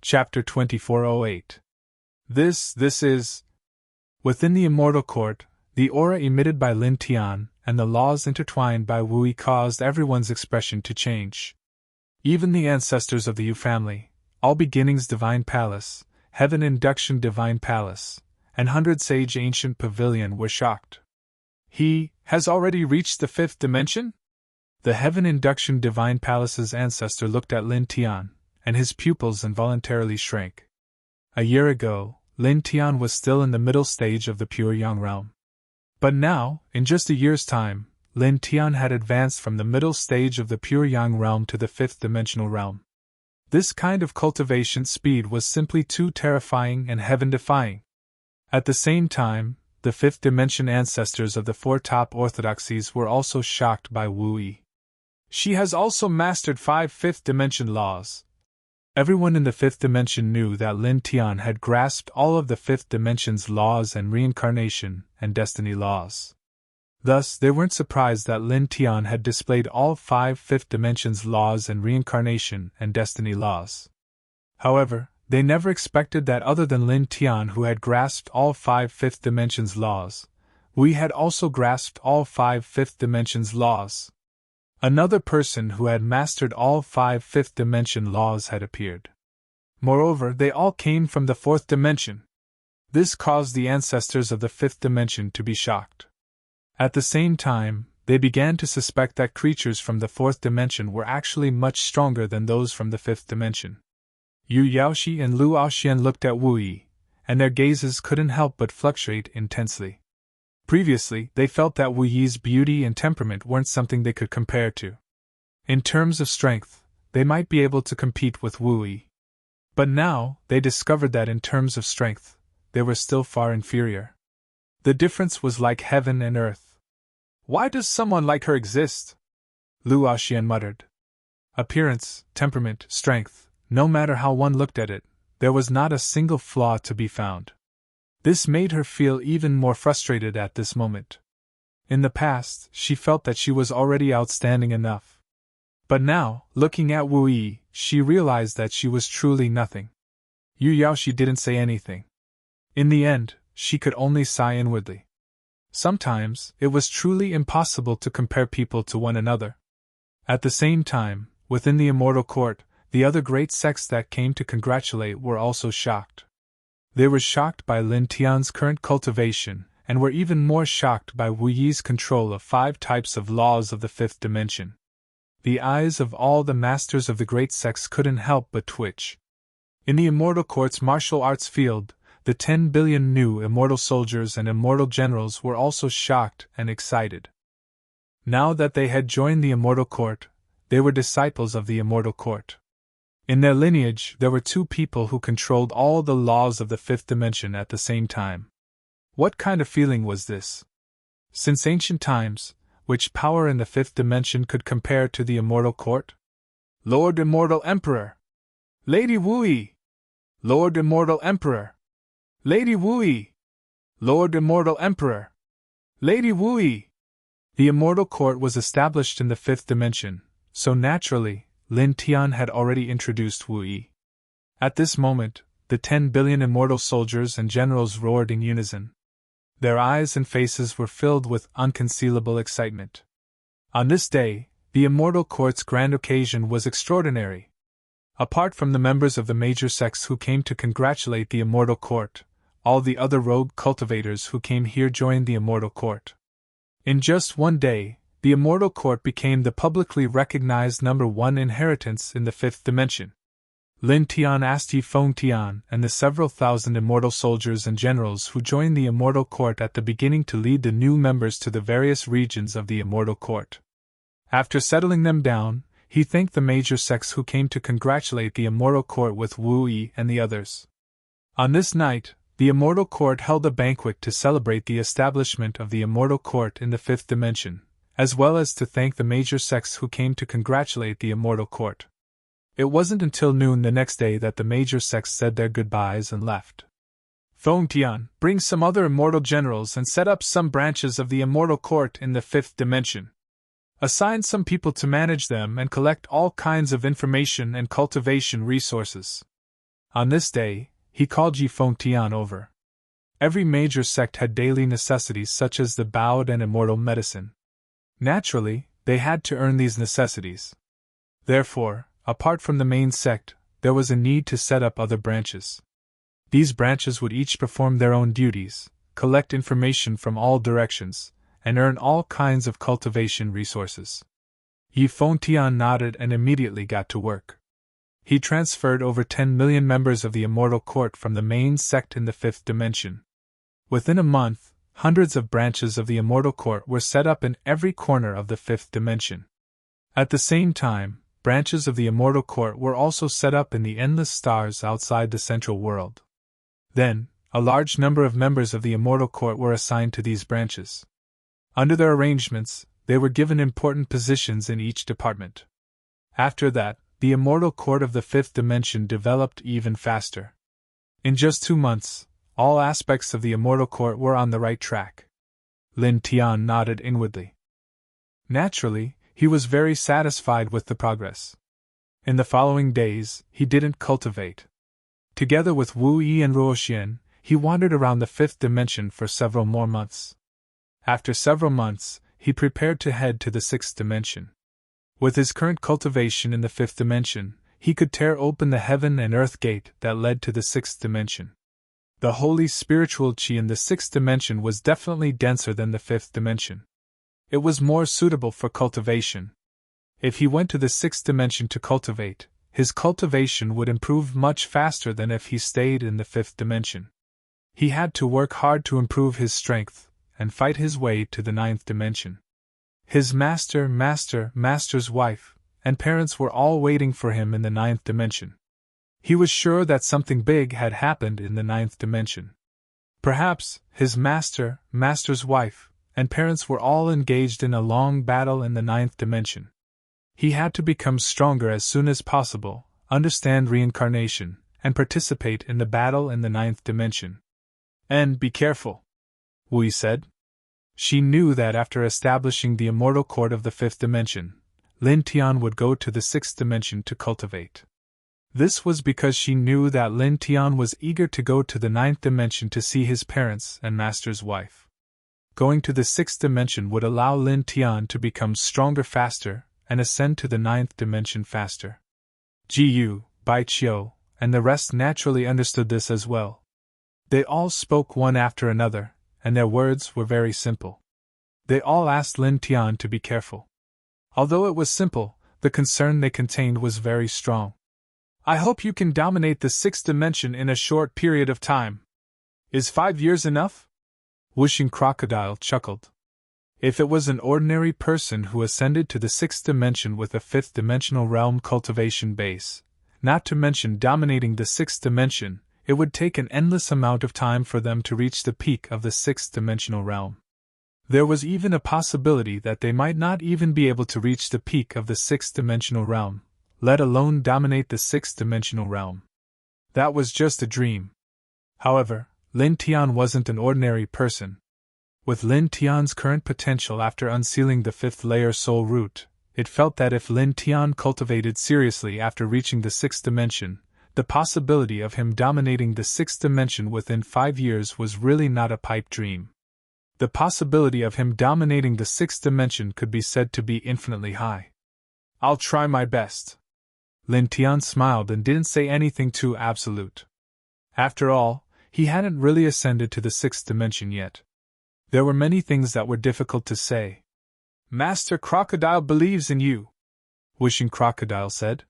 Chapter 2408. This is. Within the immortal court, the aura emitted by Lin Tian and the laws intertwined by Wu Yi caused everyone's expression to change. Even the ancestors of the Yu family, All Beginnings Divine Palace, Heaven Induction Divine Palace, and 100 Sage Ancient Pavilion were shocked. He has already reached the 5th dimension? The Heaven Induction Divine Palace's ancestor looked at Lin Tian, and his pupils involuntarily shrank. A year ago, Lin Tian was still in the middle stage of the pure Yang realm. But now, in just a year's time, Lin Tian had advanced from the middle stage of the pure Yang realm to the 5th dimensional realm. This kind of cultivation speed was simply too terrifying and heaven-defying. At the same time, the 5th dimension ancestors of the 4 top orthodoxies were also shocked by Wu Yi. She has also mastered 5 5th dimension laws. Everyone in the 5th dimension knew that Lin Tian had grasped all of the 5th dimension's laws and reincarnation and destiny laws. Thus, they weren't surprised that Lin Tian had displayed all 5 5th dimension's laws and reincarnation and destiny laws. However, they never expected that other than Lin Tian, who had grasped all 5 5th dimension's laws, Wu Yi had also grasped all 5 5th dimension's laws. Another person who had mastered all 5 5th dimension laws had appeared. Moreover, they all came from the 4th dimension. This caused the ancestors of the 5th dimension to be shocked. At the same time, they began to suspect that creatures from the 4th dimension were actually much stronger than those from the 5th dimension. Yu Yaoxi and Lu Aoxian looked at Wu Yi, and their gazes couldn't help but fluctuate intensely. Previously, they felt that Wu Yi's beauty and temperament weren't something they could compare to. In terms of strength, they might be able to compete with Wu Yi. But now, they discovered that in terms of strength, they were still far inferior. The difference was like heaven and earth. Why does someone like her exist? Lu Aoxian muttered. Appearance, temperament, strength, no matter how one looked at it, there was not a single flaw to be found. This made her feel even more frustrated at this moment. In the past, she felt that she was already outstanding enough. But now, looking at Wu Yi, she realized that she was truly nothing. Yu Yaoxi didn't say anything. In the end, she could only sigh inwardly. Sometimes, it was truly impossible to compare people to one another. At the same time, within the immortal court, the other great sects that came to congratulate were also shocked. They were shocked by Lin Tian's current cultivation, and were even more shocked by Wu Yi's control of 5 types of laws of the 5th dimension. The eyes of all the masters of the great sects couldn't help but twitch. In the immortal court's martial arts field, the 10 billion new immortal soldiers and immortal generals were also shocked and excited. Now that they had joined the immortal court, they were disciples of the immortal court. In their lineage, there were 2 people who controlled all the laws of the 5th dimension at the same time. What kind of feeling was this? Since ancient times, which power in the 5th dimension could compare to the immortal court? Lord Immortal Emperor! Lady Wu Yi! Lord Immortal Emperor! Lady Wu Yi! Lord Immortal Emperor! Lady Wu Yi! The immortal court was established in the 5th dimension, so naturally, Lin Tian had already introduced Wu Yi. At this moment, the 10 billion immortal soldiers and generals roared in unison. Their eyes and faces were filled with unconcealable excitement. On this day, the immortal court's grand occasion was extraordinary. Apart from the members of the major sects who came to congratulate the immortal court, all the other rogue cultivators who came here joined the immortal court. In just one day, the immortal court became the publicly recognized #1 inheritance in the 5th dimension. Lin Tian asked Yi Feng Tian and the several thousand immortal soldiers and generals who joined the immortal court at the beginning to lead the new members to the various regions of the immortal court. After settling them down, he thanked the major sects who came to congratulate the immortal court with Wu Yi and the others. On this night, the immortal court held a banquet to celebrate the establishment of the immortal court in the 5th dimension, as well as to thank the major sects who came to congratulate the immortal court. It wasn't until noon the next day that the major sects said their goodbyes and left. Feng Tian, bring some other immortal generals and set up some branches of the immortal court in the 5th dimension. Assign some people to manage them and collect all kinds of information and cultivation resources. On this day, he called Yi Fengtian over. Every major sect had daily necessities such as the bowed and immortal medicine. Naturally, they had to earn these necessities. Therefore, apart from the main sect, there was a need to set up other branches. These branches would each perform their own duties, collect information from all directions, and earn all kinds of cultivation resources. Yi Fengtian nodded and immediately got to work. He transferred over 10 million members of the Immortal Court from the main sect in the fifth dimension. Within a month, hundreds of branches of the Immortal Court were set up in every corner of the fifth dimension. At the same time, branches of the Immortal Court were also set up in the endless stars outside the central world. Then, a large number of members of the Immortal Court were assigned to these branches. Under their arrangements, they were given important positions in each department. After that, the Immortal Court of the fifth dimension developed even faster. In just 2 months, all aspects of the Immortal Court were on the right track. Lin Tian nodded inwardly. Naturally, he was very satisfied with the progress. In the following days, he didn't cultivate. Together with Wu Yi and Ruoxian, he wandered around the fifth dimension for several more months. After several months, he prepared to head to the sixth dimension. With his current cultivation in the fifth dimension, he could tear open the heaven and earth gate that led to the sixth dimension. The holy spiritual chi in the sixth dimension was definitely denser than the fifth dimension. It was more suitable for cultivation. If he went to the sixth dimension to cultivate, his cultivation would improve much faster than if he stayed in the fifth dimension. He had to work hard to improve his strength, and fight his way to the ninth dimension. His master's wife, and parents were all waiting for him in the ninth dimension. He was sure that something big had happened in the ninth dimension. Perhaps his master's wife, and parents were all engaged in a long battle in the ninth dimension. He had to become stronger as soon as possible, understand reincarnation, and participate in the battle in the ninth dimension. And be careful, Wu Yi said. She knew that after establishing the Immortal Court of the fifth dimension, Lin Tian would go to the sixth dimension to cultivate. This was because she knew that Lin Tian was eager to go to the ninth dimension to see his parents and master's wife. Going to the sixth dimension would allow Lin Tian to become stronger faster and ascend to the ninth dimension faster. Ji Yu, Bai Qiu, and the rest naturally understood this as well. They all spoke one after another, and their words were very simple. They all asked Lin Tian to be careful. Although it was simple, the concern they contained was very strong. I hope you can dominate the sixth dimension in a short period of time. Is 5 years enough? Whooshing Crocodile chuckled. If it was an ordinary person who ascended to the sixth dimension with a fifth dimensional realm cultivation base, not to mention dominating the sixth dimension, it would take an endless amount of time for them to reach the peak of the sixth dimensional realm. There was even a possibility that they might not even be able to reach the peak of the sixth dimensional realm, let alone dominate the sixth dimensional realm. That was just a dream. However, Lin Tian wasn't an ordinary person. With Lin Tian's current potential after unsealing the fifth layer soul root, it felt that if Lin Tian cultivated seriously after reaching the sixth dimension, the possibility of him dominating the sixth dimension within 5 years was really not a pipe dream. The possibility of him dominating the sixth dimension could be said to be infinitely high. I'll try my best. Lin Tian smiled and didn't say anything too absolute. After all, he hadn't really ascended to the sixth dimension yet. There were many things that were difficult to say. Master Crocodile believes in you, Wishing Crocodile said.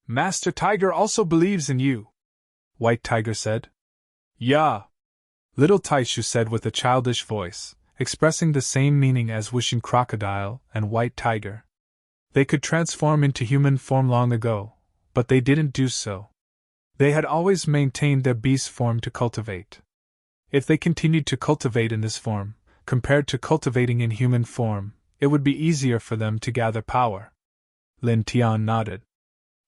Master Tiger also believes in you, White Tiger said. Yeah, Little Taishu said with a childish voice, expressing the same meaning as Wishing Crocodile and White Tiger. They could transform into human form long ago, but they didn't do so. They had always maintained their beast form to cultivate. If they continued to cultivate in this form, compared to cultivating in human form, it would be easier for them to gather power. Lin Tian nodded.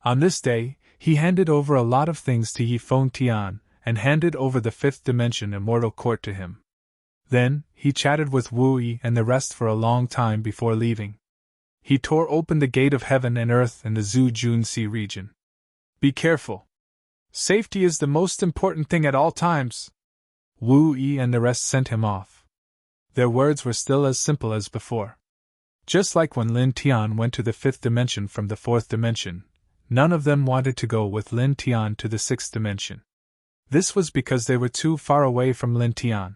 On this day, he handed over a lot of things to Yi Fengtian, and handed over the fifth dimension Immortal Court to him. Then, he chatted with Wu Yi and the rest for a long time before leaving. He tore open the gate of heaven and earth in the Zhu Junxi region. Be careful, Safety is the most important thing at all times. Wu Yi and the rest sent him off. Their words were still as simple as before. Just like when Lin Tian went to the 5th dimension from the 4th dimension, none of them wanted to go with Lin Tian to the 6th dimension. This was because they were too far away from Lin Tian.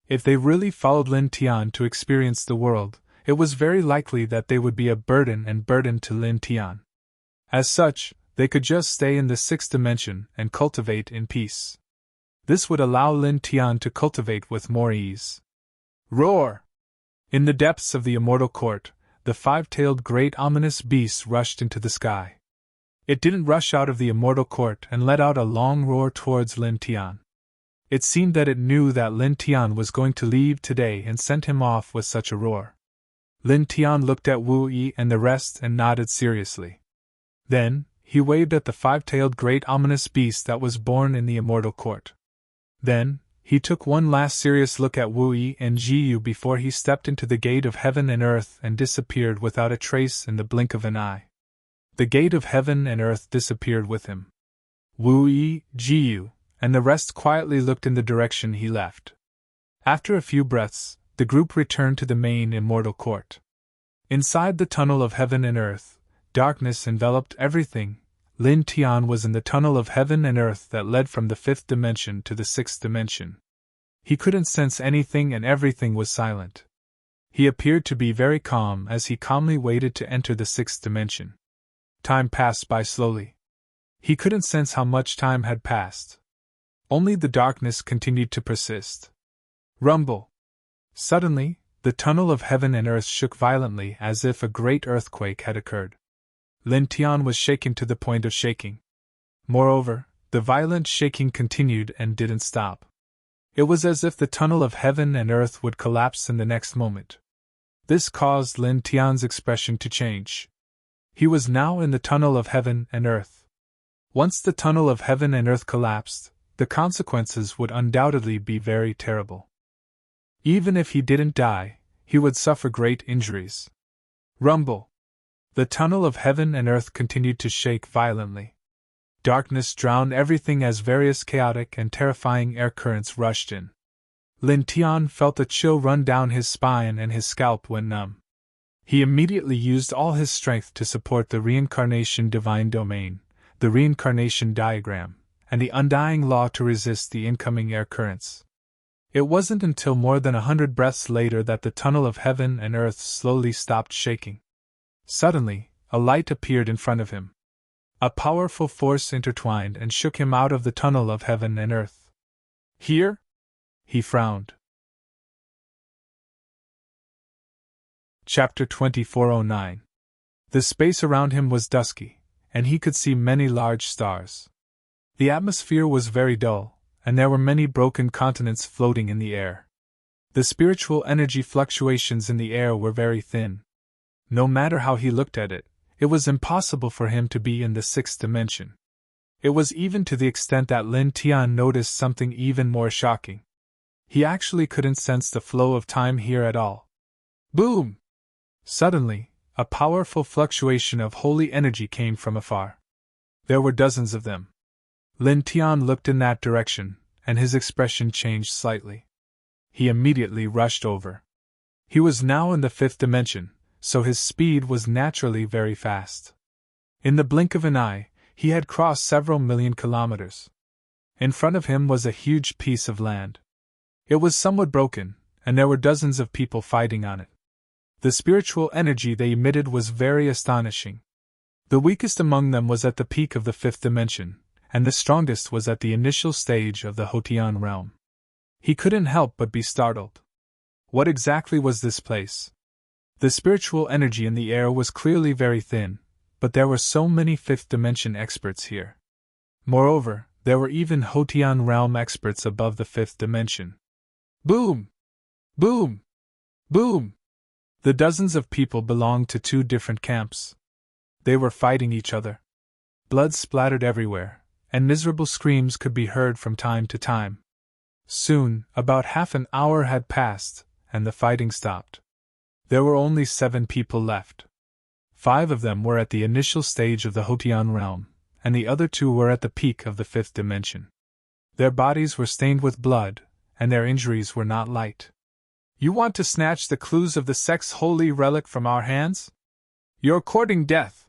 If they really followed Lin Tian to experience the world, it was very likely that they would be a burden to Lin Tian. As such, they could just stay in the 6th dimension and cultivate in peace. This would allow Lin Tian to cultivate with more ease. Roar! In the depths of the immortal court, the 5-tailed great ominous beast rushed into the sky. It didn't rush out of the immortal court and let out a long roar towards Lin Tian. It seemed that it knew that Lin Tian was going to leave today and sent him off with such a roar. Lin Tian looked at Wu Yi and the rest and nodded seriously. Then, he waved at the 5-tailed great ominous beast that was born in the immortal court. Then, he took one last serious look at Wu Yi and Jiyu before he stepped into the gate of heaven and earth and disappeared without a trace in the blink of an eye. The gate of heaven and earth disappeared with him. Wu Yi, Jiyu, and the rest quietly looked in the direction he left. After a few breaths, the group returned to the main immortal court. Inside the tunnel of heaven and earth, darkness enveloped everything. Lin Tian was in the tunnel of heaven and earth that led from the 5th dimension to the 6th dimension. He couldn't sense anything and everything was silent. He appeared to be very calm as he calmly waited to enter the 6th dimension. Time passed by slowly. He couldn't sense how much time had passed. Only the darkness continued to persist. Rumble! Suddenly, the tunnel of heaven and earth shook violently as if a great earthquake had occurred. Lin Tian was shaken to the point of shaking. Moreover, the violent shaking continued and didn't stop. It was as if the tunnel of heaven and earth would collapse in the next moment. This caused Lin Tian's expression to change. He was now in the tunnel of heaven and earth. Once the tunnel of heaven and earth collapsed, the consequences would undoubtedly be very terrible. Even if he didn't die, he would suffer great injuries. Rumble! The tunnel of heaven and earth continued to shake violently. Darkness drowned everything as various chaotic and terrifying air currents rushed in. Lin Tian felt a chill run down his spine and his scalp went numb. He immediately used all his strength to support the reincarnation divine domain, the reincarnation diagram, and the undying law to resist the incoming air currents. It wasn't until more than 100 breaths later that the tunnel of heaven and earth slowly stopped shaking. Suddenly, a light appeared in front of him. A powerful force intertwined and shook him out of the tunnel of heaven and earth. Here? He frowned. Chapter 2409. The space around him was dusky, and he could see many large stars. The atmosphere was very dull, and there were many broken continents floating in the air. The spiritual energy fluctuations in the air were very thin. No matter how he looked at it, it was impossible for him to be in the 6th dimension. It was even to the extent that Lin Tian noticed something even more shocking. He actually couldn't sense the flow of time here at all. Boom! Suddenly, a powerful fluctuation of holy energy came from afar. There were dozens of them. Lin Tian looked in that direction, and his expression changed slightly. He immediately rushed over. He was now in the 5th dimension, so his speed was naturally very fast. In the blink of an eye, he had crossed several million kilometers. In front of him was a huge piece of land. It was somewhat broken, and there were dozens of people fighting on it. The spiritual energy they emitted was very astonishing. The weakest among them was at the peak of the 5th dimension, and the strongest was at the initial stage of the Hotian realm. He couldn't help but be startled. What exactly was this place? The spiritual energy in the air was clearly very thin, but there were so many 5th dimension experts here. Moreover, there were even Hotian realm experts above the 5th dimension. Boom! Boom! Boom! The dozens of people belonged to two different camps. They were fighting each other. Blood splattered everywhere, and miserable screams could be heard from time to time. Soon, about half an hour had passed, and the fighting stopped. There were only 7 people left. 5 of them were at the initial stage of the Hotian realm, and the other two were at the peak of the fifth dimension. Their bodies were stained with blood, and their injuries were not light. You want to snatch the clues of the sect's holy relic from our hands? You're courting death.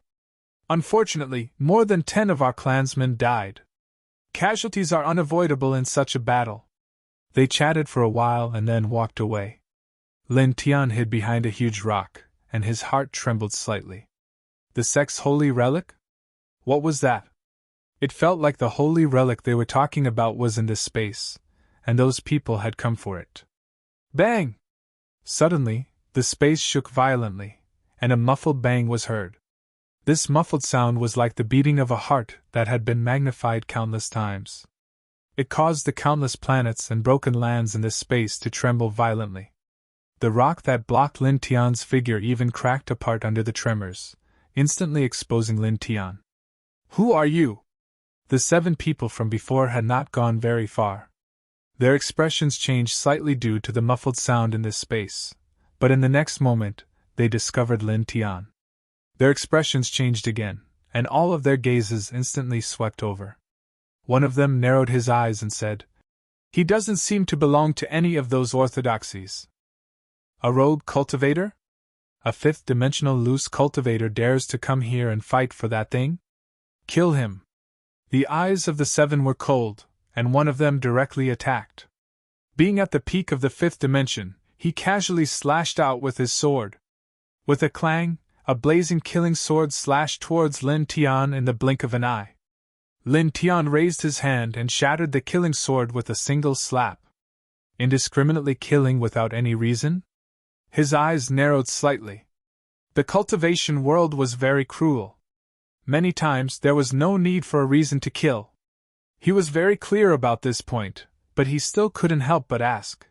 Unfortunately, more than 10 of our clansmen died. Casualties are unavoidable in such a battle. They chatted for a while and then walked away. Lin Tian hid behind a huge rock, and his heart trembled slightly. The sect's holy relic? What was that? It felt like the holy relic they were talking about was in this space, and those people had come for it. Bang! Suddenly, the space shook violently, and a muffled bang was heard. This muffled sound was like the beating of a heart that had been magnified countless times. It caused the countless planets and broken lands in this space to tremble violently. The rock that blocked Lin Tian's figure even cracked apart under the tremors, instantly exposing Lin Tian. Who are you? The 7 people from before had not gone very far. Their expressions changed slightly due to the muffled sound in this space, but in the next moment, they discovered Lin Tian. Their expressions changed again, and all of their gazes instantly swept over. One of them narrowed his eyes and said, "He doesn't seem to belong to any of those orthodoxies." A rogue cultivator? A fifth-dimensional loose cultivator dares to come here and fight for that thing? Kill him. The eyes of the 7 were cold, and one of them directly attacked. Being at the peak of the fifth dimension, he casually slashed out with his sword. With a clang, a blazing killing sword slashed towards Lin Tian in the blink of an eye. Lin Tian raised his hand and shattered the killing sword with a single slap. Indiscriminately killing without any reason? His eyes narrowed slightly. The cultivation world was very cruel. Many times there was no need for a reason to kill. He was very clear about this point, but he still couldn't help but ask.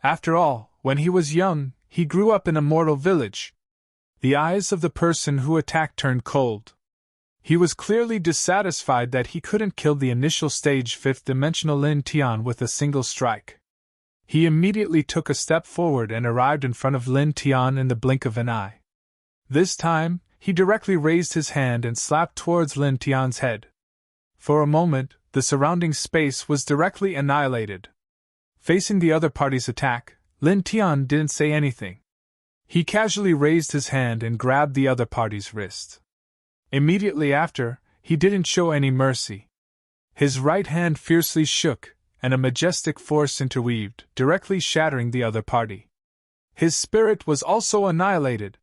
After all, when he was young, he grew up in a mortal village. The eyes of the person who attacked turned cold. He was clearly dissatisfied that he couldn't kill the initial stage fifth-dimensional Lin Tian with a single strike. He immediately took a step forward and arrived in front of Lin Tian in the blink of an eye. This time, he directly raised his hand and slapped towards Lin Tian's head. For a moment, the surrounding space was directly annihilated. Facing the other party's attack, Lin Tian didn't say anything. He casually raised his hand and grabbed the other party's wrist. Immediately after, he didn't show any mercy. His right hand fiercely shook, and a majestic force interweaved, directly shattering the other party. His spirit was also annihilated.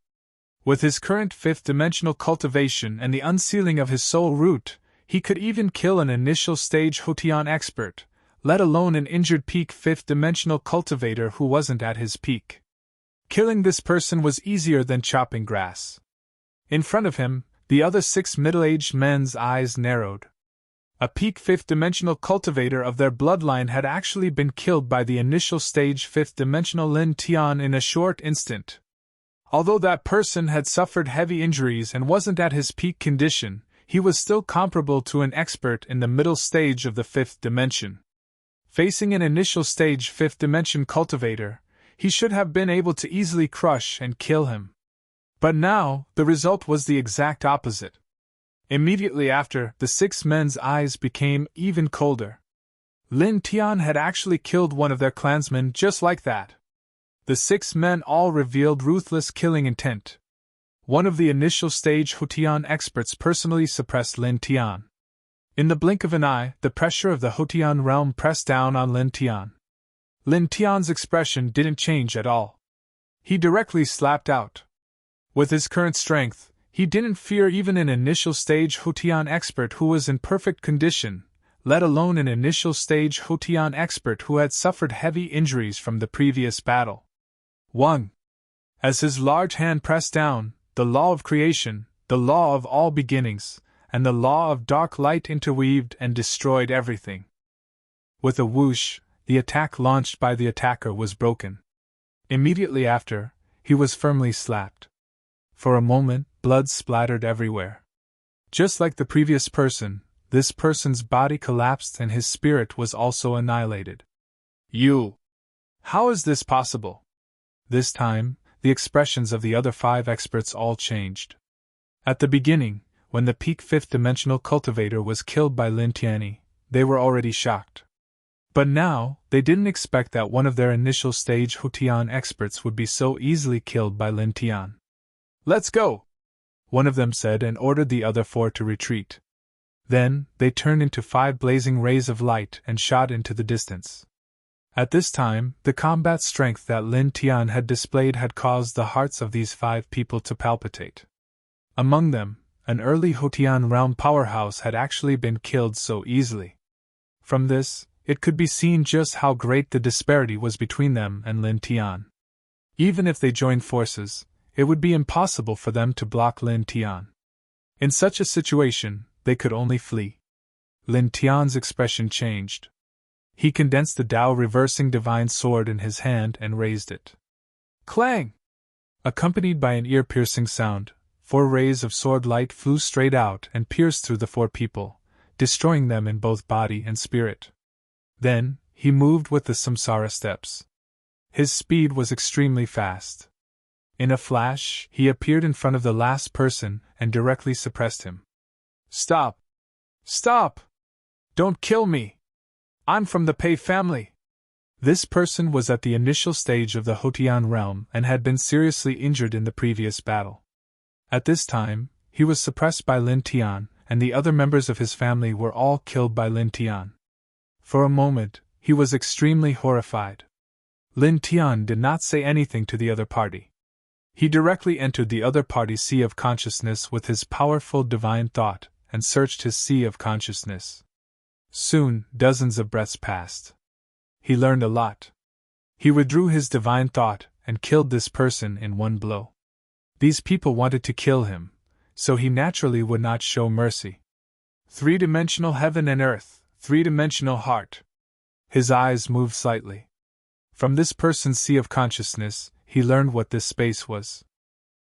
With his current fifth-dimensional cultivation and the unsealing of his soul root, he could even kill an initial stage Hotian expert, let alone an injured peak fifth-dimensional cultivator who wasn't at his peak. Killing this person was easier than chopping grass. In front of him, the other 6 middle-aged men's eyes narrowed. A peak fifth-dimensional cultivator of their bloodline had actually been killed by the initial stage fifth-dimensional Lin Tian in a short instant. Although that person had suffered heavy injuries and wasn't at his peak condition, he was still comparable to an expert in the middle stage of the fifth dimension. Facing an initial stage fifth dimension cultivator, he should have been able to easily crush and kill him. But now, the result was the exact opposite. Immediately after, the 6 men's eyes became even colder. Lin Tian had actually killed one of their clansmen just like that. The 6 men all revealed ruthless killing intent. One of the initial stage Hotian experts personally suppressed Lin Tian. In the blink of an eye, the pressure of the Hotian realm pressed down on Lin Tian. Lin Tian's expression didn't change at all. He directly slapped out. With his current strength, he didn't fear even an initial stage Hotian expert who was in perfect condition, let alone an initial stage Hotian expert who had suffered heavy injuries from the previous battle. 1. As his large hand pressed down, the law of creation, the law of all beginnings, and the law of dark light interweaved and destroyed everything. With a whoosh, the attack launched by the attacker was broken. Immediately after, he was firmly slapped. For a moment, blood splattered everywhere. Just like the previous person, this person's body collapsed and his spirit was also annihilated. You! How is this possible? This time, the expressions of the other 5 experts all changed. At the beginning, when the peak fifth-dimensional cultivator was killed by Lin Tianyi, they were already shocked. But now, they didn't expect that one of their initial stage Hutian experts would be so easily killed by Lin Tian. "Let's go!" one of them said, and ordered the other 4 to retreat. Then, they turned into 5 blazing rays of light and shot into the distance. At this time, the combat strength that Lin Tian had displayed had caused the hearts of these 5 people to palpitate. Among them, an early Hutian realm powerhouse had actually been killed so easily. From this, it could be seen just how great the disparity was between them and Lin Tian. Even if they joined forces, it would be impossible for them to block Lin Tian. In such a situation, they could only flee. Lin Tian's expression changed. He condensed the Tao reversing divine sword in his hand and raised it. Clang! Accompanied by an ear-piercing sound, 4 rays of sword light flew straight out and pierced through the 4 people, destroying them in both body and spirit. Then, he moved with the Samsara steps. His speed was extremely fast. In a flash, he appeared in front of the last person and directly suppressed him. "Stop! Stop! Don't kill me! I'm from the Pei family!" This person was at the initial stage of the Hotian realm and had been seriously injured in the previous battle. At this time, he was suppressed by Lin Tian, and the other members of his family were all killed by Lin Tian. For a moment, he was extremely horrified. Lin Tian did not say anything to the other party. He directly entered the other party's sea of consciousness with his powerful divine thought, and searched his sea of consciousness. Soon, dozens of breaths passed. He learned a lot. He withdrew his divine thought, and killed this person in one blow. These people wanted to kill him, so he naturally would not show mercy. 3-dimensional heaven and earth, 3-dimensional heart. His eyes moved slightly. From this person's sea of consciousness, he learned what this space was.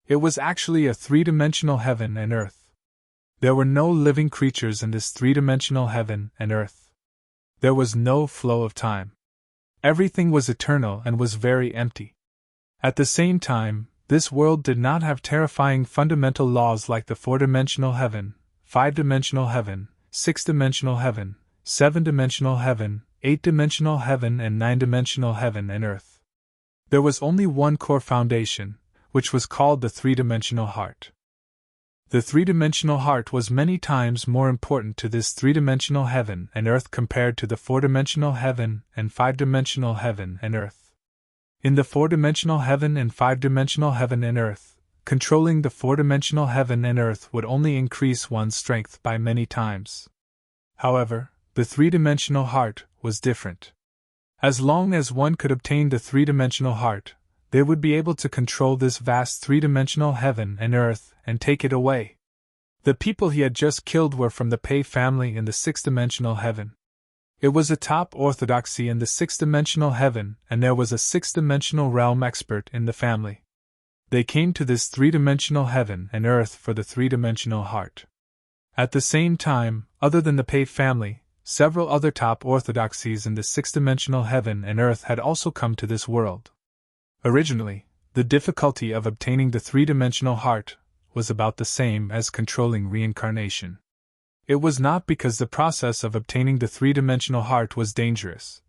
It was actually a 3-dimensional heaven and earth. There were no living creatures in this 3-dimensional heaven and earth. There was no flow of time. Everything was eternal and was very empty. At the same time, this world did not have terrifying fundamental laws like the 4-dimensional heaven, 5-dimensional heaven, 6-dimensional heaven, 7-dimensional heaven, 8-dimensional heaven, and 9-dimensional heaven and earth. There was only one core foundation, which was called the 3-dimensional heart. The 3-dimensional heart was many times more important to this 3-dimensional heaven and earth compared to the 4-dimensional heaven and 5-dimensional heaven and earth. In the 4-dimensional heaven and 5-dimensional heaven and earth, controlling the 4-dimensional heaven and earth would only increase one's strength by many times. However, the 3-dimensional heart was different. As long as one could obtain the 3-dimensional heart, they would be able to control this vast 3-dimensional heaven and earth and take it away. The people he had just killed were from the Pei family in the 6-dimensional heaven. It was a top orthodoxy in the 6-dimensional heaven, and there was a 6-dimensional realm expert in the family. They came to this 3-dimensional heaven and earth for the 3-dimensional heart. At the same time, other than the Pei family, several other top orthodoxies in the 6-dimensional heaven and earth had also come to this world. Originally, the difficulty of obtaining the 3-dimensional heart was about the same as controlling reincarnation. It was not because the process of obtaining the 3-dimensional heart was dangerous,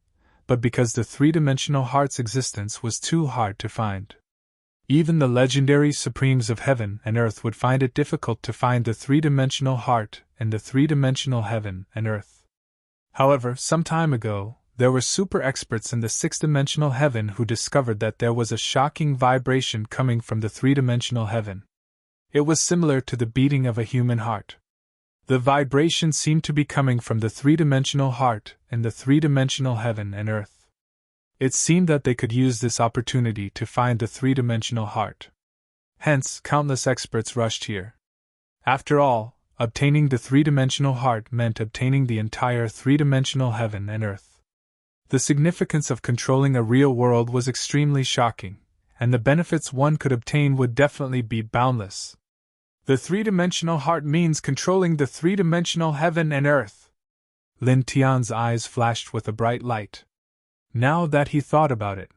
but because the 3-dimensional heart's existence was too hard to find. Even the legendary supremes of heaven and earth would find it difficult to find the 3-dimensional heart in the 3-dimensional heaven and earth. However, some time ago, there were super experts in the 6-dimensional heaven who discovered that there was a shocking vibration coming from the 3-dimensional heaven. It was similar to the beating of a human heart. The vibration seemed to be coming from the 3-dimensional heart in the 3-dimensional heaven and earth. It seemed that they could use this opportunity to find the 3-dimensional heart. Hence, countless experts rushed here. After all, obtaining the 3-dimensional heart meant obtaining the entire 3-dimensional heaven and earth. The significance of controlling a real world was extremely shocking, and the benefits one could obtain would definitely be boundless. The 3-dimensional heart means controlling the 3-dimensional heaven and earth. Lin Tian's eyes flashed with a bright light. Now that he thought about it,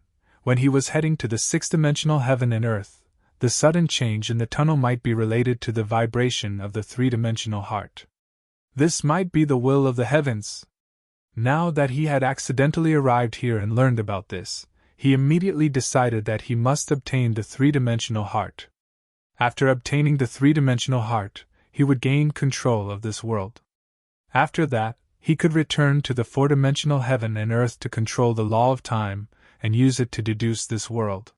when he was heading to the 6-dimensional heaven and earth, the sudden change in the tunnel might be related to the vibration of the three-dimensional heart. This might be the will of the heavens. Now that he had accidentally arrived here and learned about this, he immediately decided that he must obtain the three-dimensional heart. After obtaining the three-dimensional heart, he would gain control of this world. After that, he could return to the four-dimensional heaven and earth to control the law of time and use it to deduce this world.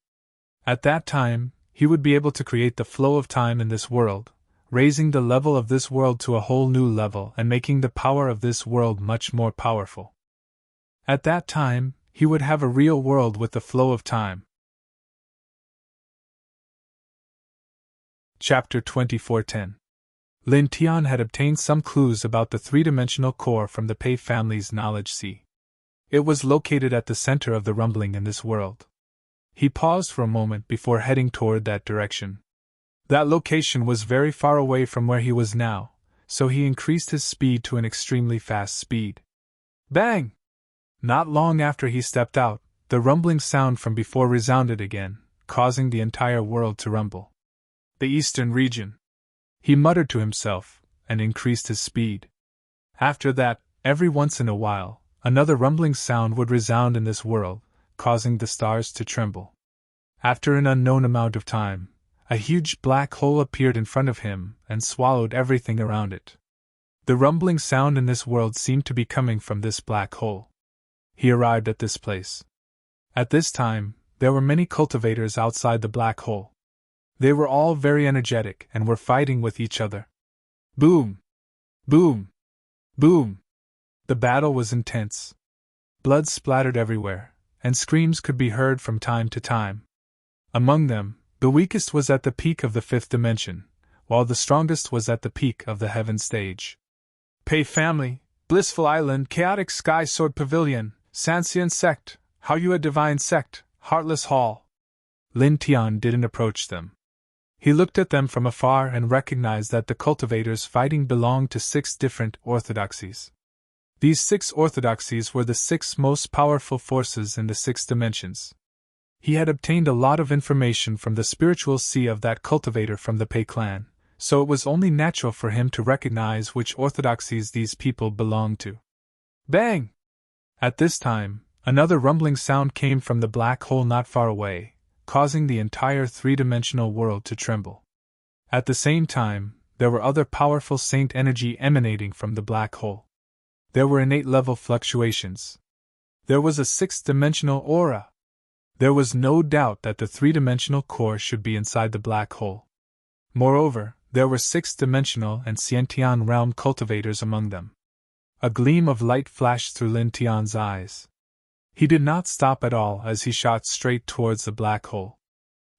At that time, he would be able to create the flow of time in this world, raising the level of this world to a whole new level and making the power of this world much more powerful. At that time, he would have a real world with the flow of time. Chapter 24:10. Lin Tian had obtained some clues about the three-dimensional core from the Pei family's knowledge sea. It was located at the center of the rumbling in this world. He paused for a moment before heading toward that direction. That location was very far away from where he was now, so he increased his speed to an extremely fast speed. Bang! Not long after he stepped out, the rumbling sound from before resounded again, causing the entire world to rumble. The eastern region. He muttered to himself, and increased his speed. After that, every once in a while, another rumbling sound would resound in this world, causing the stars to tremble. After an unknown amount of time, a huge black hole appeared in front of him and swallowed everything around it. The rumbling sound in this world seemed to be coming from this black hole. He arrived at this place. At this time, there were many cultivators outside the black hole. They were all very energetic and were fighting with each other. Boom! Boom! Boom! The battle was intense. Blood splattered everywhere, and screams could be heard from time to time. Among them, the weakest was at the peak of the fifth dimension, while the strongest was at the peak of the heaven stage. Pei family, Blissful Island, Chaotic Sky Sword Pavilion, Sancian Sect, Haoyue Divine Sect, Heartless Hall. Lin Tian didn't approach them. He looked at them from afar and recognized that the cultivators fighting belonged to 6 different orthodoxies. These 6 orthodoxies were the 6 most powerful forces in the 6 dimensions. He had obtained a lot of information from the spiritual sea of that cultivator from the Pei clan, so it was only natural for him to recognize which orthodoxies these people belonged to. Bang! At this time, another rumbling sound came from the black hole not far away, causing the entire three-dimensional world to tremble. At the same time, there were other powerful saint energy emanating from the black hole. There were innate level fluctuations. There was a 6th-dimensional aura. There was no doubt that the three-dimensional core should be inside the black hole. Moreover, there were 6th-dimensional and Xiantian realm cultivators among them. A gleam of light flashed through Lin Tian's eyes. He did not stop at all as he shot straight towards the black hole.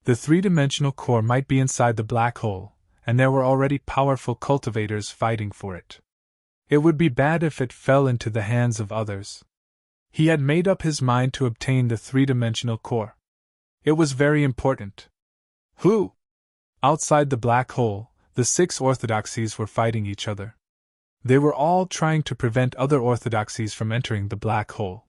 The three-dimensional core might be inside the black hole, and there were already powerful cultivators fighting for it. It would be bad if it fell into the hands of others. He had made up his mind to obtain the three-dimensional core. It was very important. Who? Outside the black hole, the 6 orthodoxies were fighting each other. They were all trying to prevent other orthodoxies from entering the black hole.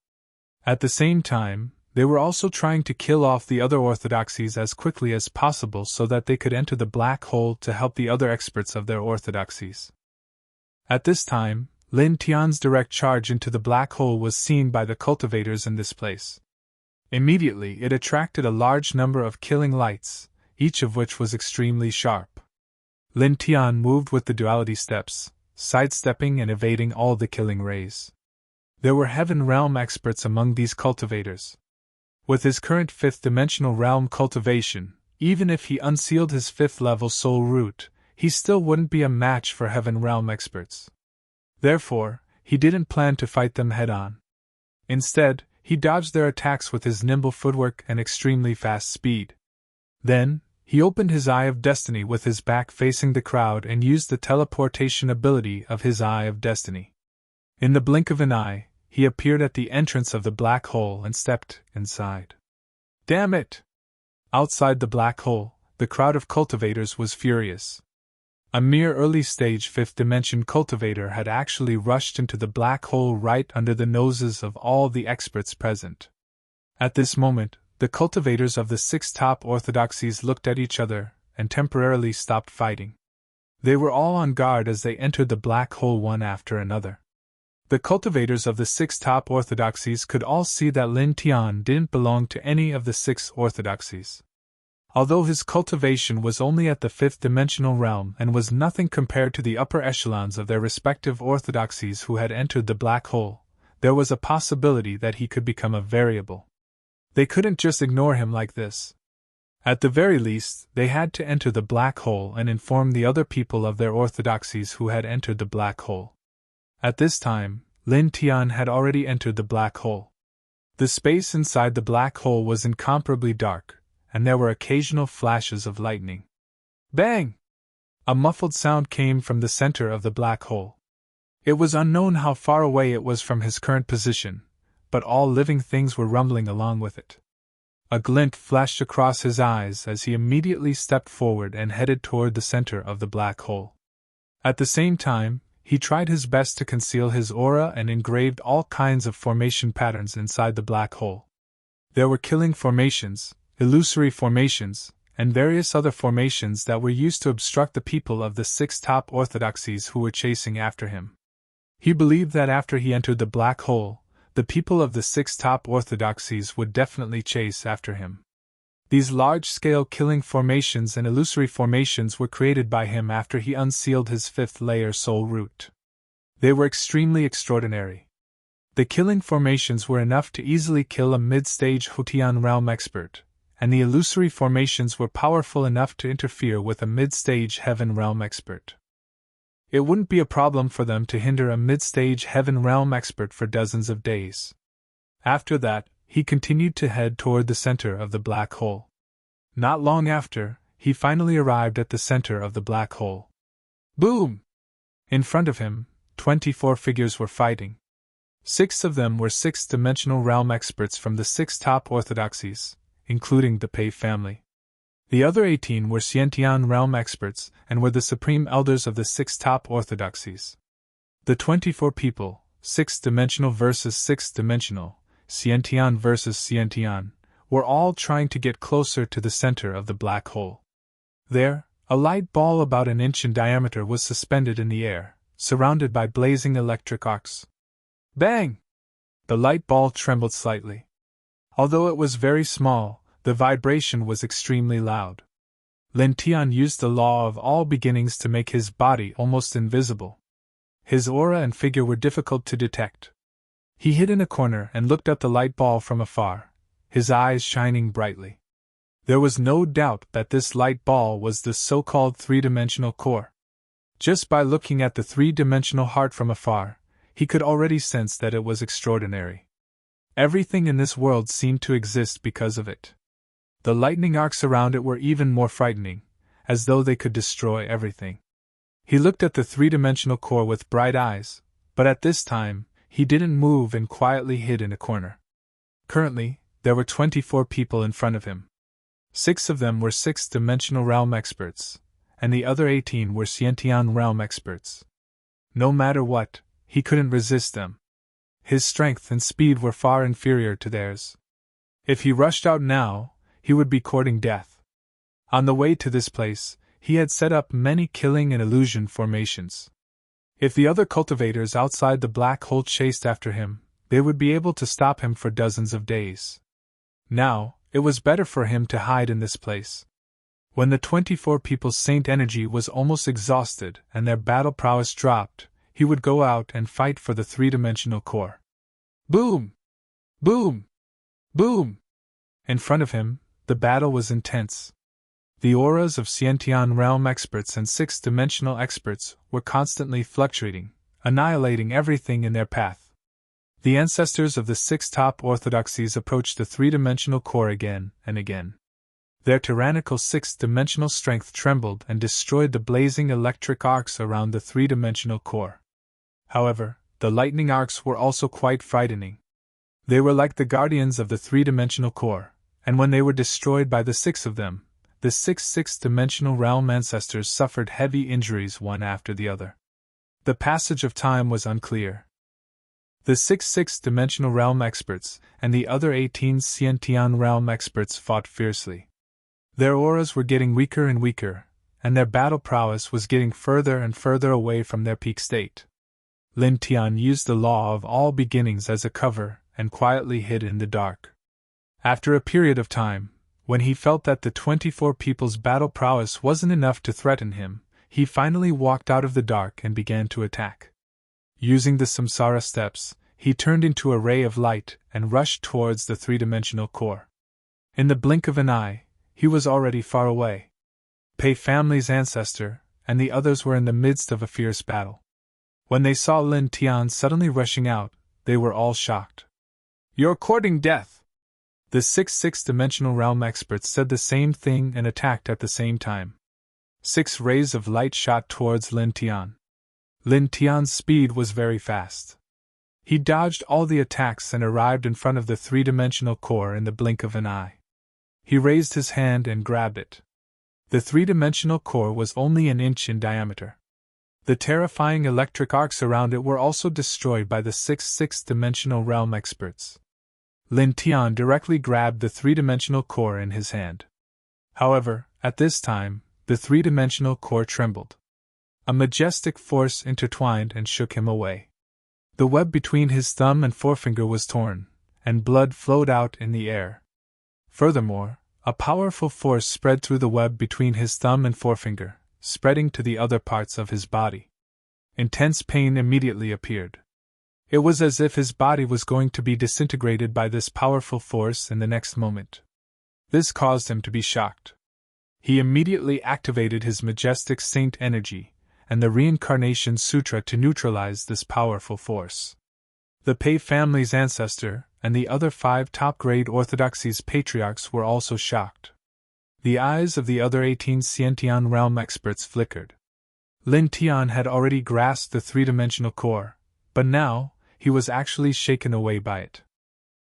At the same time, they were also trying to kill off the other orthodoxies as quickly as possible so that they could enter the black hole to help the other experts of their orthodoxies. At this time, Lin Tian's direct charge into the black hole was seen by the cultivators in this place. Immediately it attracted a large number of killing lights, each of which was extremely sharp. Lin Tian moved with the duality steps, sidestepping and evading all the killing rays. There were heaven realm experts among these cultivators. With his current 5th-dimensional realm cultivation, even if he unsealed his 5th-level soul root, he still wouldn't be a match for heaven realm experts. Therefore, he didn't plan to fight them head-on. Instead, he dodged their attacks with his nimble footwork and extremely fast speed. Then, he opened his Eye of Destiny with his back facing the crowd and used the teleportation ability of his Eye of Destiny. In the blink of an eye, he appeared at the entrance of the black hole and stepped inside. Damn it! Outside the black hole, the crowd of cultivators was furious. A mere early-stage 5th-dimension cultivator had actually rushed into the black hole right under the noses of all the experts present. At this moment, the cultivators of the 6 top orthodoxies looked at each other and temporarily stopped fighting. They were all on guard as they entered the black hole one after another. The cultivators of the 6 top orthodoxies could all see that Lin Tian didn't belong to any of the 6 orthodoxies. Although his cultivation was only at the 5th dimensional realm and was nothing compared to the upper echelons of their respective orthodoxies who had entered the black hole, there was a possibility that he could become a variable. They couldn't just ignore him like this. At the very least, they had to enter the black hole and inform the other people of their orthodoxies who had entered the black hole. At this time, Lin Tian had already entered the black hole. The space inside the black hole was incomparably dark, and there were occasional flashes of lightning. Bang! A muffled sound came from the center of the black hole. It was unknown how far away it was from his current position, but all living things were rumbling along with it. A glint flashed across his eyes as he immediately stepped forward and headed toward the center of the black hole. At the same time, he tried his best to conceal his aura and engraved all kinds of formation patterns inside the black hole. There were killing formations, illusory formations, and various other formations that were used to obstruct the people of the 6 top orthodoxies who were chasing after him. He believed that after he entered the black hole, the people of the 6 top orthodoxies would definitely chase after him. These large-scale killing formations and illusory formations were created by him after he unsealed his 5th layer soul root. They were extremely extraordinary. The killing formations were enough to easily kill a mid-stage Hotian realm expert, and the illusory formations were powerful enough to interfere with a mid-stage heaven realm expert. It wouldn't be a problem for them to hinder a mid-stage heaven realm expert for dozens of days. After that, he continued to head toward the center of the black hole. Not long after, he finally arrived at the center of the black hole. Boom! In front of him, 24 figures were fighting. 6 of them were 6th-dimensional realm experts from the 6 top orthodoxies, including the Pei family. The other 18 were Xiantian realm experts and were the supreme elders of the 6 top orthodoxies. The 24 people, 6th-dimensional versus 6th-dimensional, Xiantian versus Xiantian, were all trying to get closer to the center of the black hole. There, a light ball about an inch in diameter was suspended in the air, surrounded by blazing electric arcs. Bang! The light ball trembled slightly. Although it was very small, the vibration was extremely loud. Lin Tian used the law of all beginnings to make his body almost invisible. His aura and figure were difficult to detect. He hid in a corner and looked at the light ball from afar, his eyes shining brightly. There was no doubt that this light ball was the so-called 3-dimensional core. Just by looking at the 3-dimensional heart from afar, he could already sense that it was extraordinary. Everything in this world seemed to exist because of it. The lightning arcs around it were even more frightening, as though they could destroy everything. He looked at the 3-dimensional core with bright eyes, but at this time, he didn't move and quietly hid in a corner. Currently, there were 24 people in front of him. 6 of them were 6th-dimensional realm experts, and the other 18 were Xiantian realm experts. No matter what, he couldn't resist them. His strength and speed were far inferior to theirs. If he rushed out now, he would be courting death. On the way to this place, he had set up many killing and illusion formations. If the other cultivators outside the black hole chased after him, they would be able to stop him for dozens of days. Now, it was better for him to hide in this place. When the 24 people's saint energy was almost exhausted and their battle prowess dropped, he would go out and fight for the 3-dimensional core. Boom! Boom! Boom! In front of him, the battle was intense. The auras of Xiantian realm experts and 6th-dimensional experts were constantly fluctuating, annihilating everything in their path. The ancestors of the 6 top orthodoxies approached the 3-dimensional core again and again. Their tyrannical 6th-dimensional strength trembled and destroyed the blazing electric arcs around the 3-dimensional core. However, the lightning arcs were also quite frightening. They were like the guardians of the 3-dimensional core, and when they were destroyed by the 6 of them, the 6 6th-dimensional realm ancestors suffered heavy injuries one after the other. The passage of time was unclear. The 6 sixth-dimensional realm experts and the other 18 Xiantian realm experts fought fiercely. Their auras were getting weaker and weaker, and their battle prowess was getting further and further away from their peak state. Lin Tian used the law of all beginnings as a cover and quietly hid in the dark. After a period of time, when he felt that the 24 people's battle prowess wasn't enough to threaten him, he finally walked out of the dark and began to attack. Using the samsara steps, he turned into a ray of light and rushed towards the three-dimensional core. In the blink of an eye, he was already far away. Pei family's ancestor and the others were in the midst of a fierce battle. When they saw Lin Tian suddenly rushing out, they were all shocked. "You're courting death!" The 6 sixth-dimensional realm experts said the same thing and attacked at the same time. 6 rays of light shot towards Lin Tian. Lin Tian's speed was very fast. He dodged all the attacks and arrived in front of the three-dimensional core in the blink of an eye. He raised his hand and grabbed it. The three-dimensional core was only an inch in diameter. The terrifying electric arcs around it were also destroyed by the 6 sixth-dimensional realm experts. Lin Tian directly grabbed the three-dimensional core in his hand. However, at this time, the three-dimensional core trembled. A majestic force intertwined and shook him away. The web between his thumb and forefinger was torn, and blood flowed out in the air. Furthermore, a powerful force spread through the web between his thumb and forefinger, spreading to the other parts of his body. Intense pain immediately appeared. It was as if his body was going to be disintegrated by this powerful force in the next moment. This caused him to be shocked. He immediately activated his majestic saint energy and the Reincarnation Sutra to neutralize this powerful force. The Pei family's ancestor and the other 5 top-grade orthodoxies patriarchs were also shocked. The eyes of the other 18 Xiantian realm experts flickered. Lin Tian had already grasped the three-dimensional core, but now, he was actually shaken away by it.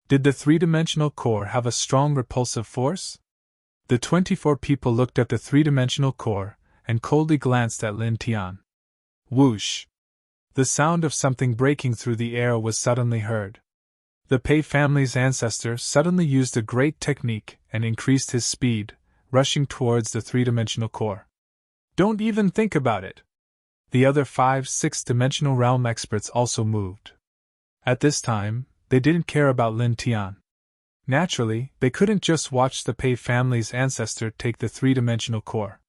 Did the three-dimensional core have a strong repulsive force? The 24 people looked at the three-dimensional core and coldly glanced at Lin Tian. Whoosh! The sound of something breaking through the air was suddenly heard. The Pei family's ancestor suddenly used a great technique and increased his speed, rushing towards the three-dimensional core. Don't even think about it! The other 5 sixth-dimensional realm experts also moved. At this time, they didn't care about Lin Tian. Naturally, they couldn't just watch the Pei family's ancestor take the three-dimensional core.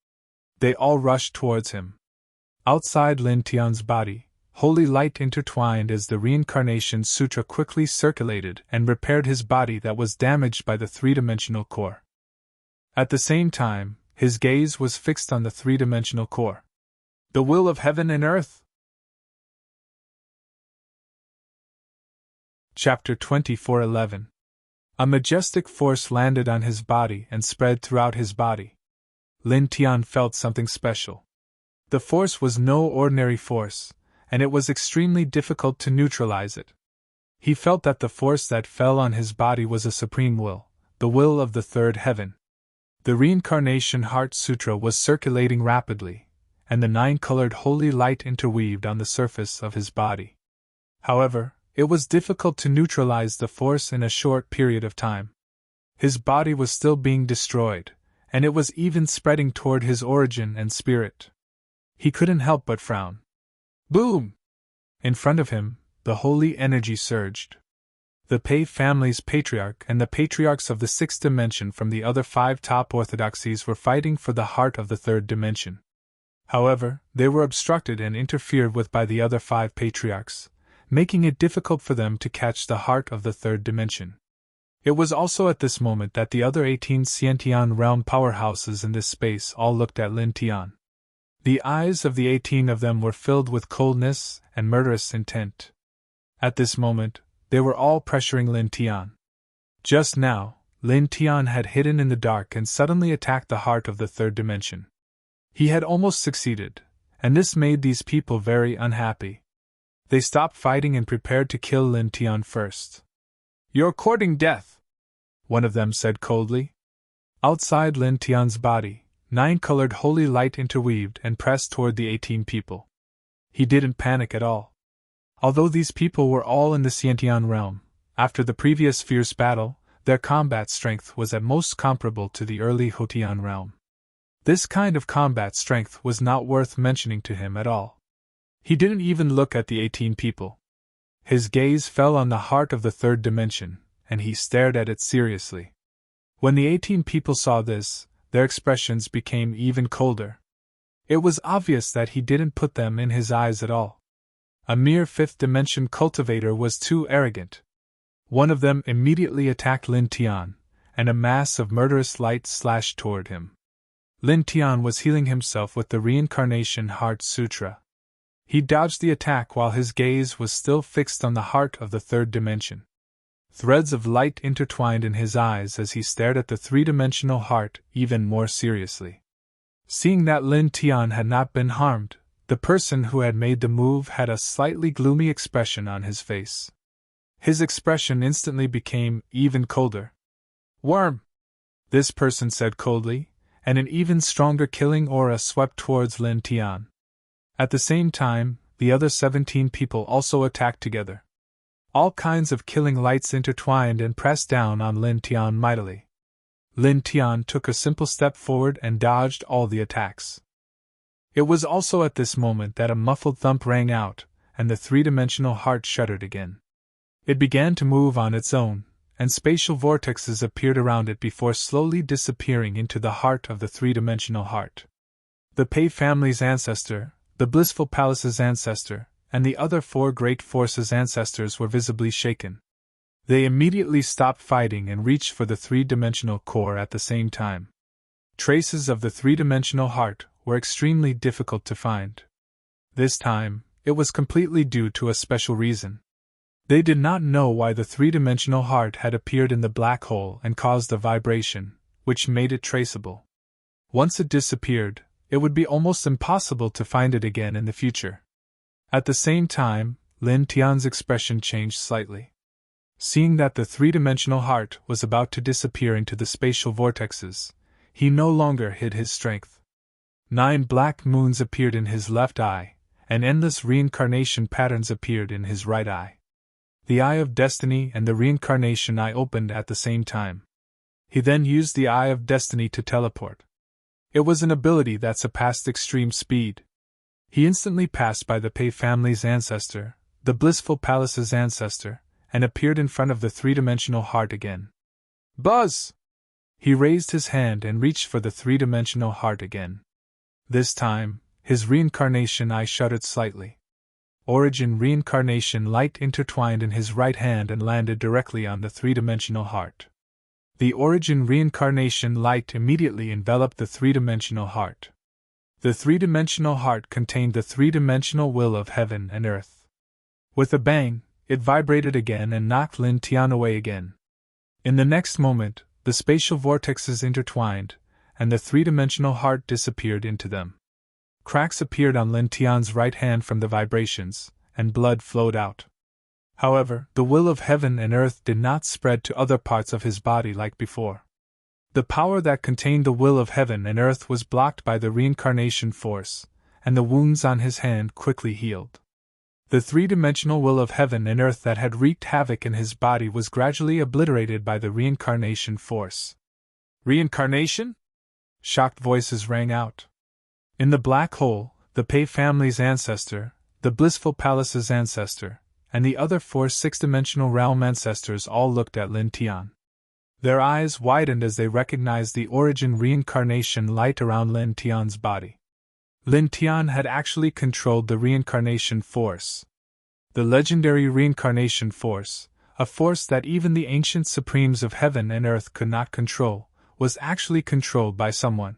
They all rushed towards him. Outside Lin Tian's body, holy light intertwined as the Reincarnation Sutra quickly circulated and repaired his body that was damaged by the three-dimensional core. At the same time, his gaze was fixed on the three-dimensional core. The will of heaven and earth? Chapter 24:11. A majestic force landed on his body and spread throughout his body. Lin Tian felt something special. The force was no ordinary force, and it was extremely difficult to neutralize it. He felt that the force that fell on his body was a supreme will, the will of the third heaven. The Reincarnation Heart Sutra was circulating rapidly, and the 9-colored holy light interweaved on the surface of his body. However, it was difficult to neutralize the force in a short period of time. His body was still being destroyed, and it was even spreading toward his origin and spirit. He couldn't help but frown. Boom! In front of him, the holy energy surged. The Pei family's patriarch and the patriarchs of the 6th dimension from the other 5 top orthodoxies were fighting for the heart of the 3rd dimension. However, they were obstructed and interfered with by the other 5 patriarchs, making it difficult for them to catch the heart of the 3rd dimension. It was also at this moment that the other 18 Xiantian realm powerhouses in this space all looked at Lin Tian. The eyes of the 18 of them were filled with coldness and murderous intent. At this moment, they were all pressuring Lin Tian. Just now, Lin Tian had hidden in the dark and suddenly attacked the heart of the 3rd dimension. He had almost succeeded, and this made these people very unhappy. They stopped fighting and prepared to kill Lin Tian first. You're courting death, one of them said coldly. Outside Lin Tian's body, 9-colored holy light interweaved and pressed toward the 18 people. He didn't panic at all. Although these people were all in the Xiantian realm, after the previous fierce battle, their combat strength was at most comparable to the early Hotian realm. This kind of combat strength was not worth mentioning to him at all. He didn't even look at the 18 people. His gaze fell on the heart of the third dimension, and he stared at it seriously. When the 18 people saw this, their expressions became even colder. It was obvious that he didn't put them in his eyes at all. A mere fifth-dimension cultivator was too arrogant. One of them immediately attacked Lin Tian, and a mass of murderous light slashed toward him. Lin Tian was healing himself with the Reincarnation Heart Sutra. He dodged the attack while his gaze was still fixed on the heart of the third dimension. Threads of light intertwined in his eyes as he stared at the three-dimensional heart even more seriously. Seeing that Lin Tian had not been harmed, the person who had made the move had a slightly gloomy expression on his face. His expression instantly became even colder. "Worm!" this person said coldly, and an even stronger killing aura swept towards Lin Tian. At the same time, the other 17 people also attacked together. All kinds of killing lights intertwined and pressed down on Lin Tian mightily. Lin Tian took a simple step forward and dodged all the attacks. It was also at this moment that a muffled thump rang out, and the three-dimensional heart shuddered again. It began to move on its own, and spatial vortexes appeared around it before slowly disappearing into the heart of the three-dimensional heart. The Pei family's ancestor, the Blissful Palace's ancestor, and the other 4 great forces' ancestors were visibly shaken. They immediately stopped fighting and reached for the three-dimensional core at the same time. Traces of the three-dimensional heart were extremely difficult to find. This time, it was completely due to a special reason. They did not know why the three-dimensional heart had appeared in the black hole and caused a vibration, which made it traceable. Once it disappeared, it would be almost impossible to find it again in the future. At the same time, Lin Tian's expression changed slightly. Seeing that the three-dimensional heart was about to disappear into the spatial vortexes, he no longer hid his strength. 9 black moons appeared in his left eye, and endless reincarnation patterns appeared in his right eye. The Eye of Destiny and the Reincarnation Eye opened at the same time. He then used the Eye of Destiny to teleport. It was an ability that surpassed extreme speed. He instantly passed by the Pei family's ancestor, the Blissful Palace's ancestor, and appeared in front of the three-dimensional heart again. Buzz! He raised his hand and reached for the three-dimensional heart again. This time, his reincarnation eye shuddered slightly. Origin reincarnation light intertwined in his right hand and landed directly on the three-dimensional heart. The origin reincarnation light immediately enveloped the three-dimensional heart. The three-dimensional heart contained the three-dimensional will of heaven and earth. With a bang, it vibrated again and knocked Lin Tian away again. In the next moment, the spatial vortexes intertwined, and the three-dimensional heart disappeared into them. Cracks appeared on Lin Tian's right hand from the vibrations, and blood flowed out. However, the will of heaven and earth did not spread to other parts of his body like before. The power that contained the will of heaven and earth was blocked by the reincarnation force, and the wounds on his hand quickly healed. The three-dimensional will of heaven and earth that had wreaked havoc in his body was gradually obliterated by the reincarnation force. Reincarnation? Shocked voices rang out. In the black hole, the Pei family's ancestor, the Blissful Palace's ancestor, and the other 4 six-dimensional realm ancestors all looked at Lin Tian. Their eyes widened as they recognized the origin reincarnation light around Lin Tian's body. Lin Tian had actually controlled the reincarnation force. The legendary reincarnation force, a force that even the ancient supremes of heaven and earth could not control, was actually controlled by someone.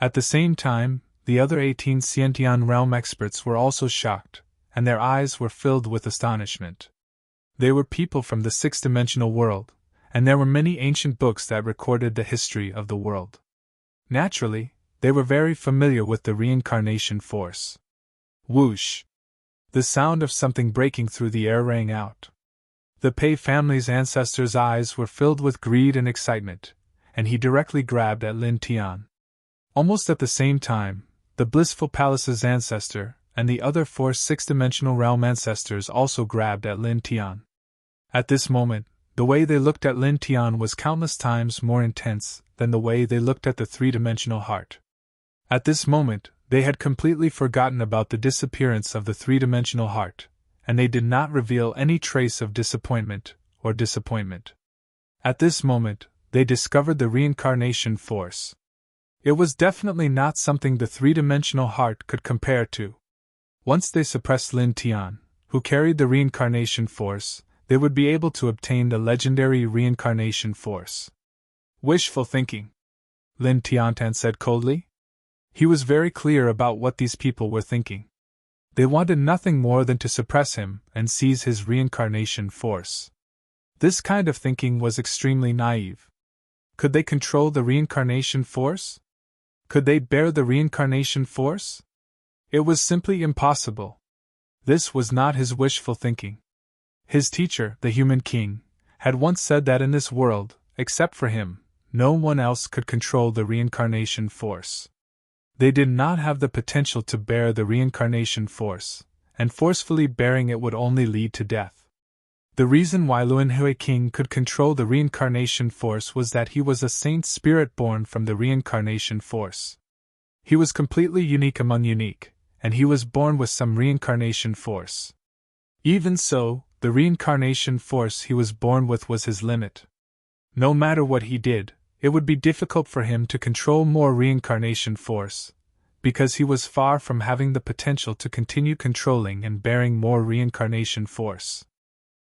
At the same time, the other 18 Xiantian realm experts were also shocked, and their eyes were filled with astonishment. They were people from the six-dimensional world, and there were many ancient books that recorded the history of the world. Naturally, they were very familiar with the reincarnation force. Whoosh! The sound of something breaking through the air rang out. The Pei family's ancestor's eyes were filled with greed and excitement, and he directly grabbed at Lin Tian. Almost at the same time, the Blissful Palace's ancestor, and the other 4 six-dimensional realm ancestors also grabbed at Lin Tian. At this moment, the way they looked at Lin Tian was countless times more intense than the way they looked at the 3-dimensional heart. At this moment, they had completely forgotten about the disappearance of the 3-dimensional heart, and they did not reveal any trace of disappointment or disappointment. At this moment, they discovered the reincarnation force. It was definitely not something the 3-dimensional heart could compare to. Once they suppressed Lin Tian, who carried the reincarnation force, they would be able to obtain the legendary reincarnation force. Wishful thinking, Lin Tiantan said coldly. He was very clear about what these people were thinking. They wanted nothing more than to suppress him and seize his reincarnation force. This kind of thinking was extremely naive. Could they control the reincarnation force? Could they bear the reincarnation force? It was simply impossible. This was not his wishful thinking. His teacher, the human king, had once said that in this world, except for him, no one else could control the reincarnation force. They did not have the potential to bear the reincarnation force, and forcefully bearing it would only lead to death. The reason why Luan Hui King could control the reincarnation force was that he was a saint spirit born from the reincarnation force. He was completely unique among unique, and he was born with some reincarnation force. Even so, the reincarnation force he was born with was his limit. No matter what he did, it would be difficult for him to control more reincarnation force, because he was far from having the potential to continue controlling and bearing more reincarnation force.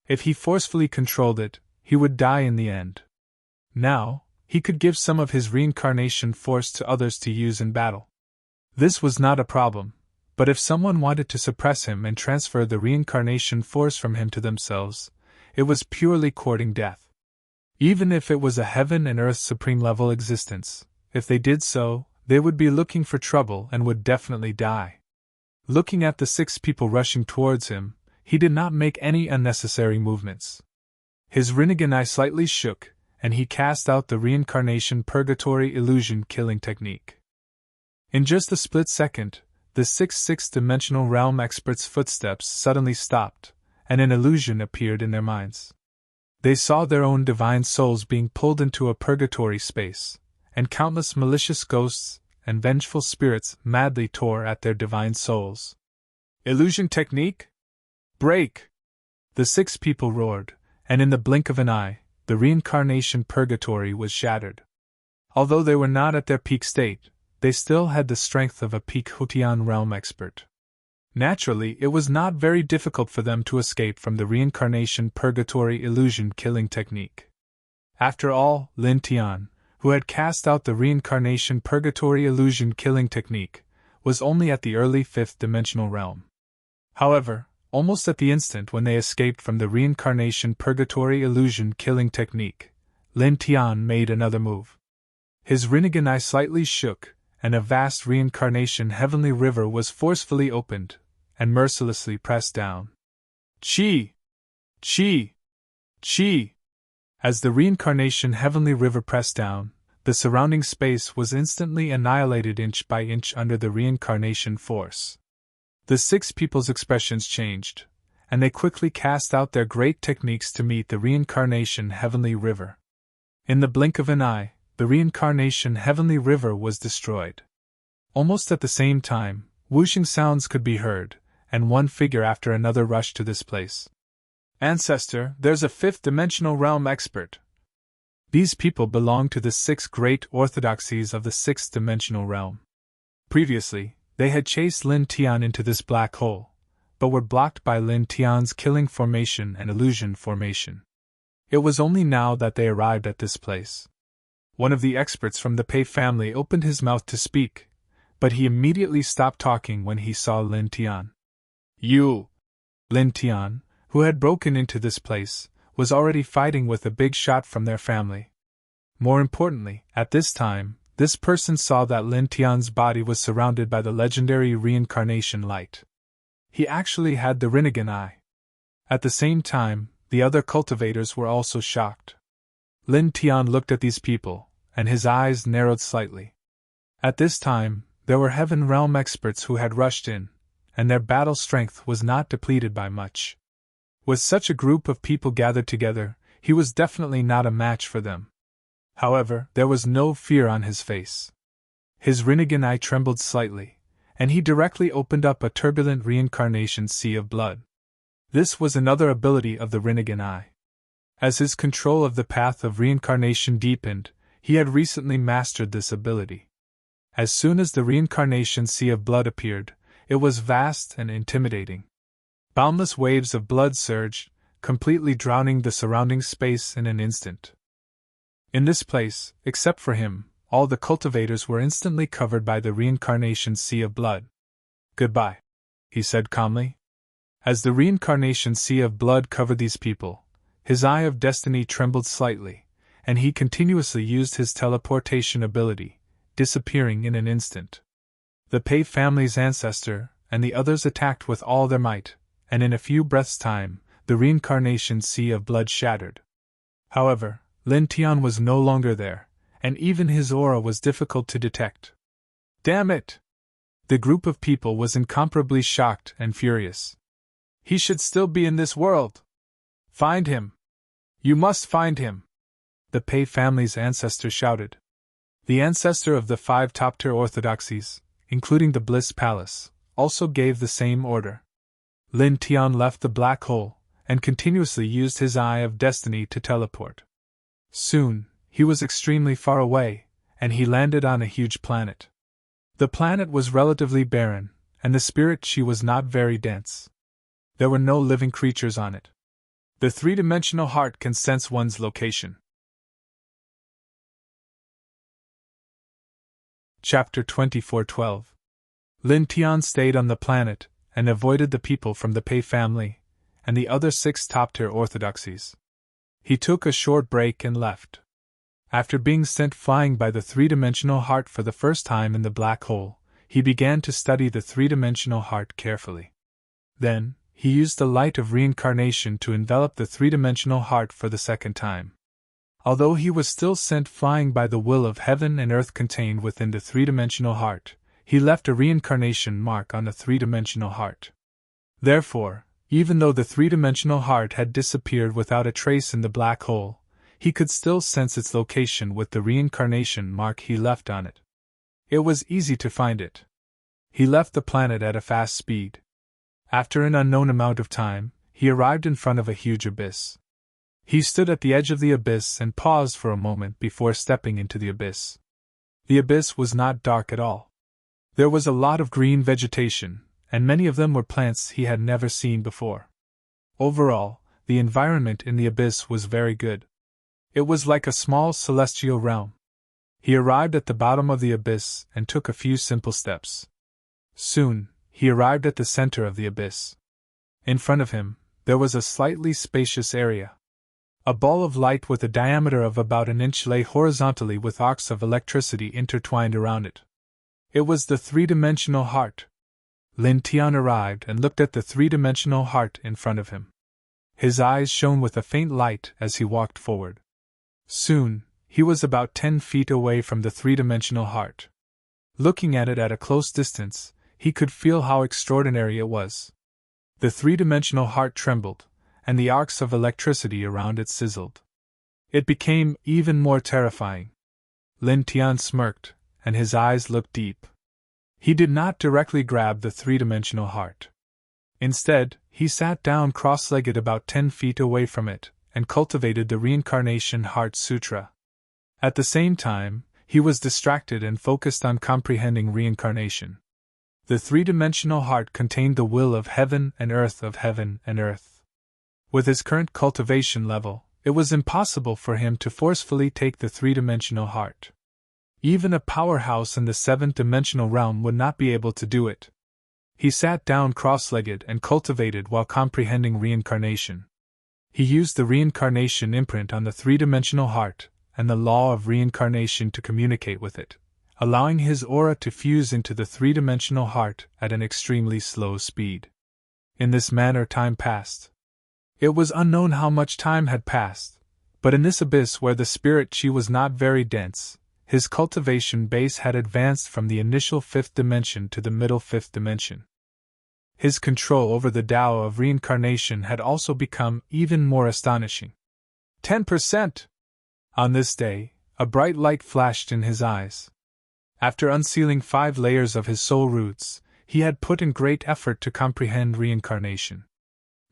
If he forcefully controlled it, he would die in the end. Now, he could give some of his reincarnation force to others to use in battle. This was not a problem, but if someone wanted to suppress him and transfer the reincarnation force from him to themselves, it was purely courting death. Even if it was a heaven and earth supreme level existence, if they did so, they would be looking for trouble and would definitely die. Looking at the 6 people rushing towards him, he did not make any unnecessary movements. His Rinnegan eye slightly shook, and he cast out the reincarnation purgatory illusion killing technique. In just a split second, the 6 six-dimensional realm experts' footsteps suddenly stopped, and an illusion appeared in their minds. They saw their own divine souls being pulled into a purgatory space, and countless malicious ghosts and vengeful spirits madly tore at their divine souls. Illusion technique? Break! The 6 people roared, and in the blink of an eye, the reincarnation purgatory was shattered. Although they were not at their peak state, they still had the strength of a peak Hutian realm expert. Naturally, it was not very difficult for them to escape from the reincarnation purgatory illusion killing technique. After all, Lin Tian, who had cast out the reincarnation purgatory illusion killing technique, was only at the early 5th dimensional realm. However, almost at the instant when they escaped from the reincarnation purgatory illusion killing technique, Lin Tian made another move. His Rinnegan eye slightly shook, and a vast reincarnation heavenly river was forcefully opened, and mercilessly pressed down. Chi! Chi! Chi! As the reincarnation heavenly river pressed down, the surrounding space was instantly annihilated inch by inch under the reincarnation force. The 6 people's expressions changed, and they quickly cast out their great techniques to meet the reincarnation heavenly river. In the blink of an eye, the reincarnation heavenly river was destroyed. Almost at the same time, whooshing sounds could be heard, and one figure after another rushed to this place. Ancestor, there's a 5th dimensional realm expert. These people belong to the 6 great orthodoxies of the 6th dimensional realm. Previously, they had chased Lin Tian into this black hole, but were blocked by Lin Tian's killing formation and illusion formation. It was only now that they arrived at this place. One of the experts from the Pei family opened his mouth to speak, but he immediately stopped talking when he saw Lin Tian. You! Lin Tian, who had broken into this place, was already fighting with a big shot from their family. More importantly, at this time, this person saw that Lin Tian's body was surrounded by the legendary reincarnation light. He actually had the Rinnegan eye. At the same time, the other cultivators were also shocked. Lin Tian looked at these people, and his eyes narrowed slightly. At this time, there were Heaven Realm experts who had rushed in, and their battle strength was not depleted by much. With such a group of people gathered together, he was definitely not a match for them. However, there was no fear on his face. His Rinnegan eye trembled slightly, and he directly opened up a turbulent reincarnation sea of blood. This was another ability of the Rinnegan eye. As his control of the path of reincarnation deepened, he had recently mastered this ability. As soon as the reincarnation sea of blood appeared, it was vast and intimidating. Boundless waves of blood surged, completely drowning the surrounding space in an instant. In this place, except for him, all the cultivators were instantly covered by the reincarnation sea of blood. "Goodbye," he said calmly. As the reincarnation sea of blood covered these people, his eye of destiny trembled slightly, and he continuously used his teleportation ability, disappearing in an instant. The Pei family's ancestor and the others attacked with all their might, and in a few breaths' time, the reincarnation sea of blood shattered. However, Lin Tian was no longer there, and even his aura was difficult to detect. "Damn it!" The group of people was incomparably shocked and furious. "He should still be in this world! Find him! You must find him!" The Pei family's ancestor shouted. The ancestor of the 5 top-tier orthodoxies, including the Bliss Palace, also gave the same order. Lin Tian left the black hole, and continuously used his eye of destiny to teleport. Soon, he was extremely far away, and he landed on a huge planet. The planet was relatively barren, and the spirit chi was not very dense. There were no living creatures on it. The three-dimensional heart can sense one's location. Chapter 24:12. Lin Tian stayed on the planet, and avoided the people from the Pei family, and the other 6 top-tier orthodoxies. He took a short break and left. After being sent flying by the three-dimensional heart for the first time in the black hole, he began to study the three-dimensional heart carefully. Then, he used the light of reincarnation to envelop the three-dimensional heart for the second time. Although he was still sent flying by the will of heaven and earth contained within the three-dimensional heart, he left a reincarnation mark on the three-dimensional heart. Therefore, even though the three-dimensional heart had disappeared without a trace in the black hole, he could still sense its location with the reincarnation mark he left on it. It was easy to find it. He left the planet at a fast speed. After an unknown amount of time, he arrived in front of a huge abyss. He stood at the edge of the abyss and paused for a moment before stepping into the abyss. The abyss was not dark at all. There was a lot of green vegetation, and many of them were plants he had never seen before. Overall, the environment in the abyss was very good. It was like a small celestial realm. He arrived at the bottom of the abyss and took a few simple steps. Soon, he arrived at the center of the abyss. In front of him, there was a slightly spacious area. A ball of light with a diameter of about an inch lay horizontally with arcs of electricity intertwined around it. It was the three-dimensional heart. Lin Tian arrived and looked at the three-dimensional heart in front of him. His eyes shone with a faint light as he walked forward. Soon, he was about 10 feet away from the three-dimensional heart. Looking at it at a close distance, he could feel how extraordinary it was. The three-dimensional heart trembled, and the arcs of electricity around it sizzled. It became even more terrifying. Lin Tian smirked, and his eyes looked deep. He did not directly grab the three-dimensional heart. Instead, he sat down cross-legged about 10 feet away from it, and cultivated the Reincarnation Heart Sutra. At the same time, he was distracted and focused on comprehending reincarnation. The three-dimensional heart contained the will of heaven and earth of heaven and earth. With his current cultivation level, it was impossible for him to forcefully take the three-dimensional heart. Even a powerhouse in the seventh-dimensional realm would not be able to do it. He sat down cross-legged and cultivated while comprehending reincarnation. He used the reincarnation imprint on the three-dimensional heart and the law of reincarnation to communicate with it, allowing his aura to fuse into the three-dimensional heart at an extremely slow speed. In this manner time passed. It was unknown how much time had passed, but in this abyss where the spirit chi was not very dense, his cultivation base had advanced from the initial fifth dimension to the middle fifth dimension. His control over the Tao of reincarnation had also become even more astonishing. 10%! On this day, a bright light flashed in his eyes. After unsealing 5 layers of his soul roots, he had put in great effort to comprehend reincarnation.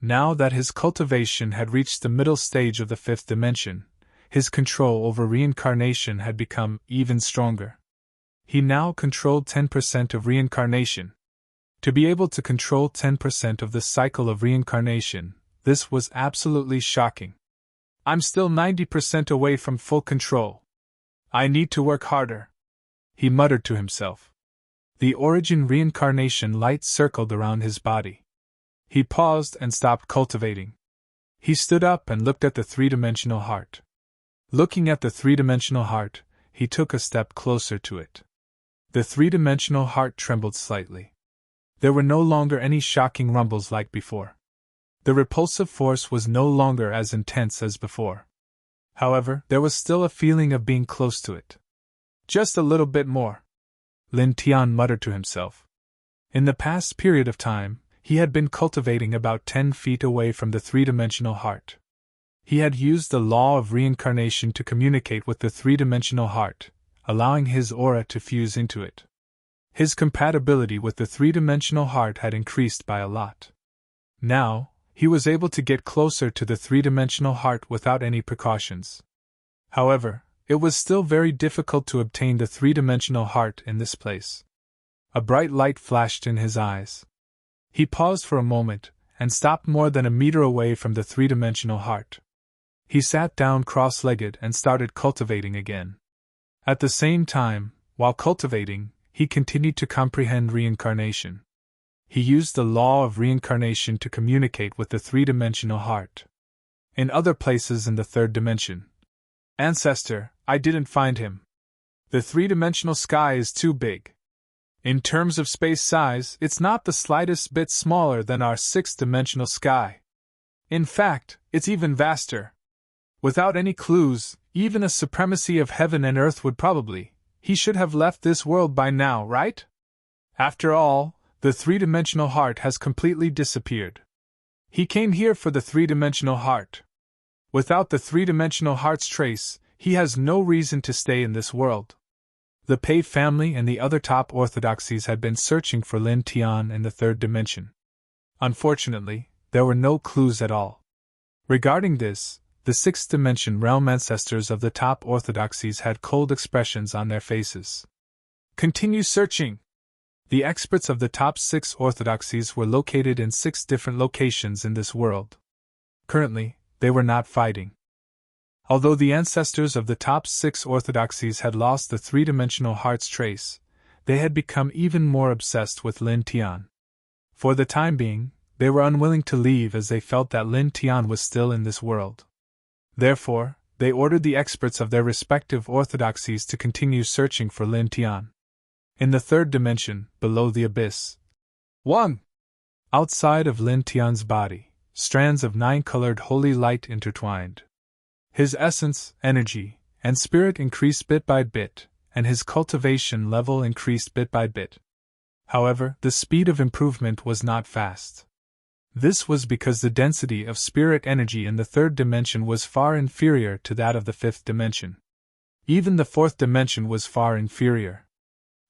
Now that his cultivation had reached the middle stage of the 5th dimension, his control over reincarnation had become even stronger. He now controlled 10% of reincarnation. To be able to control 10% of the cycle of reincarnation, this was absolutely shocking. I'm still 90% away from full control. I need to work harder, he muttered to himself. The origin reincarnation light circled around his body. He paused and stopped cultivating. He stood up and looked at the 3-dimensional heart. Looking at the 3-dimensional heart, he took a step closer to it. The 3-dimensional heart trembled slightly. There were no longer any shocking rumbles like before. The repulsive force was no longer as intense as before. However, there was still a feeling of being close to it. Just a little bit more, Lin Tian muttered to himself. In the past period of time, he had been cultivating about 10 feet away from the 3-dimensional heart. He had used the law of reincarnation to communicate with the 3-dimensional heart, allowing his aura to fuse into it. His compatibility with the 3-dimensional heart had increased by a lot. Now, he was able to get closer to the 3-dimensional heart without any precautions. However, it was still very difficult to obtain the 3-dimensional heart in this place. A bright light flashed in his eyes. He paused for a moment, and stopped more than a meter away from the 3-dimensional heart. He sat down cross-legged and started cultivating again. At the same time, while cultivating, he continued to comprehend reincarnation. He used the law of reincarnation to communicate with the 3-dimensional heart. In other places in the 3rd dimension, Ancestor, I didn't find him. The 3-dimensional sky is too big. In terms of space size, it's not the slightest bit smaller than our 6th-dimensional sky. In fact, it's even vaster. Without any clues, even a supremacy of heaven and earth would probably, he should have left this world by now, right? After all, the 3-dimensional heart has completely disappeared. He came here for the 3-dimensional heart. Without the 3-dimensional heart's trace, he has no reason to stay in this world. The Pei family and the other top orthodoxies had been searching for Lin Tian in the 3rd dimension. Unfortunately, there were no clues at all. Regarding this, the 6th dimension realm ancestors of the top orthodoxies had cold expressions on their faces. Continue searching! The experts of the top 6 orthodoxies were located in 6 different locations in this world. Currently, they were not fighting. Although the ancestors of the top 6 orthodoxies had lost the 3-dimensional heart's trace, they had become even more obsessed with Lin Tian. For the time being, they were unwilling to leave as they felt that Lin Tian was still in this world. Therefore, they ordered the experts of their respective orthodoxies to continue searching for Lin Tian. In the 3rd dimension, below the abyss, 1. Outside of Lin Tian's body, strands of 9-colored holy light intertwined. His essence, energy, and spirit increased bit by bit, and his cultivation level increased bit by bit. However, the speed of improvement was not fast. This was because the density of spirit energy in the 3rd dimension was far inferior to that of the 5th dimension. Even the 4th dimension was far inferior.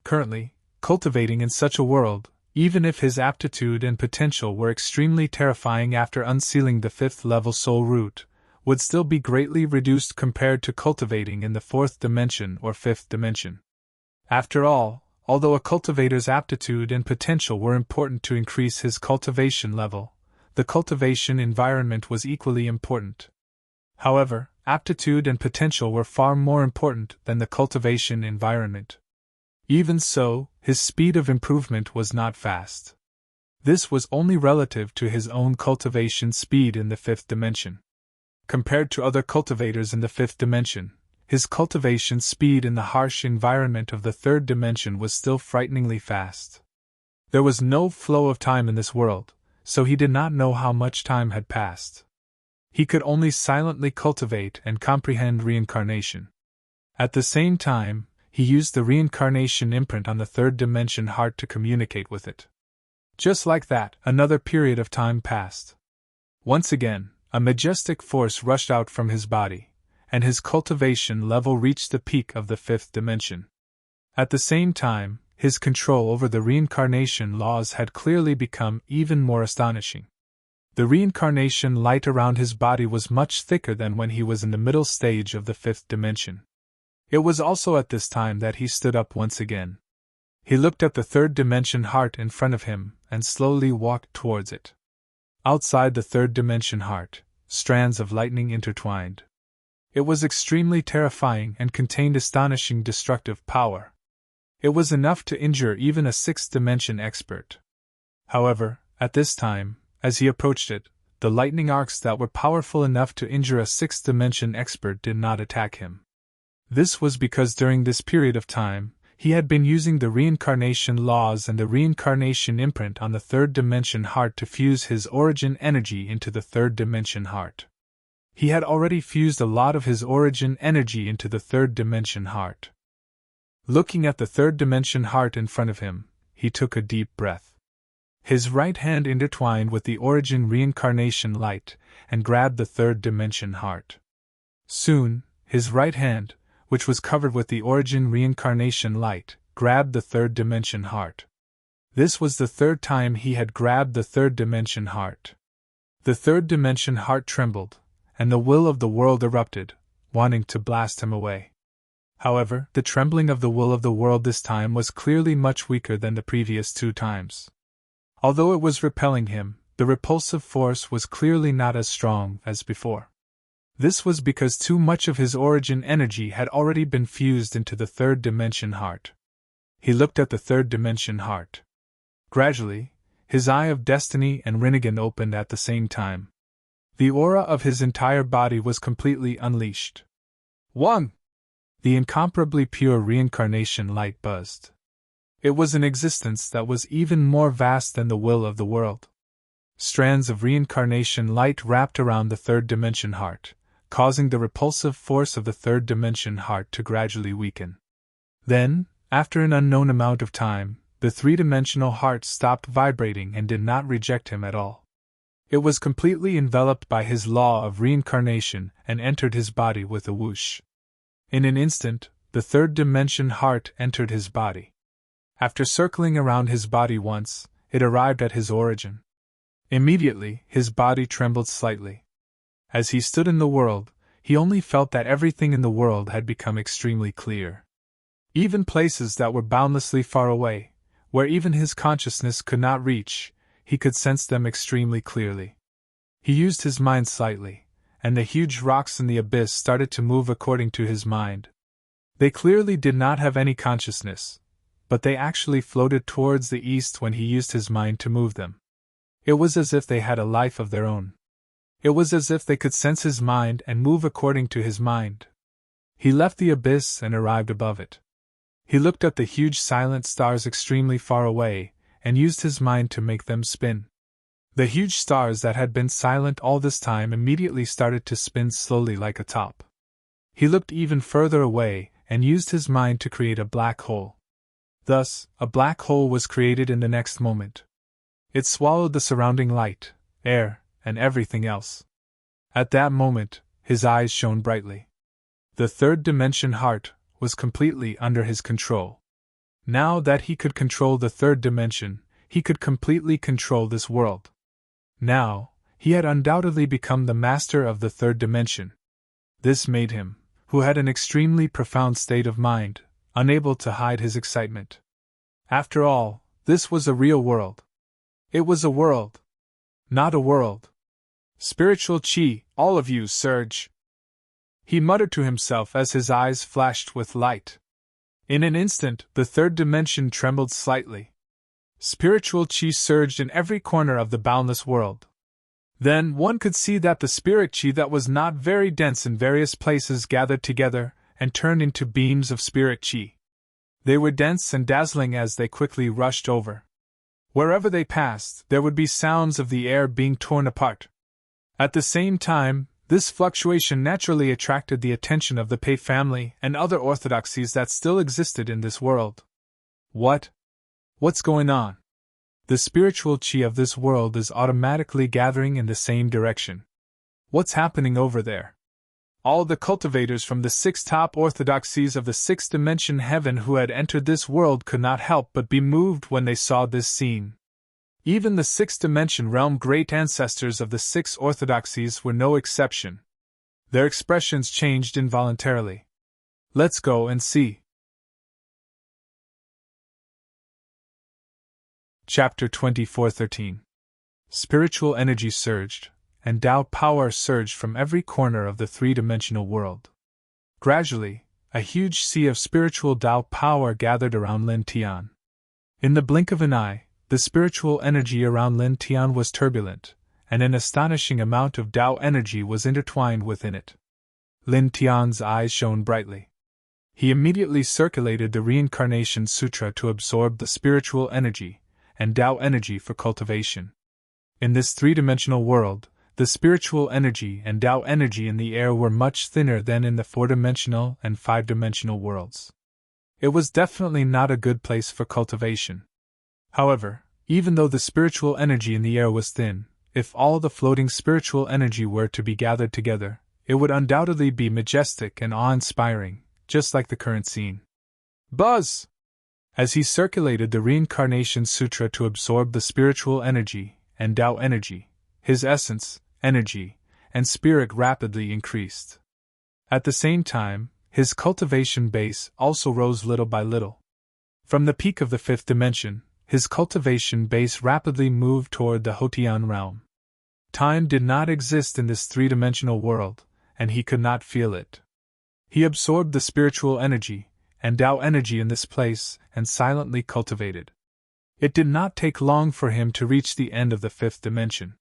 Currently, cultivating in such a world, even if his aptitude and potential were extremely terrifying after unsealing the 5th level soul root, would still be greatly reduced compared to cultivating in the 4th dimension or 5th dimension. After all, although a cultivator's aptitude and potential were important to increase his cultivation level, the cultivation environment was equally important. However, aptitude and potential were far more important than the cultivation environment. Even so, his speed of improvement was not fast. This was only relative to his own cultivation speed in the 5th dimension. Compared to other cultivators in the 5th dimension, his cultivation speed in the harsh environment of the 3rd dimension was still frighteningly fast. There was no flow of time in this world, so he did not know how much time had passed. He could only silently cultivate and comprehend reincarnation. At the same time, he used the reincarnation imprint on the 3rd dimension heart to communicate with it. Just like that, another period of time passed. Once again, a majestic force rushed out from his body, and his cultivation level reached the peak of the fifth dimension. At the same time, his control over the reincarnation laws had clearly become even more astonishing. The reincarnation light around his body was much thicker than when he was in the middle stage of the fifth dimension. It was also at this time that he stood up once again. He looked at the third dimension heart in front of him and slowly walked towards it. Outside the third dimension heart, strands of lightning intertwined. It was extremely terrifying and contained astonishing destructive power. It was enough to injure even a sixth dimension expert. However, at this time, as he approached it, the lightning arcs that were powerful enough to injure a sixth dimension expert did not attack him. This was because during this period of time, he had been using the reincarnation laws and the reincarnation imprint on the third dimension heart to fuse his origin energy into the third dimension heart. He had already fused a lot of his origin energy into the third dimension heart. Looking at the third dimension heart in front of him, he took a deep breath. His right hand intertwined with the origin reincarnation light and grabbed the third dimension heart. Soon, his right hand, which was covered with the origin reincarnation light, grabbed the third dimension heart. This was the third time he had grabbed the third dimension heart. The third dimension heart trembled, and the will of the world erupted, wanting to blast him away. However, the trembling of the will of the world this time was clearly much weaker than the previous two times. Although it was repelling him, the repulsive force was clearly not as strong as before. This was because too much of his origin energy had already been fused into the third dimension heart. He looked at the third dimension heart. Gradually, his eye of destiny and Rinnegan opened at the same time. The aura of his entire body was completely unleashed. 1. The incomparably pure reincarnation light buzzed. It was an existence that was even more vast than the will of the world. Strands of reincarnation light wrapped around the third dimension heart, causing the repulsive force of the third dimension heart to gradually weaken. Then, after an unknown amount of time, the three-dimensional heart stopped vibrating and did not reject him at all. It was completely enveloped by his law of reincarnation and entered his body with a whoosh. In an instant, the third dimension heart entered his body. After circling around his body once, it arrived at his origin. Immediately, his body trembled slightly. As he stood in the world, he only felt that everything in the world had become extremely clear. Even places that were boundlessly far away, where even his consciousness could not reach, he could sense them extremely clearly. He used his mind slightly, and the huge rocks in the abyss started to move according to his mind. They clearly did not have any consciousness, but they actually floated towards the east when he used his mind to move them. It was as if they had a life of their own. It was as if they could sense his mind and move according to his mind. He left the abyss and arrived above it. He looked at the huge silent stars extremely far away, and used his mind to make them spin. The huge stars that had been silent all this time immediately started to spin slowly like a top. He looked even further away, and used his mind to create a black hole. Thus, a black hole was created in the next moment. It swallowed the surrounding light, air, and everything else. At that moment, his eyes shone brightly. The third dimension heart was completely under his control. Now that he could control the third dimension, he could completely control this world. Now, he had undoubtedly become the master of the third dimension. This made him, who had an extremely profound state of mind, unable to hide his excitement. After all, this was a real world. It was a world. Not a world. Spiritual chi, all of you surge. He muttered to himself as his eyes flashed with light. In an instant, the third dimension trembled slightly. Spiritual chi surged in every corner of the boundless world. Then one could see that the spirit chi that was not very dense in various places gathered together and turned into beams of spirit chi. They were dense and dazzling as they quickly rushed over. Wherever they passed, there would be sounds of the air being torn apart. At the same time, this fluctuation naturally attracted the attention of the Pei family and other orthodoxies that still existed in this world. What's going on? The spiritual chi of this world is automatically gathering in the same direction. What's happening over there? All the cultivators from the 6 top orthodoxies of the 6th dimension heaven who had entered this world could not help but be moved when they saw this scene. Even the 6th dimension realm great ancestors of the 6 orthodoxies were no exception. Their expressions changed involuntarily. Let's go and see. Chapter 24:13. Spiritual energy surged, and Tao power surged from every corner of the 3-dimensional world. Gradually, a huge sea of spiritual Tao power gathered around Lin Tian. In the blink of an eye, the spiritual energy around Lin Tian was turbulent, and an astonishing amount of Tao energy was intertwined within it. Lin Tian's eyes shone brightly. He immediately circulated the Reincarnation Sutra to absorb the spiritual energy and Tao energy for cultivation. In this 3-dimensional world, the spiritual energy and Tao energy in the air were much thinner than in the 4-dimensional and 5-dimensional worlds. It was definitely not a good place for cultivation. However, even though the spiritual energy in the air was thin, if all the floating spiritual energy were to be gathered together, it would undoubtedly be majestic and awe-inspiring, just like the current scene. Buzz! As he circulated the Reincarnation Sutra to absorb the spiritual energy and Tao energy, his essence, energy, and spirit rapidly increased. At the same time, his cultivation base also rose little by little. From the peak of the 5th dimension, his cultivation base rapidly moved toward the Hotian realm. Time did not exist in this 3-dimensional world, and he could not feel it. He absorbed the spiritual energy and Tao energy in this place and silently cultivated. It did not take long for him to reach the end of the 5th dimension.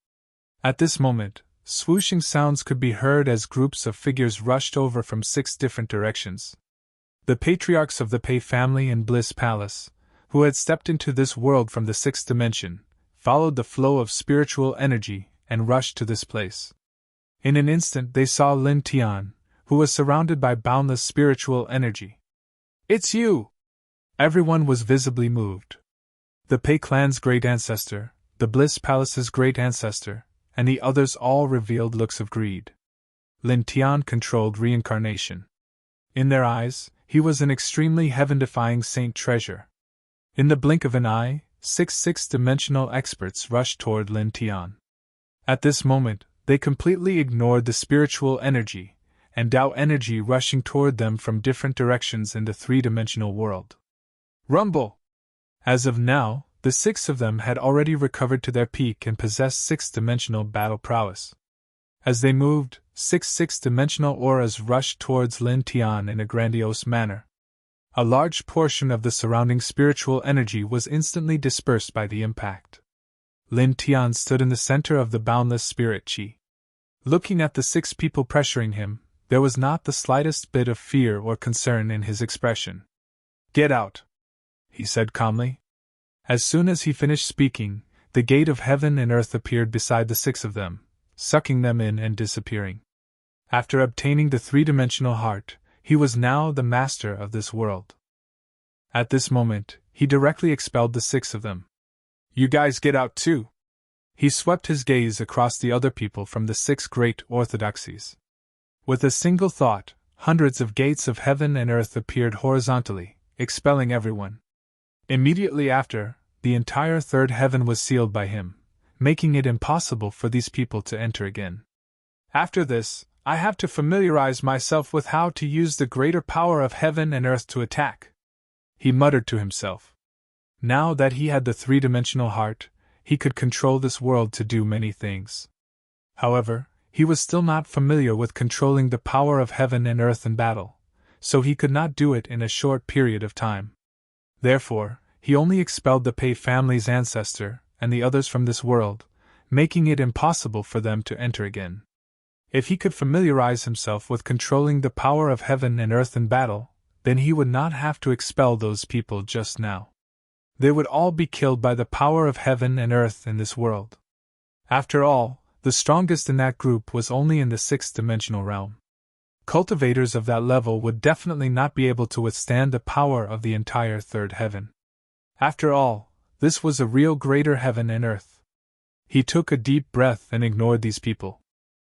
At this moment, swooshing sounds could be heard as groups of figures rushed over from 6 different directions. The patriarchs of the Pei family and Bliss Palace, who had stepped into this world from the 6th dimension, followed the flow of spiritual energy and rushed to this place. In an instant they saw Lin Tian, who was surrounded by boundless spiritual energy. "It's you!" Everyone was visibly moved. The Pei clan's great ancestor, the Bliss Palace's great ancestor, and the others all revealed looks of greed. Lin Tian controlled reincarnation. In their eyes, he was an extremely heaven-defying saint treasure. In the blink of an eye, 6 six-dimensional experts rushed toward Lin Tian. At this moment, they completely ignored the spiritual energy and Tao energy rushing toward them from different directions in the 3-dimensional world. Rumble! As of now, the 6 of them had already recovered to their peak and possessed 6-dimensional battle prowess. As they moved, 6 six-dimensional auras rushed towards Lin Tian in a grandiose manner. A large portion of the surrounding spiritual energy was instantly dispersed by the impact. Lin Tian stood in the center of the boundless spirit chi. Looking at the 6 people pressuring him, there was not the slightest bit of fear or concern in his expression. "Get out," he said calmly. As soon as he finished speaking, the gate of heaven and earth appeared beside the 6 of them, sucking them in and disappearing. After obtaining the 3-dimensional heart, he was now the master of this world. At this moment, he directly expelled the 6 of them. "You guys get out too." He swept his gaze across the other people from the 6 great orthodoxies. With a single thought, hundreds of gates of heaven and earth appeared horizontally, expelling everyone. Immediately after, the entire 3rd heaven was sealed by him, making it impossible for these people to enter again. "After this, I have to familiarize myself with how to use the greater power of heaven and earth to attack," he muttered to himself. Now that he had the 3-dimensional heart, he could control this world to do many things. However, he was still not familiar with controlling the power of heaven and earth in battle, so he could not do it in a short period of time. Therefore, he only expelled the Pei family's ancestor and the others from this world, making it impossible for them to enter again. If he could familiarize himself with controlling the power of heaven and earth in battle, then he would not have to expel those people just now. They would all be killed by the power of heaven and earth in this world. After all, the strongest in that group was only in the 6th-dimensional realm. Cultivators of that level would definitely not be able to withstand the power of the entire 3rd heaven. After all, This was a real greater heaven and earth. He took a deep breath and ignored these people.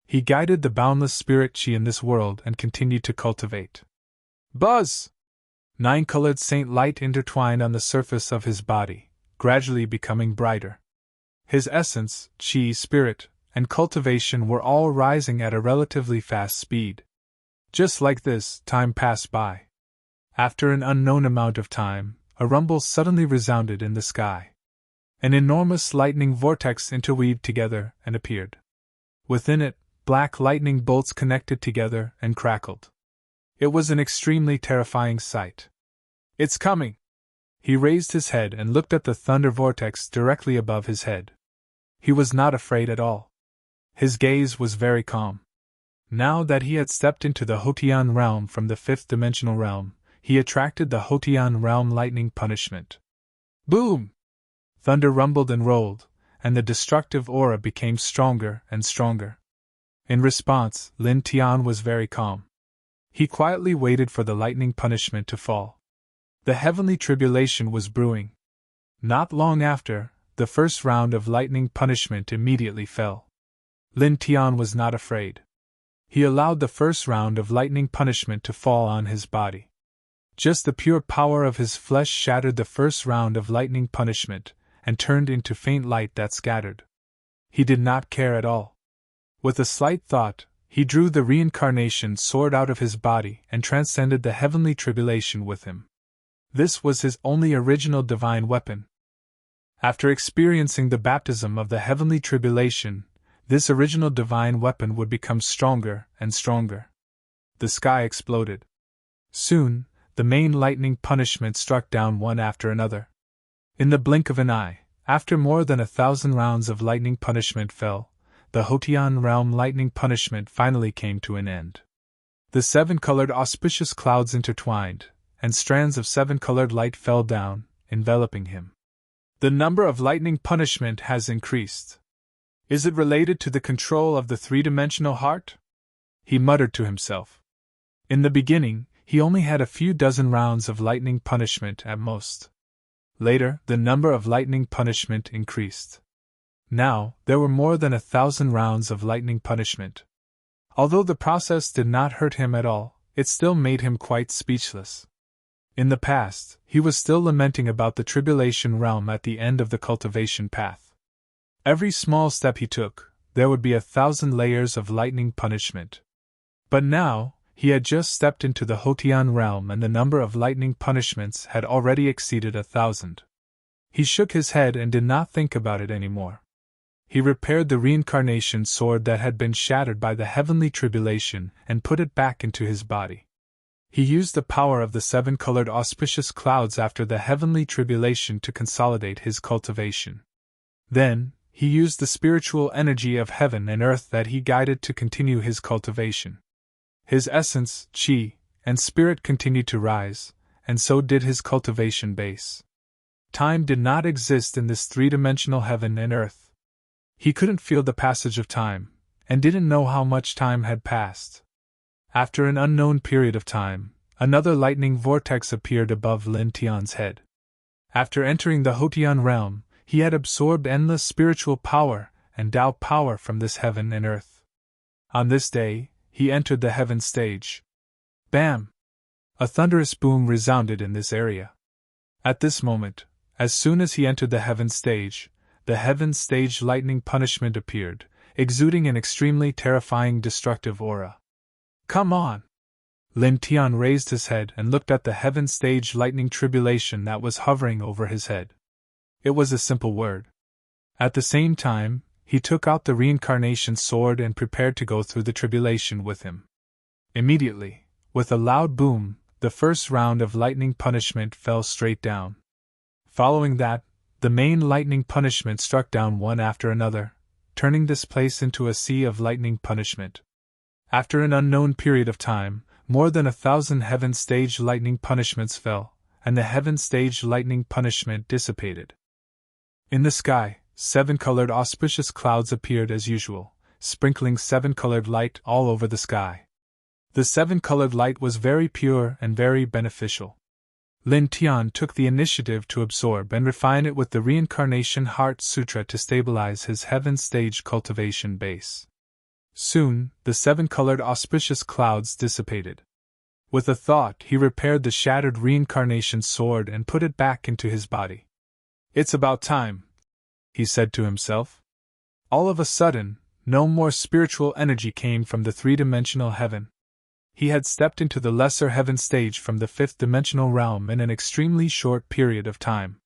He guided the boundless spirit chi in this world and continued to cultivate. Buzz! 9 colored saint light intertwined on the surface of his body, gradually becoming brighter. His essence, chi, spirit, and cultivation were all rising at a relatively fast speed. Just like this, time passed by. After an unknown amount of time, a rumble suddenly resounded in the sky. An enormous lightning vortex interweaved together and appeared. Within it, black lightning bolts connected together and crackled. It was an extremely terrifying sight. It's coming! He raised his head and looked at the thunder vortex directly above his head. He was not afraid at all. His gaze was very calm. Now that he had stepped into the Hotian realm from the fifth dimensional realm, he attracted the Hotian realm lightning punishment. Boom! Thunder rumbled and rolled, and the destructive aura became stronger and stronger. In response, Lin Tian was very calm. He quietly waited for the lightning punishment to fall. The heavenly tribulation was brewing. Not long after, the first round of lightning punishment immediately fell. Lin Tian was not afraid. He allowed the first round of lightning punishment to fall on his body. Just the pure power of his flesh shattered the first round of lightning punishment, and turned into faint light that scattered. He did not care at all. With a slight thought, he drew the reincarnation sword out of his body and transcended the heavenly tribulation with him. This was his only original divine weapon. After experiencing the baptism of the heavenly tribulation, this original divine weapon would become stronger and stronger. The sky exploded. Soon, the main lightning punishment struck down one after another. In the blink of an eye, after more than 1,000 rounds of lightning punishment fell, the Hotian realm lightning punishment finally came to an end. The 7-colored auspicious clouds intertwined, and strands of 7-colored light fell down, enveloping him. The number of lightning punishment has increased. Is it related to the control of the three-dimensional heart? He muttered to himself. In the beginning, he only had a few dozen rounds of lightning punishment at most. Later, the number of lightning punishment increased. Now, there were more than 1,000 rounds of lightning punishment. Although the process did not hurt him at all, it still made him quite speechless. In the past, he was still lamenting about the tribulation realm at the end of the cultivation path. Every small step he took, there would be 1,000 layers of lightning punishment. But now, he had just stepped into the Hotian realm and the number of lightning punishments had already exceeded 1,000. He shook his head and did not think about it anymore. He repaired the reincarnation sword that had been shattered by the heavenly tribulation and put it back into his body. He used the power of the 7-colored auspicious clouds after the heavenly tribulation to consolidate his cultivation. Then, he used the spiritual energy of heaven and earth that he guided to continue his cultivation. His essence, chi, and spirit continued to rise, and so did his cultivation base. Time did not exist in this three-dimensional heaven and earth. He couldn't feel the passage of time, and didn't know how much time had passed. After an unknown period of time, another lightning vortex appeared above Lin Tian's head. After entering the Hotian realm, he had absorbed endless spiritual power and Tao power from this heaven and earth. On this day, he entered the heaven stage. Bam! A thunderous boom resounded in this area. At this moment, as soon as he entered the heaven stage lightning punishment appeared, exuding an extremely terrifying destructive aura. Come on! Lin Tian raised his head and looked at the heaven stage lightning tribulation that was hovering over his head. It was a simple word. At the same time, he took out the reincarnation sword and prepared to go through the tribulation with him. Immediately, with a loud boom, the first round of lightning punishment fell straight down. Following that, the main lightning punishment struck down one after another, turning this place into a sea of lightning punishment. After an unknown period of time, more than 1,000 heaven stage lightning punishments fell, and the heaven stage lightning punishment dissipated. In the sky, 7-colored auspicious clouds appeared as usual, sprinkling 7-colored light all over the sky. The 7-colored light was very pure and very beneficial. Lin Tian took the initiative to absorb and refine it with the Reincarnation Heart Sutra to stabilize his heaven-stage cultivation base. Soon, the 7-colored auspicious clouds dissipated. With a thought, he repaired the shattered reincarnation sword and put it back into his body. "It's about time," he said to himself. All of a sudden, no more spiritual energy came from the 3-dimensional heaven. He had stepped into the lesser heaven stage from the 5th-dimensional realm in an extremely short period of time.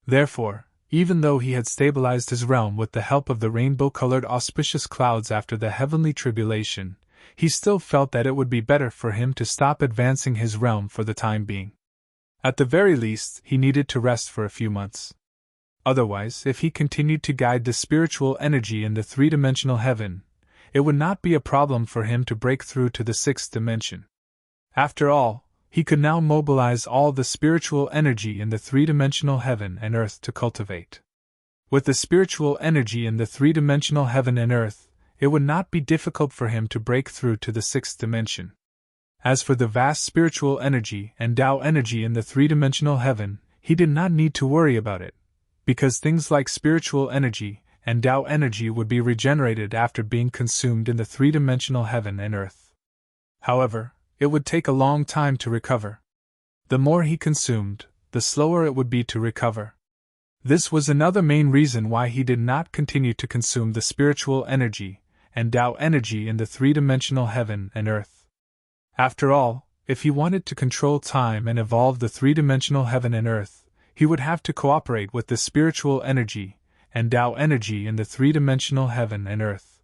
Therefore, even though he had stabilized his realm with the help of the rainbow-colored auspicious clouds after the heavenly tribulation, he still felt that it would be better for him to stop advancing his realm for the time being. At the very least, he needed to rest for a few months. Otherwise, if he continued to guide the spiritual energy in the 3-dimensional heaven, it would not be a problem for him to break through to the 6th dimension. After all, he could now mobilize all the spiritual energy in the 3-dimensional heaven and earth to cultivate. With the spiritual energy in the 3-dimensional heaven and earth, it would not be difficult for him to break through to the 6th dimension. As for the vast spiritual energy and Tao energy in the 3-dimensional heaven, he did not need to worry about it, because things like spiritual energy and Tao energy would be regenerated after being consumed in the 3-dimensional heaven and earth. However, it would take a long time to recover. The more he consumed, the slower it would be to recover. This was another main reason why he did not continue to consume the spiritual energy and Tao energy in the 3-dimensional heaven and earth. After all, if he wanted to control time and evolve the 3-dimensional heaven and earth, he would have to cooperate with the spiritual energy and Tao energy in the 3-dimensional heaven and earth.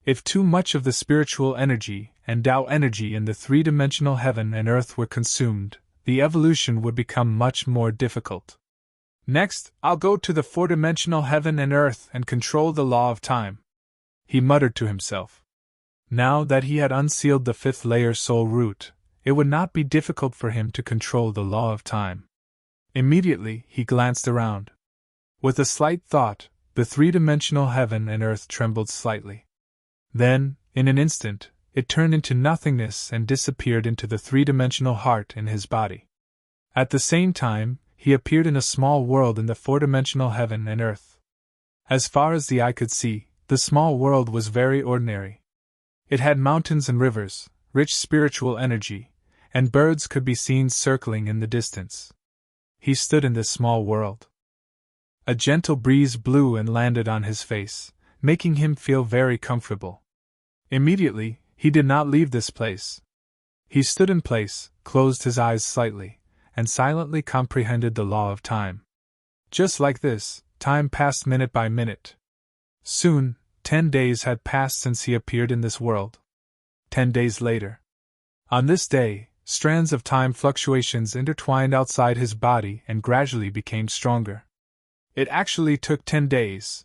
If too much of the spiritual energy and Tao energy in the 3-dimensional heaven and earth were consumed, the evolution would become much more difficult. "Next, I'll go to the 4-dimensional heaven and earth and control the law of time," he muttered to himself. Now that he had unsealed the 5th-layer soul root, it would not be difficult for him to control the law of time. Immediately, he glanced around. With a slight thought, the 3-dimensional heaven and earth trembled slightly. Then, in an instant, it turned into nothingness and disappeared into the 3-dimensional heart in his body. At the same time, he appeared in a small world in the 4-dimensional heaven and earth. As far as the eye could see, the small world was very ordinary. It had mountains and rivers, rich spiritual energy, and birds could be seen circling in the distance. He stood in this small world. A gentle breeze blew and landed on his face, making him feel very comfortable. Immediately, he did not leave this place. He stood in place, closed his eyes slightly, and silently comprehended the law of time. Just like this, time passed minute by minute. Soon, 10 days had passed since he appeared in this world. 10 days later. On this day, strands of time fluctuations intertwined outside his body and gradually became stronger. It actually took 10 days.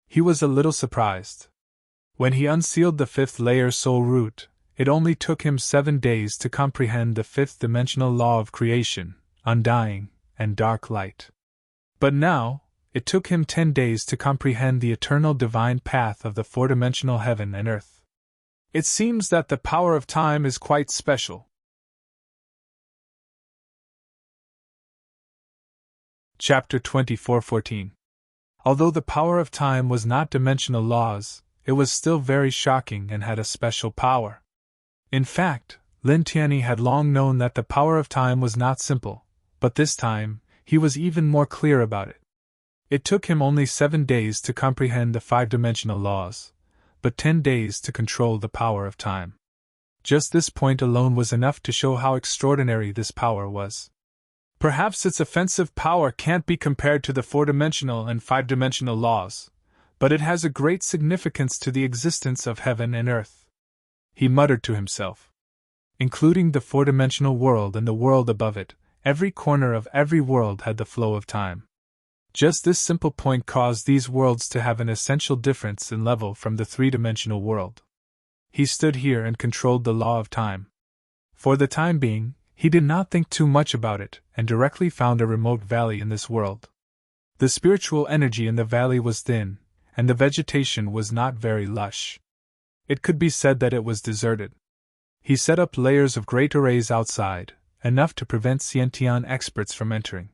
He was a little surprised. When he unsealed the 5th-layer soul root, it only took him 7 days to comprehend the 5th-dimensional law of creation, undying, and dark light. But now, it took him 10 days to comprehend the eternal divine path of the 4-dimensional heaven and earth. It seems that the power of time is quite special. Chapter 24:14. Although the power of time was not dimensional laws, it was still very shocking and had a special power. In fact, Lin Tianyi had long known that the power of time was not simple, but this time, he was even more clear about it. It took him only 7 days to comprehend the 5-dimensional laws, but 10 days to control the power of time. Just this point alone was enough to show how extraordinary this power was. Perhaps its offensive power can't be compared to the 4-dimensional and 5-dimensional laws, but it has a great significance to the existence of heaven and earth, he muttered to himself. Including the 4-dimensional world and the world above it, every corner of every world had the flow of time. Just this simple point caused these worlds to have an essential difference in level from the 3-dimensional world. He stood here and controlled the law of time. For the time being, he did not think too much about it and directly found a remote valley in this world. The spiritual energy in the valley was thin, and the vegetation was not very lush. It could be said that it was deserted. He set up layers of great arrays outside, enough to prevent Scientian experts from entering.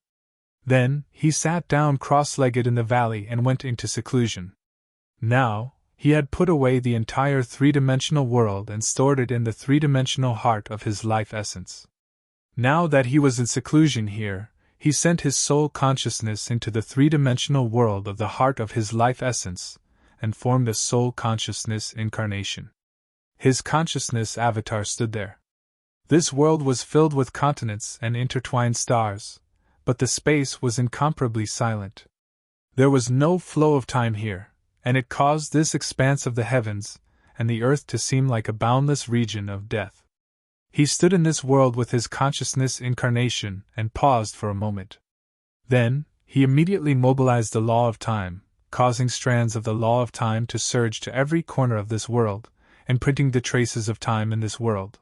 Then, he sat down cross-legged in the valley and went into seclusion. Now, he had put away the entire three-dimensional world and stored it in the three-dimensional heart of his life essence. Now that he was in seclusion here, he sent his soul consciousness into the three-dimensional world of the heart of his life essence, and formed a soul consciousness incarnation. His consciousness avatar stood there. This world was filled with continents and intertwined stars, but the space was incomparably silent. There was no flow of time here, and it caused this expanse of the heavens and the earth to seem like a boundless region of death. He stood in this world with his consciousness incarnation and paused for a moment. Then, he immediately mobilized the law of time, causing strands of the law of time to surge to every corner of this world, imprinting the traces of time in this world.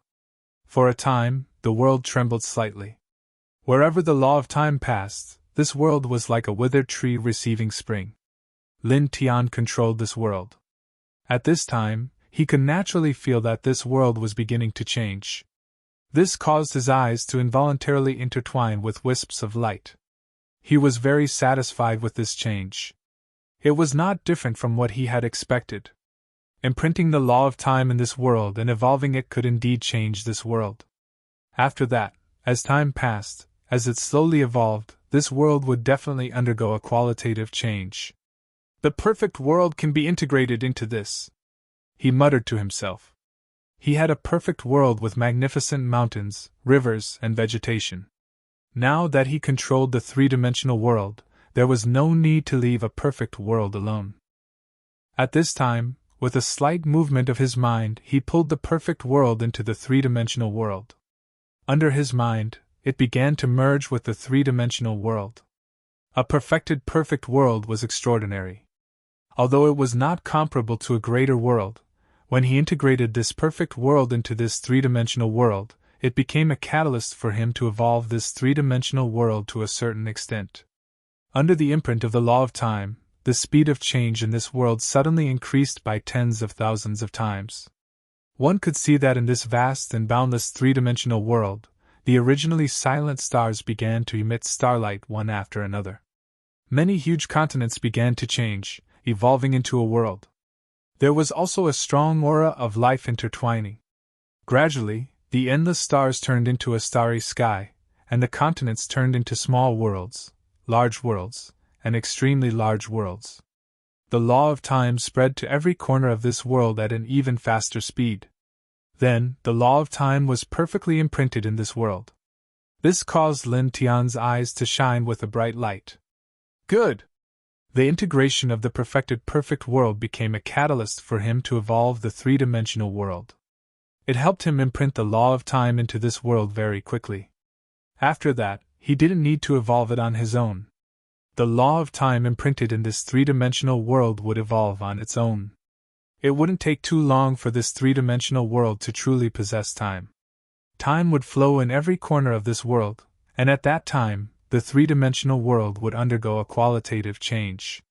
For a time, the world trembled slightly. Wherever the law of time passed, this world was like a withered tree receiving spring. Lin Tian controlled this world. At this time, he could naturally feel that this world was beginning to change. This caused his eyes to involuntarily intertwine with wisps of light. He was very satisfied with this change. It was not different from what he had expected. Imprinting the law of time in this world and evolving it could indeed change this world. After that, as time passed, as it slowly evolved, this world would definitely undergo a qualitative change. The perfect world can be integrated into this, he muttered to himself. He had a perfect world with magnificent mountains, rivers, and vegetation. Now that he controlled the three-dimensional world, there was no need to leave a perfect world alone. At this time, with a slight movement of his mind, he pulled the perfect world into the three-dimensional world. Under his mind, it began to merge with the three-dimensional world. A perfected perfect world was extraordinary. Although it was not comparable to a greater world, when he integrated this perfect world into this three-dimensional world, it became a catalyst for him to evolve this three-dimensional world to a certain extent. Under the imprint of the law of time, the speed of change in this world suddenly increased by tens of thousands of times. One could see that in this vast and boundless three-dimensional world, the originally silent stars began to emit starlight one after another. Many huge continents began to change, evolving into a world. There was also a strong aura of life intertwining. Gradually, the endless stars turned into a starry sky, and the continents turned into small worlds, large worlds, and extremely large worlds. The law of time spread to every corner of this world at an even faster speed. Then, the law of time was perfectly imprinted in this world. This caused Lin Tian's eyes to shine with a bright light. Good! The integration of the perfected perfect world became a catalyst for him to evolve the three-dimensional world. It helped him imprint the law of time into this world very quickly. After that, he didn't need to evolve it on his own. The law of time imprinted in this three-dimensional world would evolve on its own. It wouldn't take too long for this three-dimensional world to truly possess time. Time would flow in every corner of this world, and at that time, the three-dimensional world would undergo a qualitative change.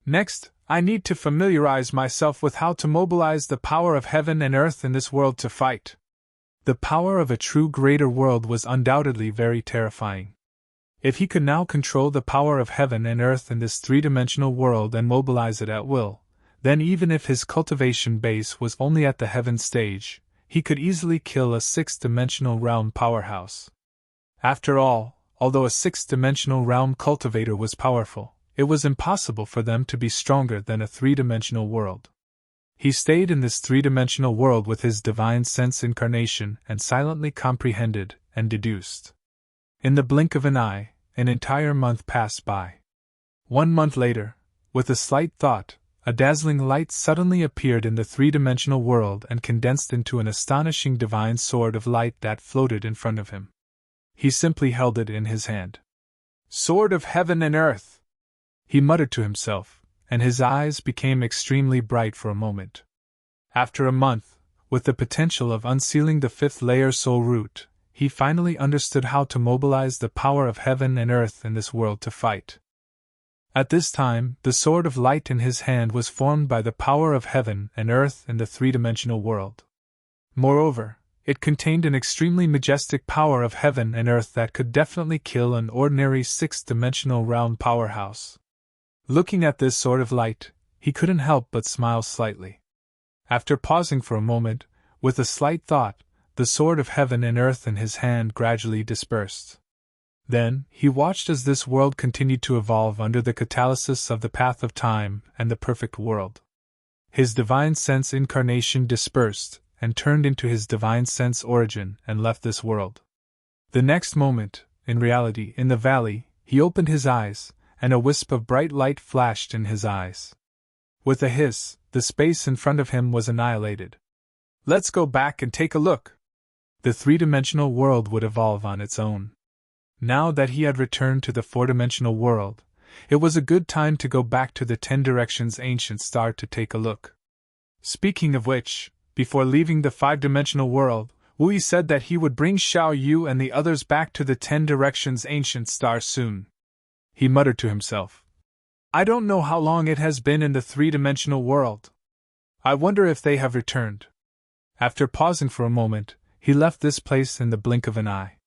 Next, I need to familiarize myself with how to mobilize the power of heaven and earth in this world to fight. The power of a true greater world was undoubtedly very terrifying. If he could now control the power of heaven and earth in this three-dimensional world and mobilize it at will, then even if his cultivation base was only at the heaven stage, he could easily kill a sixth-dimensional realm powerhouse. After all, although a sixth-dimensional realm cultivator was powerful, it was impossible for them to be stronger than a three-dimensional world. He stayed in this three-dimensional world with his divine sense incarnation and silently comprehended and deduced. In the blink of an eye, an entire month passed by. 1 month later, with a slight thought, a dazzling light suddenly appeared in the three-dimensional world and condensed into an astonishing divine sword of light that floated in front of him. He simply held it in his hand. Sword of heaven and earth! He muttered to himself, and his eyes became extremely bright for a moment. After a month, with the potential of unsealing the fifth layer soul root, he finally understood how to mobilize the power of heaven and earth in this world to fight. At this time, the sword of light in his hand was formed by the power of heaven and earth in the three-dimensional world. Moreover, It contained an extremely majestic power of heaven and earth that could definitely kill an ordinary sixth-dimensional realm powerhouse. Looking at this sort of light, he couldn't help but smile slightly. After pausing for a moment, with a slight thought, the sword of heaven and earth in his hand gradually dispersed. Then, he watched as this world continued to evolve under the catalysis of the path of time and the perfect world. His divine sense incarnation dispersed, and turned into his divine sense origin and left this world. The next moment, in reality, in the valley, he opened his eyes, and a wisp of bright light flashed in his eyes. With a hiss, the space in front of him was annihilated. Let's go back and take a look. The three-dimensional world would evolve on its own. Now that he had returned to the four-dimensional world, it was a good time to go back to the 10 Directions ancient star to take a look. Speaking of which, before leaving the 5-dimensional world, Wu Yi said that he would bring Xiao Yu and the others back to the 10 Directions ancient star soon. He muttered to himself, I don't know how long it has been in the 3-dimensional world. I wonder if they have returned. After pausing for a moment, he left this place in the blink of an eye.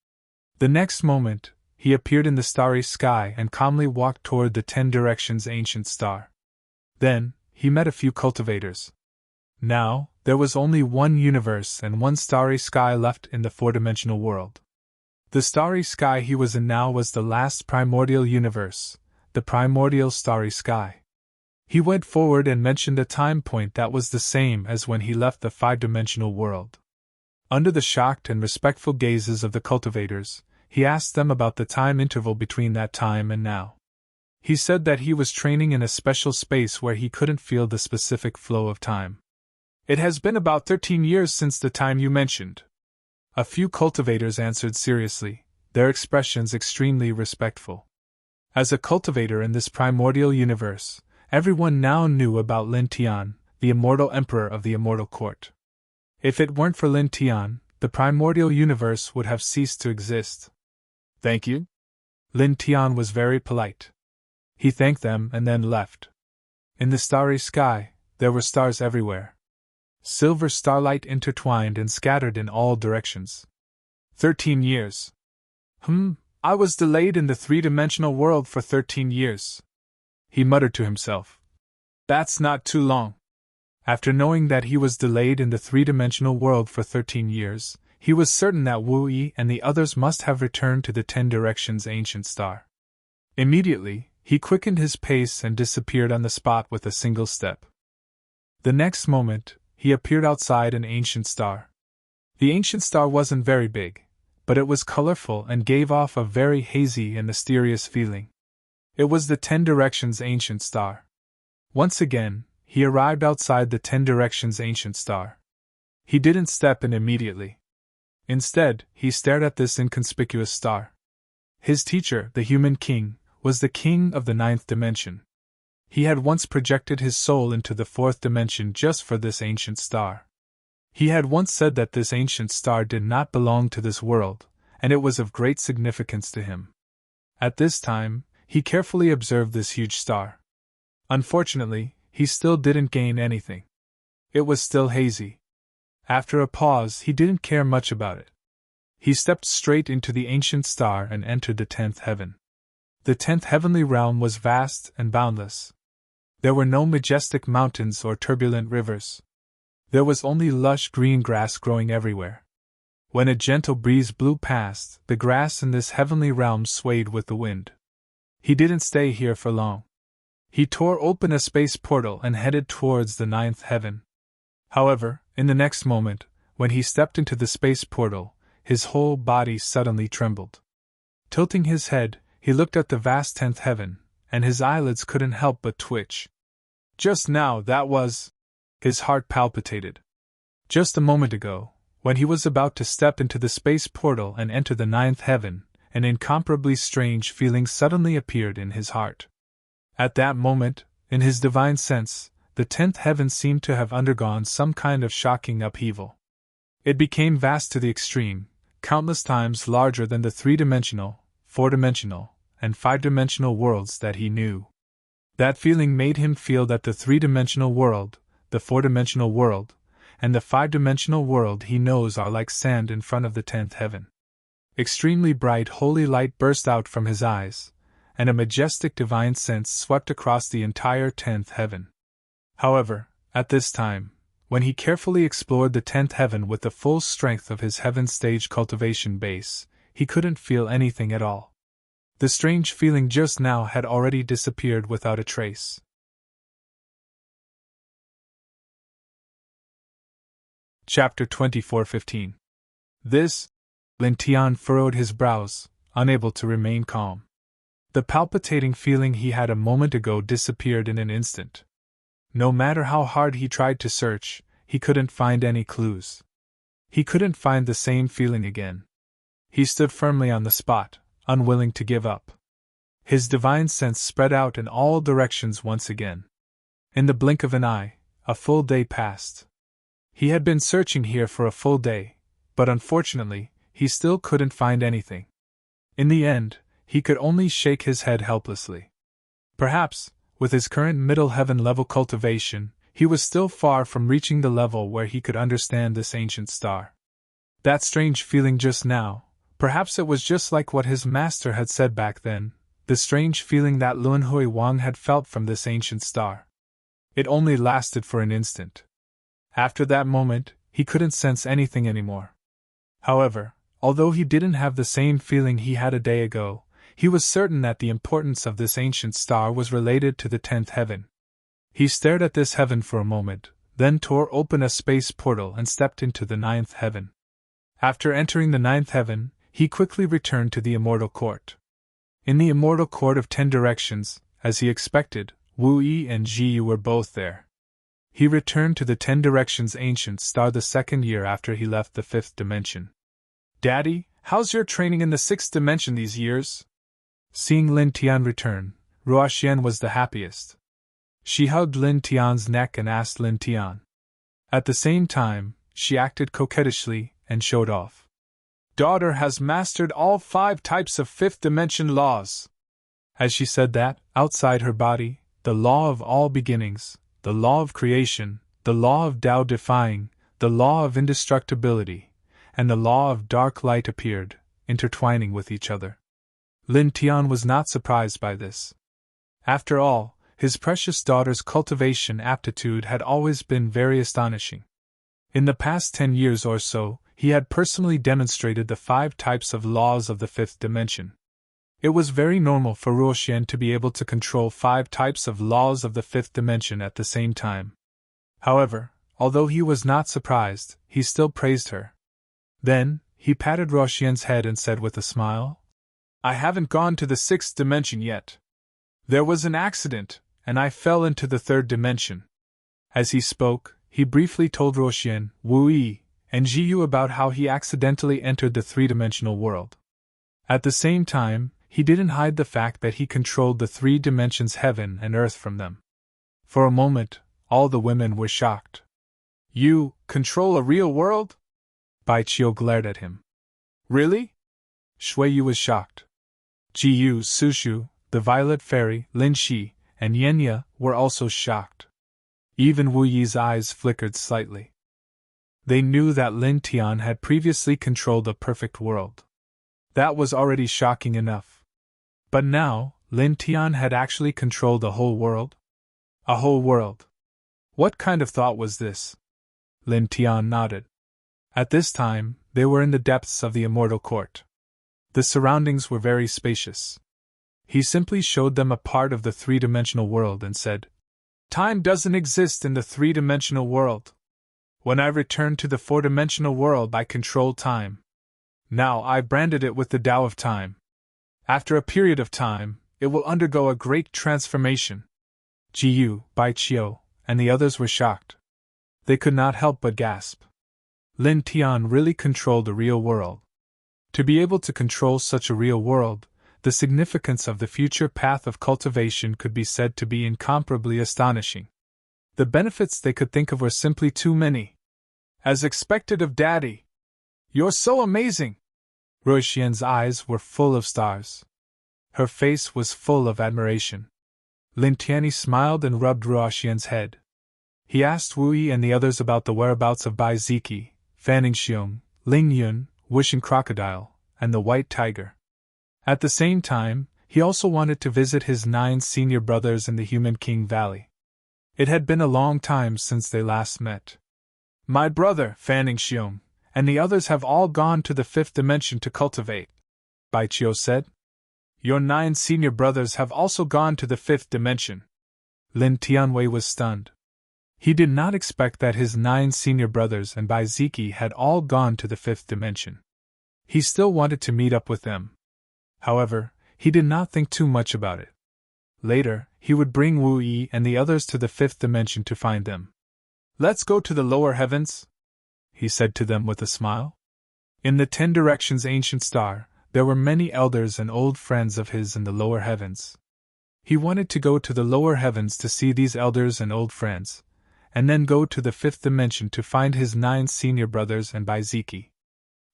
The next moment, he appeared in the starry sky and calmly walked toward the 10 Directions ancient star. Then, he met a few cultivators. Now, there was only one universe and one starry sky left in the 4-dimensional world. The starry sky he was in now was the last primordial universe, the primordial starry sky. He went forward and mentioned a time point that was the same as when he left the 5-dimensional world. Under the shocked and respectful gazes of the cultivators, he asked them about the time interval between that time and now. He said that he was training in a special space where he couldn't feel the specific flow of time. It has been about 13 years since the time you mentioned. A few cultivators answered seriously, their expressions extremely respectful. As a cultivator in this primordial universe, everyone now knew about Lin Tian, the immortal emperor of the immortal court. If it weren't for Lin Tian, the primordial universe would have ceased to exist. Thank you? Lin Tian was very polite. He thanked them and then left. In the starry sky, there were stars everywhere. Silver starlight intertwined and scattered in all directions. 13 years. I was delayed in the 3-dimensional world for 13 years. He muttered to himself. That's not too long. After knowing that he was delayed in the 3-dimensional world for 13 years, he was certain that Wu Yi and the others must have returned to the 10 Directions ancient star. Immediately, he quickened his pace and disappeared on the spot with a single step. The next moment, he appeared outside an ancient star. The ancient star wasn't very big, but it was colorful and gave off a very hazy and mysterious feeling. It was the 10 Directions ancient star. Once again, he arrived outside the 10 Directions ancient star. He didn't step in immediately. Instead, he stared at this inconspicuous star. His teacher, the human king, was the king of the 9th dimension. He had once projected his soul into the 4th dimension just for this ancient star. He had once said that this ancient star did not belong to this world, and it was of great significance to him. At this time, he carefully observed this huge star. Unfortunately, he still didn't gain anything. It was still hazy. After a pause, he didn't care much about it. He stepped straight into the ancient star and entered the 10th heaven. The 10th heavenly realm was vast and boundless. There were no majestic mountains or turbulent rivers. There was only lush green grass growing everywhere. When a gentle breeze blew past, the grass in this heavenly realm swayed with the wind. He didn't stay here for long. He tore open a space portal and headed towards the 9th heaven. However, in the next moment, when he stepped into the space portal, his whole body suddenly trembled. Tilting his head, he looked at the vast 10th heaven, and his eyelids couldn't help but twitch. Just now, that was... His heart palpitated. Just a moment ago, when he was about to step into the space portal and enter the 9th heaven, an incomparably strange feeling suddenly appeared in his heart. At that moment, in his divine sense, the 10th heaven seemed to have undergone some kind of shocking upheaval. It became vast to the extreme, countless times larger than the 3-dimensional, 4-dimensional, and 5-dimensional worlds that he knew. That feeling made him feel that the 3-dimensional world, the 4-dimensional world, and the five-dimensional world he knows are like sand in front of the 10th heaven. Extremely bright holy light burst out from his eyes, and a majestic divine sense swept across the entire 10th heaven. However, at this time, when he carefully explored the 10th heaven with the full strength of his heaven stage cultivation base, he couldn't feel anything at all. The strange feeling just now had already disappeared without a trace. Chapter 24:15. This, Lin Tian furrowed his brows, unable to remain calm. The palpitating feeling he had a moment ago disappeared in an instant. No matter how hard he tried to search, he couldn't find any clues. He couldn't find the same feeling again. He stood firmly on the spot, unwilling to give up. His divine sense spread out in all directions once again. In the blink of an eye, a full day passed. He had been searching here for a full day, but unfortunately, he still couldn't find anything. In the end, he could only shake his head helplessly. Perhaps, with his current middle heaven level cultivation, he was still far from reaching the level where he could understand this ancient star. That strange feeling just now, perhaps it was just like what his master had said back then, the strange feeling that Lun Hui Wang had felt from this ancient star. It only lasted for an instant. After that moment, he couldn't sense anything anymore. However, although he didn't have the same feeling he had a day ago, he was certain that the importance of this ancient star was related to the 10th heaven. He stared at this heaven for a moment, then tore open a space portal and stepped into the 9th heaven. After entering the 9th heaven, he quickly returned to the Immortal Court. In the Immortal Court of 10 Directions, as he expected, Wu Yi and Ji Yu were both there. He returned to the 10 Directions ancient star the second year after he left the 5th dimension. "Daddy, how's your training in the 6th dimension these years?" Seeing Lin Tian return, Ruoxian was the happiest. She hugged Lin Tian's neck and asked Lin Tian. At the same time, she acted coquettishly and showed off. "Daughter has mastered all 5 types of 5th dimension laws." As she said that, outside her body, the law of all beginnings, the law of creation, the law of Tao defying, the law of indestructibility, and the law of dark light appeared, intertwining with each other. Lin Tian was not surprised by this. After all, his precious daughter's cultivation aptitude had always been very astonishing. In the past 10 years or so, he had personally demonstrated the 5 types of laws of the 5th dimension. It was very normal for Ruoxian to be able to control 5 types of laws of the 5th dimension at the same time. However, although he was not surprised, he still praised her. Then, he patted Ruoxian's head and said with a smile, "I haven't gone to the 6th dimension yet. There was an accident, and I fell into the 3rd dimension." As he spoke, he briefly told Ruoxian, Wu Yi, and Ji Yu about how he accidentally entered the 3-dimensional world. At the same time, he didn't hide the fact that he controlled the 3 dimensions heaven and earth from them. For a moment, all the women were shocked. "You control a real world?" Bai Qiu glared at him. "Really?" Shui Yu was shocked. Ji Yu, Sushu, the Violet Fairy, Lin Shi, and Yenya were also shocked. Even Wu Yi's eyes flickered slightly. They knew that Lin Tian had previously controlled a perfect world. That was already shocking enough. But now, Lin Tian had actually controlled a whole world? A whole world. What kind of thought was this? Lin Tian nodded. At this time, they were in the depths of the Immortal Court. The surroundings were very spacious. He simply showed them a part of the 3-dimensional world and said, "Time doesn't exist in the 3-dimensional world. When I returned to the 4-dimensional world, I controlled time. Now I branded it with the Tao of time. After a period of time, it will undergo a great transformation." Ji Yu, Bai Qiu, and the others were shocked. They could not help but gasp. Lin Tian really controlled a real world. To be able to control such a real world, the significance of the future path of cultivation could be said to be incomparably astonishing. The benefits they could think of were simply too many. "As expected of Daddy. You're so amazing!" Ruoxian's eyes were full of stars. Her face was full of admiration. Lin Tianyi smiled and rubbed Ruoxian's head. He asked Wu Yi and the others about the whereabouts of Bai Ziki, Fanning Xiong, Ling Yun, Wishing Crocodile, and the White Tiger. At the same time, he also wanted to visit his 9 senior brothers in the Human King Valley. It had been a long time since they last met. My brother, Fanning Xiong, and the others have all gone to the 5th dimension to cultivate, Bai Chio said. Your 9 senior brothers have also gone to the 5th dimension. Lin Tianwei was stunned. He did not expect that his 9 senior brothers and Bai Ziki had all gone to the 5th dimension. He still wanted to meet up with them. However, he did not think too much about it. Later, he would bring Wu Yi and the others to the 5th dimension to find them. Let's go to the lower heavens, he said to them with a smile. In the 10 directions ancient star, there were many elders and old friends of his in the lower heavens. He wanted to go to the lower heavens to see these elders and old friends, and then go to the 5th dimension to find his 9 senior brothers and Bai Ziki.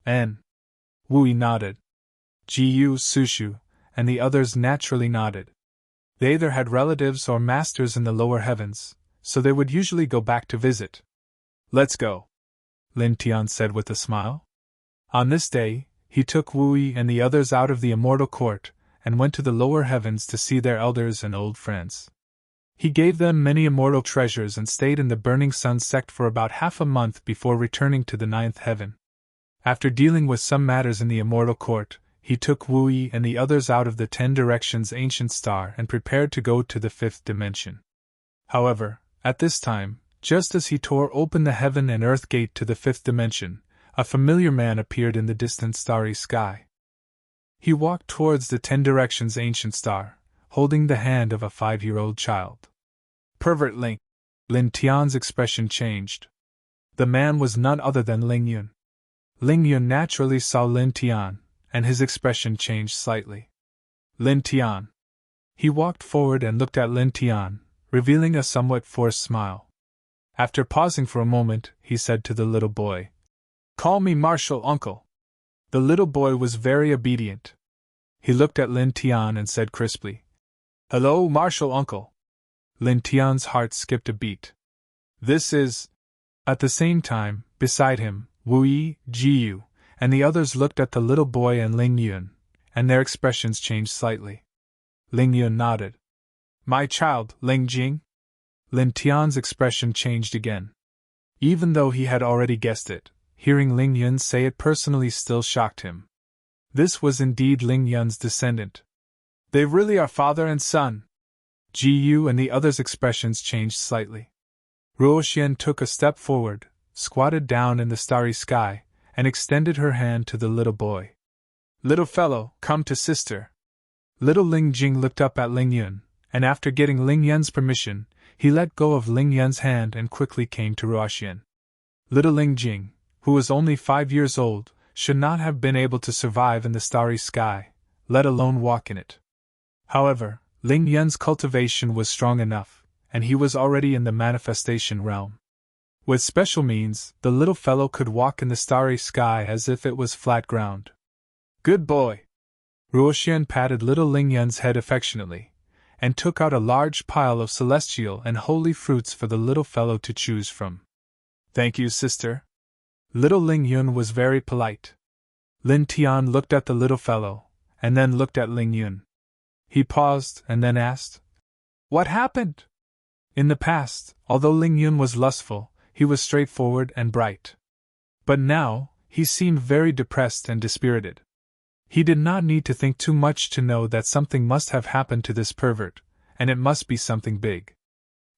Wu Yi nodded. Jiyu, Sushu, and the others naturally nodded. They either had relatives or masters in the lower heavens, so they would usually go back to visit. Let's go, Lin Tian said with a smile. On this day, he took Wu Yi and the others out of the immortal court and went to the lower heavens to see their elders and old friends. He gave them many immortal treasures and stayed in the Burning Sun sect for about half a month before returning to the 9th heaven. After dealing with some matters in the immortal court, he took Wu Yi and the others out of the 10 directions ancient star and prepared to go to the 5th dimension. However, at this time, just as he tore open the heaven and earth gate to the 5th dimension, a familiar man appeared in the distant starry sky. He walked towards the 10 directions ancient star, holding the hand of a 5-year-old child. Pervert Ling. Lin Tian's expression changed. The man was none other than Ling Yun. Ling Yun naturally saw Lin Tian, and his expression changed slightly. Lin Tian. He walked forward and looked at Lin Tian, revealing a somewhat forced smile. After pausing for a moment, he said to the little boy, Call me Martial Uncle. The little boy was very obedient. He looked at Lin Tian and said crisply, Hello, Martial Uncle. Lin Tian's heart skipped a beat. This is... At the same time, beside him, Wu Yi, Jiyu, and the others looked at the little boy and Ling Yun, and their expressions changed slightly. Ling Yun nodded. My child, Ling Jing? Lin Tian's expression changed again. Even though he had already guessed it, hearing Ling Yun say it personally still shocked him. This was indeed Ling Yun's descendant. They really are father and son. Jiyu and the others' expressions changed slightly. Ruoxian took a step forward, squatted down in the starry sky, and extended her hand to the little boy. Little fellow, come to sister. Little Ling Jing looked up at Ling Yun, and after getting Ling Yun's permission, he let go of Ling Yun's hand and quickly came to Ruoxian. Little Ling Jing, who was only 5 years old, should not have been able to survive in the starry sky, let alone walk in it. However, Ling Yun's cultivation was strong enough, and he was already in the manifestation realm. With special means, the little fellow could walk in the starry sky as if it was flat ground. Good boy! Ruoxian patted little Ling Yun's head affectionately, and took out a large pile of celestial and holy fruits for the little fellow to choose from. Thank you, sister. Little Ling Yun was very polite. Lin Tian looked at the little fellow, and then looked at Ling Yun. He paused and then asked, What happened? In the past, although Ling Yun was lustful, he was straightforward and bright. But now, he seemed very depressed and dispirited. He did not need to think too much to know that something must have happened to this pervert, and it must be something big.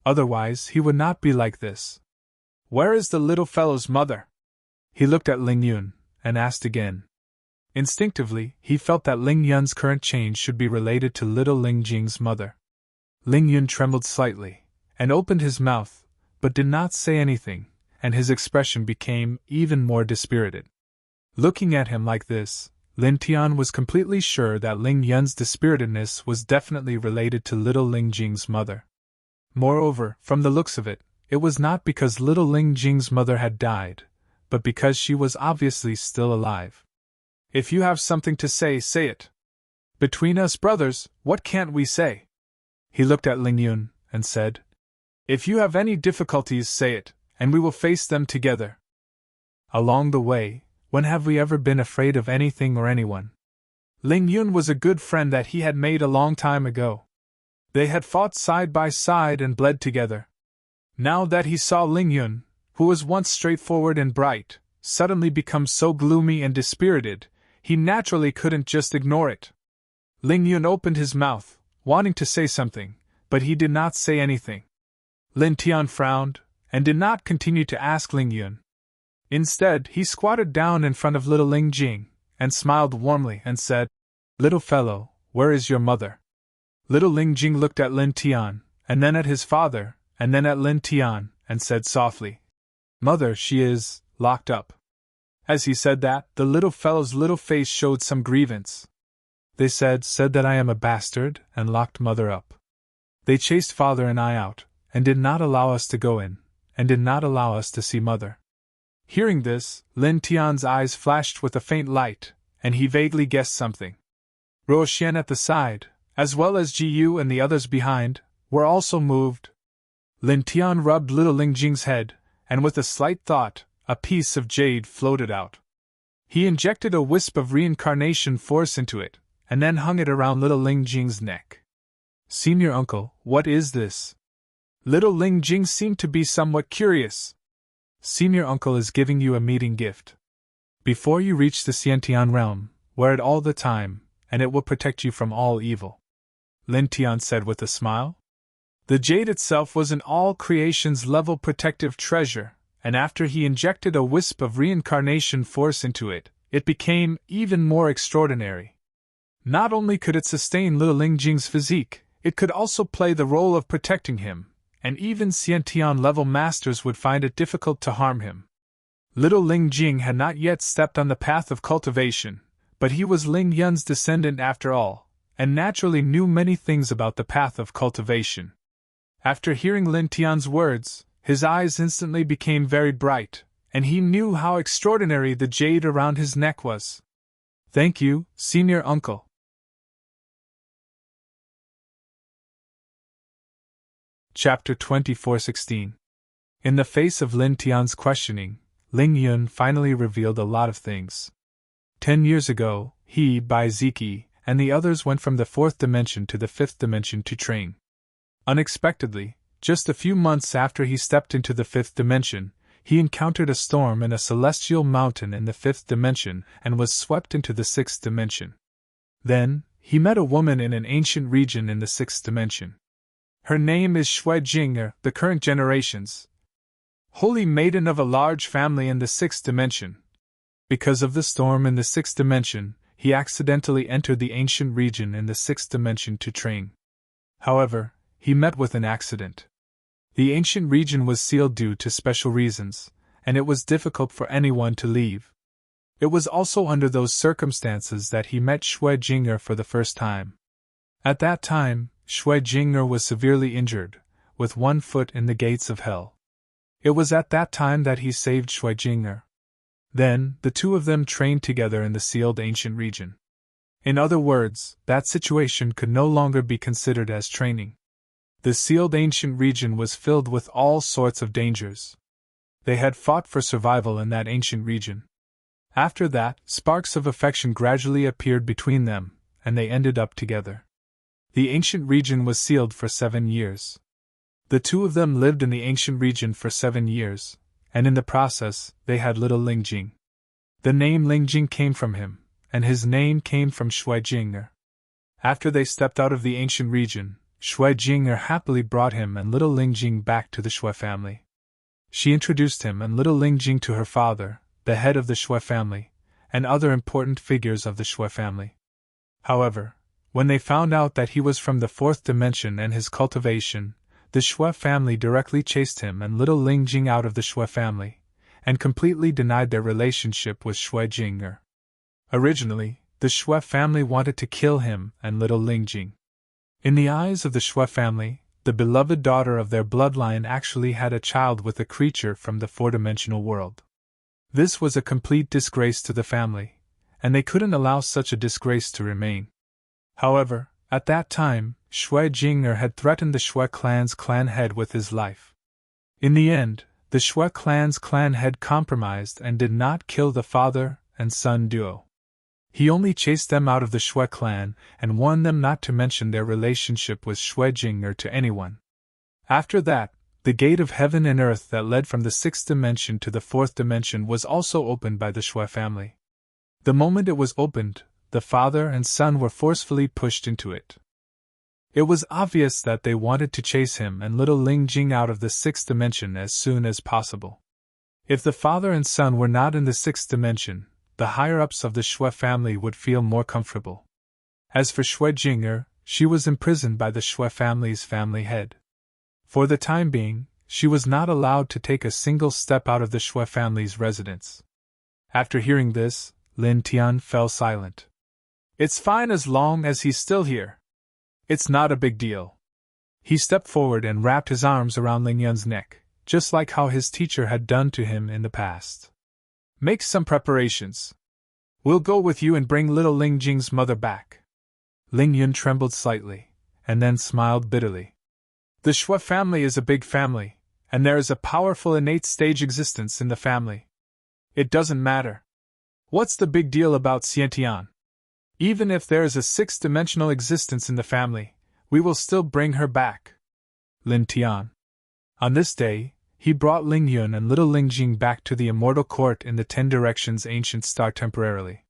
Otherwise, he would not be like this. Where is the little fellow's mother? He looked at Ling Yun, and asked again. Instinctively, he felt that Ling Yun's current change should be related to little Ling Jing's mother. Ling Yun trembled slightly, and opened his mouth, but did not say anything, and his expression became even more dispirited. Looking at him like this, Lin Tian was completely sure that Ling Yun's dispiritedness was definitely related to little Ling Jing's mother. Moreover, from the looks of it, it was not because little Ling Jing's mother had died, but because she was obviously still alive. If you have something to say, say it. Between us brothers, what can't we say? He looked at Ling Yun, and said, If you have any difficulties, say it, and we will face them together. Along the way, when have we ever been afraid of anything or anyone? Ling Yun was a good friend that he had made a long time ago. They had fought side by side and bled together. Now that he saw Ling Yun, who was once straightforward and bright, suddenly become so gloomy and dispirited, he naturally couldn't just ignore it. Ling Yun opened his mouth, wanting to say something, but he did not say anything. Lin Tian frowned, and did not continue to ask Ling Yun. Instead, he squatted down in front of little Ling Jing, and smiled warmly and said, "Little fellow, where is your mother?" Little Ling Jing looked at Lin Tian, and then at his father, and then at Lin Tian, and said softly, "Mother, she is locked up." As he said that, the little fellow's little face showed some grievance. "They said that I am a bastard, and locked mother up. They chased father and I out, and did not allow us to go in, and did not allow us to see mother." Hearing this, Lin Tian's eyes flashed with a faint light, and he vaguely guessed something. Ruo Xian at the side, as well as Ji Yu and the others behind, were also moved. Lin Tian rubbed little Ling Jing's head, and with a slight thought, a piece of jade floated out. He injected a wisp of reincarnation force into it, and then hung it around little Ling Jing's neck. "Senior uncle, what is this?" Little Ling Jing seemed to be somewhat curious. "Senior uncle is giving you a meeting gift. Before you reach the Xiantian realm, wear it all the time, and it will protect you from all evil," Lin Tian said with a smile. The jade itself was an all creations level protective treasure, and after he injected a wisp of reincarnation force into it, it became even more extraordinary. Not only could it sustain little Ling Jing's physique, it could also play the role of protecting him, and even Xiantian level masters would find it difficult to harm him. Little Ling Jing had not yet stepped on the path of cultivation, but he was Ling Yun's descendant after all, and naturally knew many things about the path of cultivation. After hearing Lin Tian's words, his eyes instantly became very bright, and he knew how extraordinary the jade around his neck was. "Thank you, senior uncle." Chapter 24:16. In the face of Lin Tian's questioning, Ling Yun finally revealed a lot of things. 10 years ago, he, Bai Ziki, and the others went from the 4th dimension to the 5th dimension to train. Unexpectedly, just a few months after he stepped into the 5th dimension, he encountered a storm in a celestial mountain in the 5th dimension and was swept into the 6th dimension. Then, he met a woman in an ancient region in the 6th dimension. Her name is Shui Jing'er, the current generation's holy maiden of a large family in the 6th dimension. Because of the storm in the 6th dimension, he accidentally entered the ancient region in the 6th dimension to train. However, he met with an accident. The ancient region was sealed due to special reasons, and it was difficult for anyone to leave. It was also under those circumstances that he met Shui Jing'er for the first time. At that time, Shui Jing'er was severely injured, with one foot in the gates of hell. It was at that time that he saved Shui Jing'er. Then, the two of them trained together in the sealed ancient region. In other words, that situation could no longer be considered as training. The sealed ancient region was filled with all sorts of dangers. They had fought for survival in that ancient region. After that, sparks of affection gradually appeared between them, and they ended up together. The ancient region was sealed for 7 years. The two of them lived in the ancient region for 7 years, and in the process, they had little Ling Jing. The name Ling Jing came from him, and his name came from Shui Jing'er. After they stepped out of the ancient region, Shui Jing'er happily brought him and little Ling Jing back to the Shui family. She introduced him and little Ling Jing to her father, the head of the Shui family, and other important figures of the Shui family. However, when they found out that he was from the 4th dimension and his cultivation, the Shui family directly chased him and little Ling Jing out of the Shui family, and completely denied their relationship with Shui Jing'er. Originally, the Shui family wanted to kill him and little Ling Jing. In the eyes of the Shui family, the beloved daughter of their bloodline actually had a child with a creature from the 4-dimensional world. This was a complete disgrace to the family, and they couldn't allow such a disgrace to remain. However, At that time, Shui Jing'er had threatened the Shui clan's clan head with his life. In the end, the Shui clan's clan head compromised and did not kill the father and son duo. He only chased them out of the Shui clan and warned them not to mention their relationship with Shui Jing'er to anyone. After that, the gate of heaven and earth that led from the sixth dimension to the fourth dimension was also opened by the Shui family. The moment it was opened, the father and son were forcefully pushed into it. It was obvious that they wanted to chase him and little Ling Jing out of the sixth dimension as soon as possible. If the father and son were not in the sixth dimension, the higher-ups of the Shui family would feel more comfortable. As for Shui Jing'er, she was imprisoned by the Shui family's family head. For the time being, she was not allowed to take a single step out of the Shui family's residence. After hearing this, Lin Tian fell silent. "It's fine as long as he's still here. It's not a big deal." He stepped forward and wrapped his arms around Ling Yun's neck, just like how his teacher had done to him in the past. "Make some preparations. We'll go with you and bring little Ling Jing's mother back." Ling Yun trembled slightly, and then smiled bitterly. "The Shui family is a big family, and there is a powerful innate stage existence in the family. It doesn't matter. What's the big deal about Xiantian? Even if there is a sixth-dimensional existence in the family, we will still bring her back." Lin Tian. On this day, he brought Ling Yun and little Ling Jing back to the immortal court in the 10 Directions ancient star temporarily.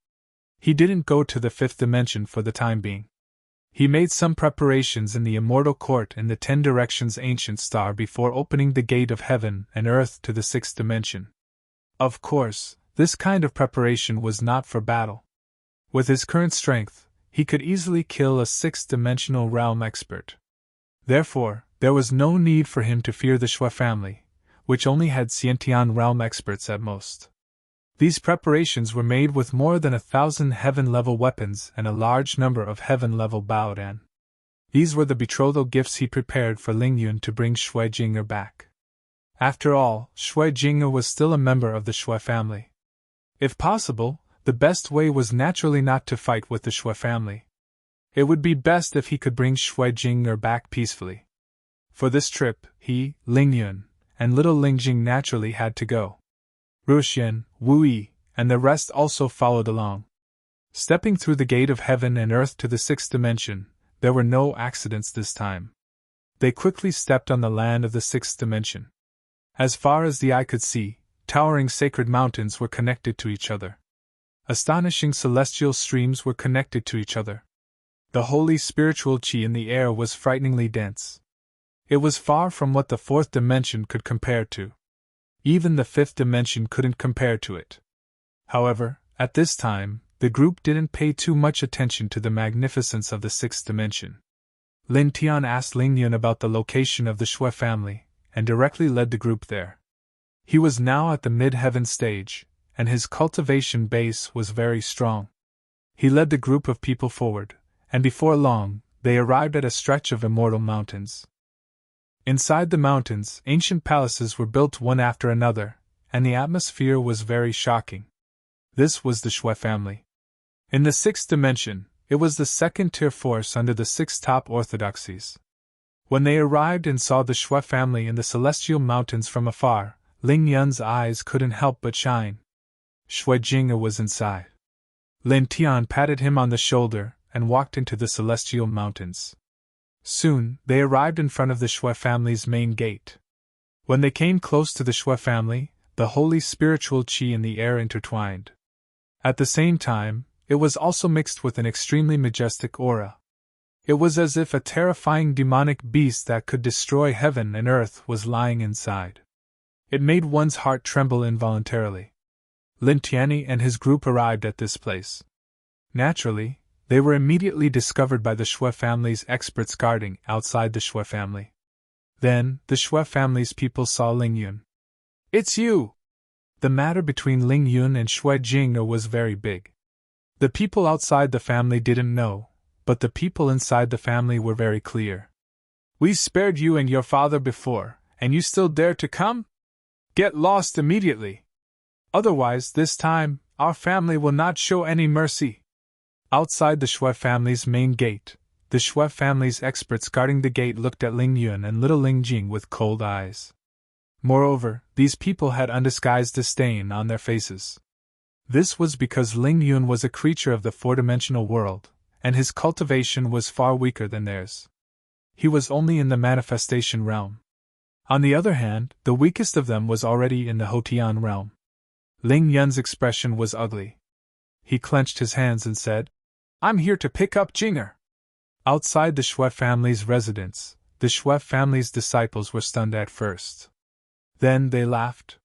He didn't go to the fifth dimension for the time being. He made some preparations in the immortal court in the 10 Directions ancient star before opening the gate of heaven and earth to the sixth dimension. Of course, this kind of preparation was not for battle. With his current strength, he could easily kill a sixth-dimensional realm expert. Therefore, there was no need for him to fear the Shui family, which only had Xiantian realm experts at most. These preparations were made with more than 1,000 heaven-level weapons and a large number of heaven-level baodan. These were the betrothal gifts he prepared for Ling Yun to bring Shui Jing'er back. After all, Shui Jing'er was still a member of the Shui family. If possible, the best way was naturally not to fight with the Shui family. It would be best if he could bring Shui Jing'er back peacefully. For this trip, he, Ling Yun, and little Ling Jing naturally had to go. Ruxian, Wu Yi, and the rest also followed along. Stepping through the gate of heaven and earth to the sixth dimension, there were no accidents this time. They quickly stepped on the land of the sixth dimension. As far as the eye could see, towering sacred mountains were connected to each other. Astonishing celestial streams were connected to each other. The holy spiritual qi in the air was frighteningly dense. It was far from what the fourth dimension could compare to. Even the fifth dimension couldn't compare to it. However, at this time, the group didn't pay too much attention to the magnificence of the sixth dimension. Lin Tian asked Ling Yun about the location of the Shui family, and directly led the group there. He was now at the mid-heaven stage, and his cultivation base was very strong. He led the group of people forward, and before long, they arrived at a stretch of immortal mountains. Inside the mountains, ancient palaces were built one after another, and the atmosphere was very shocking. This was the Shui family. In the sixth dimension, it was the second-tier force under the six top orthodoxies. When they arrived and saw the Shui family in the celestial mountains from afar, Ling Yun's eyes couldn't help but shine. Shui Jing'er was inside. Lin Tian patted him on the shoulder and walked into the celestial mountains. Soon, they arrived in front of the Shui family's main gate. When they came close to the Shui family, the holy spiritual qi in the air intertwined. At the same time, it was also mixed with an extremely majestic aura. It was as if a terrifying demonic beast that could destroy heaven and earth was lying inside. It made one's heart tremble involuntarily. Lin Tianyi and his group arrived at this place. Naturally, they were immediately discovered by the Shui family's experts guarding outside the Shui family. Then, the Shui family's people saw Ling Yun. "It's you!" The matter between Ling Yun and Shui Jing'er was very big. The people outside the family didn't know, but the people inside the family were very clear. "We spared you and your father before, and you still dare to come? Get lost immediately! Otherwise, this time, our family will not show any mercy." Outside the Shui family's main gate, The Shui family's experts guarding the gate looked at Ling Yun and little Ling Jing with cold eyes. Moreover, these people had undisguised disdain on their faces. This was because Ling Yun was a creature of the four-dimensional world, and his cultivation was far weaker than theirs. He was only in the manifestation realm. On the other hand, the weakest of them was already in the Hotian realm. Ling Yun's expression was ugly. He clenched his hands and said, "I'm here to pick up Jinger." Outside the Shui family's residence, the Shui family's disciples were stunned at first. Then they laughed.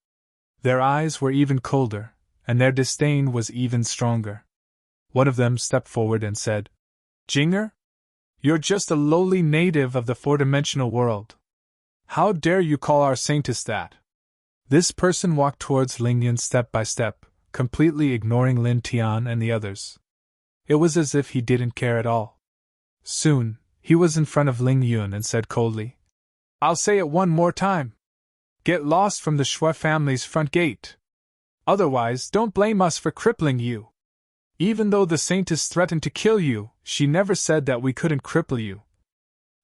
Their eyes were even colder, and their disdain was even stronger. One of them stepped forward and said, "Jinger? You're just a lowly native of the four-dimensional world. How dare you call our saintess that?" This person walked towards Ling Yun step by step, completely ignoring Lin Tian and the others. It was as if he didn't care at all. Soon, he was in front of Ling Yun and said coldly, "I'll say it one more time. Get lost from the Shui family's front gate. Otherwise, don't blame us for crippling you. Even though the saintess threatened to kill you, she never said that we couldn't cripple you.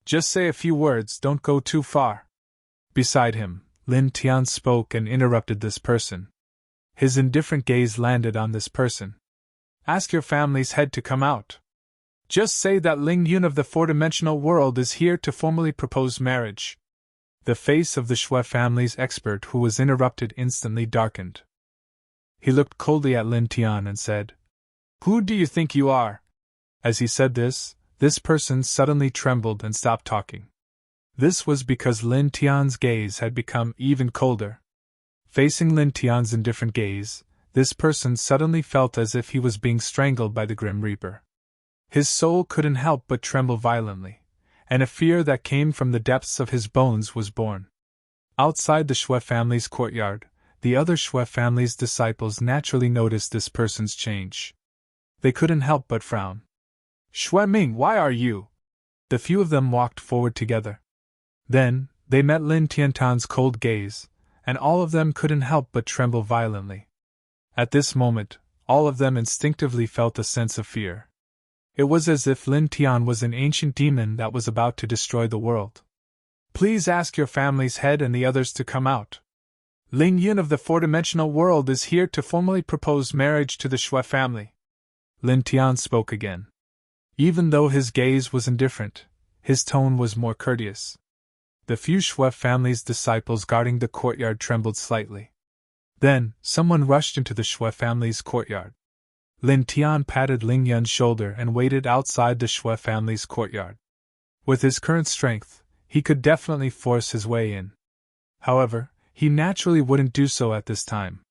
Just say a few words, don't go too far." Beside him, Lin Tian spoke and interrupted this person. His indifferent gaze landed on this person. "Ask your family's head to come out. Just say that Ling Yun of the four-dimensional world is here to formally propose marriage." The face of the Shui family's expert who was interrupted instantly darkened. He looked coldly at Lin Tian and said, "Who do you think you are?" As he said this person suddenly trembled and stopped talking. This was because Lin Tian's gaze had become even colder. Facing Lin Tian's indifferent gaze, this person suddenly felt as if he was being strangled by the Grim Reaper. His soul couldn't help but tremble violently, and a fear that came from the depths of his bones was born. Outside the Shui family's courtyard, the other Shui family's disciples naturally noticed this person's change. They couldn't help but frown. "Shui Ming, why are you?" The few of them walked forward together. Then, they met Lin Tiantan's cold gaze, and all of them couldn't help but tremble violently. At this moment, all of them instinctively felt a sense of fear. It was as if Lin Tian was an ancient demon that was about to destroy the world. "Please ask your family's head and the others to come out. Ling Yun of the four-dimensional world is here to formally propose marriage to the Shui family." Lin Tian spoke again. Even though his gaze was indifferent, his tone was more courteous. The few Shui family's disciples guarding the courtyard trembled slightly. Then, someone rushed into the Shui family's courtyard. Lin Tian patted Ling Yun's shoulder and waited outside the Shui family's courtyard. With his current strength, he could definitely force his way in. However, he naturally wouldn't do so at this time.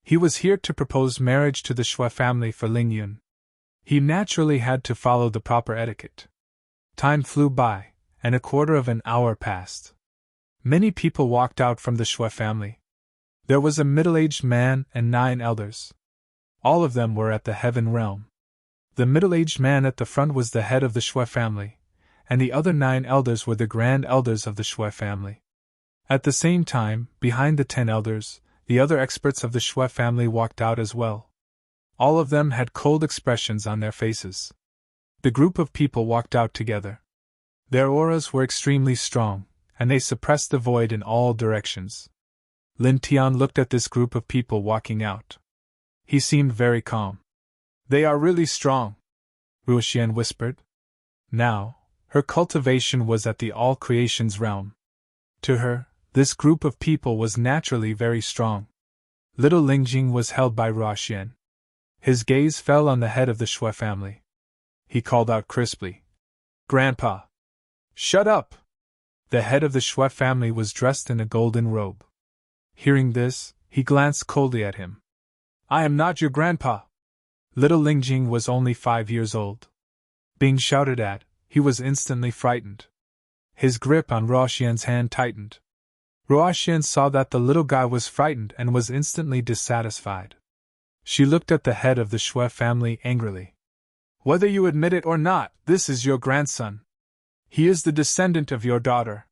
He was here to propose marriage to the Shui family for Ling Yun. He naturally had to follow the proper etiquette. Time flew by, and a quarter of an hour passed. Many people walked out from the Shui family. There was a middle-aged man and 9 elders. All of them were at the heaven realm. The middle-aged man at the front was the head of the Shui family, and the other 9 elders were the grand elders of the Shui family. At the same time, behind the 10 elders, the other experts of the Shui family walked out as well. All of them had cold expressions on their faces. The group of people walked out together. Their auras were extremely strong, and they suppressed the void in all directions. Lin Tian looked at this group of people walking out. He seemed very calm. "They are really strong," Ruoxian whispered. Now, her cultivation was at the all-creations realm. To her, this group of people was naturally very strong. Little Lingjing was held by Ruoxian. His gaze fell on the head of the Shui family. He called out crisply, "Grandpa! Shut up!" The head of the Shui family was dressed in a golden robe. Hearing this, he glanced coldly at him. "I am not your grandpa." Little Lingjing was only 5 years old. Being shouted at, he was instantly frightened. His grip on Ruoxian's hand tightened. Ruoxian saw that the little guy was frightened and was instantly dissatisfied. She looked at the head of the Shui family angrily. "Whether you admit it or not, this is your grandson. He is the descendant of your daughter.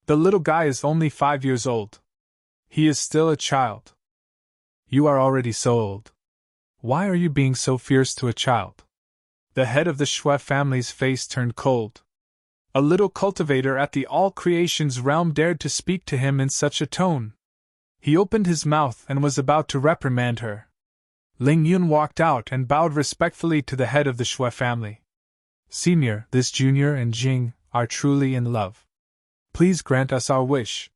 The little guy is only 5 years old. He is still a child." "You are already so old. Why are you being so fierce to a child?" The head of the Shui family's face turned cold. A little cultivator at the All Creations realm dared to speak to him in such a tone. He opened his mouth and was about to reprimand her. Ling Yun walked out and bowed respectfully to the head of the Shui family. Senior, this junior and Jing are truly in love. Please grant us our wish.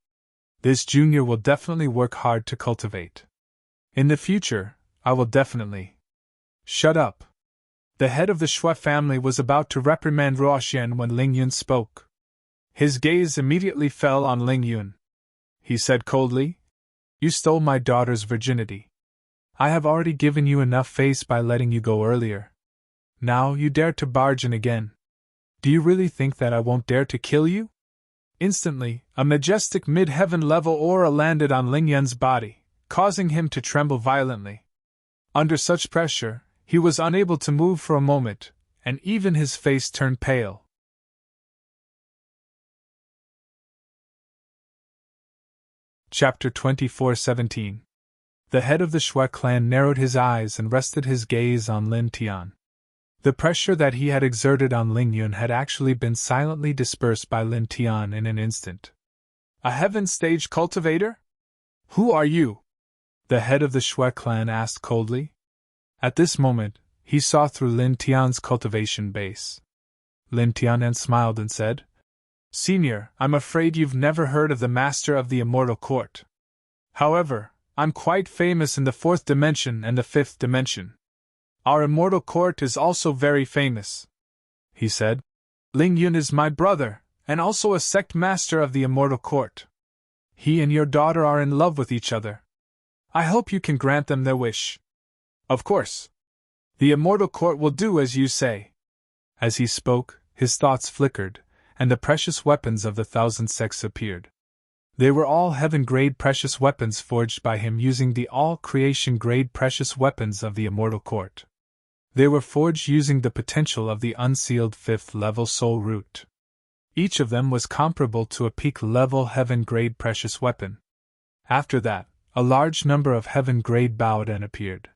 This junior will definitely work hard to cultivate. In the future, I will definitely. Shut up. The head of the Shui family was about to reprimand Ruoxian when Ling Yun spoke. His gaze immediately fell on Ling Yun. He said coldly, "You stole my daughter's virginity. I have already given you enough face by letting you go earlier. Now you dare to barge in again. Do you really think that I won't dare to kill you?" Instantly, a majestic mid-heaven level aura landed on Ling Yun's body, causing him to tremble violently. Under such pressure, he was unable to move for a moment, and even his face turned pale. Chapter 24:17. The head of the Shui clan narrowed his eyes and rested his gaze on Lin Tian. The pressure that he had exerted on Ling Yun had actually been silently dispersed by Lin Tian in an instant. "A heaven stage cultivator? Who are you?" the head of the Shui clan asked coldly. At this moment, he saw through Lin Tian's cultivation base. Lin Tian smiled and said, "Senior, I'm afraid you've never heard of the Master of the Immortal Court. However, I'm quite famous in the 4th dimension and the 5th dimension. Our Immortal Court is also very famous," he said. "Ling Yun is my brother, and also a sect master of the Immortal Court. He and your daughter are in love with each other. I hope you can grant them their wish." "Of course. The Immortal Court will do as you say." As he spoke, his thoughts flickered, and the precious weapons of the 1,000 sects appeared. They were all heaven-grade precious weapons forged by him using the all-creation-grade precious weapons of the Immortal Court. They were forged using the potential of the unsealed 5th-level soul root. Each of them was comparable to a peak-level heaven-grade precious weapon. After that, a large number of heaven-grade Baodan appeared.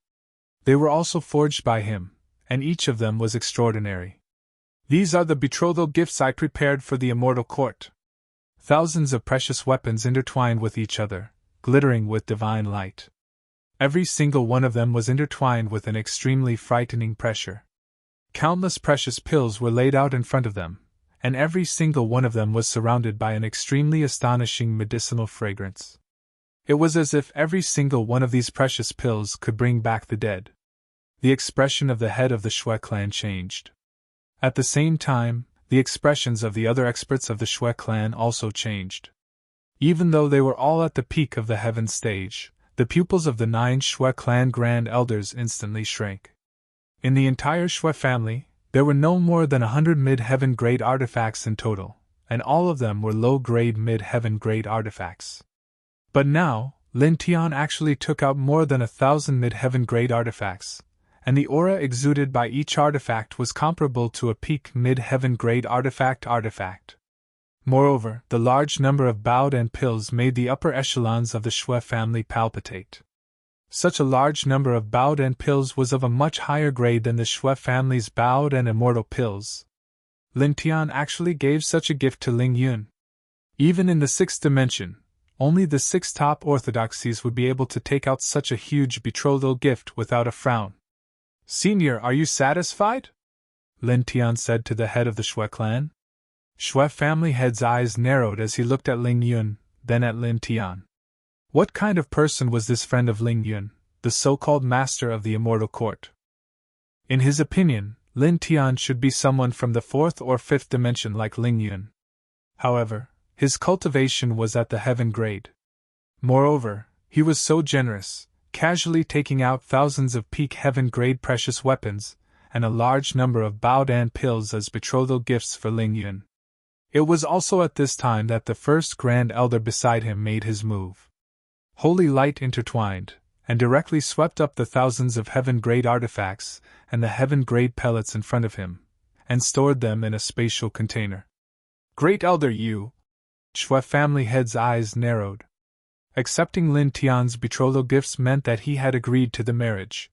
They were also forged by him, and each of them was extraordinary. "These are the betrothal gifts I prepared for the Immortal Court." Thousands of precious weapons intertwined with each other, glittering with divine light. Every single one of them was intertwined with an extremely frightening pressure. Countless precious pills were laid out in front of them, and every single one of them was surrounded by an extremely astonishing medicinal fragrance. It was as if every single one of these precious pills could bring back the dead. The expression of the head of the Shui clan changed. At the same time, the expressions of the other experts of the Shui clan also changed. Even though they were all at the peak of the heaven stage, the pupils of the 9 Shui clan grand elders instantly shrank. In the entire Shui family, there were no more than 100 mid-heaven grade artifacts in total, and all of them were low-grade mid-heaven grade artifacts. But now, Lin Tian actually took out more than 1,000 mid-heaven grade artifacts, and the aura exuded by each artifact was comparable to a peak mid-heaven grade artifact. Moreover, the large number of Baodan pills made the upper echelons of the Shui family palpitate. Such a large number of Baodan pills was of a much higher grade than the Shui family's Baodan immortal pills. Lin Tian actually gave such a gift to Ling Yun. Even in the 6th dimension, only the 6 top orthodoxies would be able to take out such a huge betrothal gift without a frown. "Senior, are you satisfied?" Lin Tian said to the head of the Shui clan. Shui family head's eyes narrowed as he looked at Ling Yun, then at Lin Tian. What kind of person was this friend of Ling Yun, the so-called master of the Immortal Court? In his opinion, Lin Tian should be someone from the 4th or 5th dimension like Ling Yun. However, his cultivation was at the heaven grade. Moreover, he was so generous, casually taking out thousands of peak heaven grade precious weapons, and a large number of Baodan pills as betrothal gifts for Ling Yun. It was also at this time that the first Grand Elder beside him made his move. Holy light intertwined, and directly swept up the thousands of heaven-grade artifacts and the heaven-grade pellets in front of him, and stored them in a spatial container. "Great Elder Yu!" Shui family head's eyes narrowed. Accepting Lin Tian's betrothal gifts meant that he had agreed to the marriage.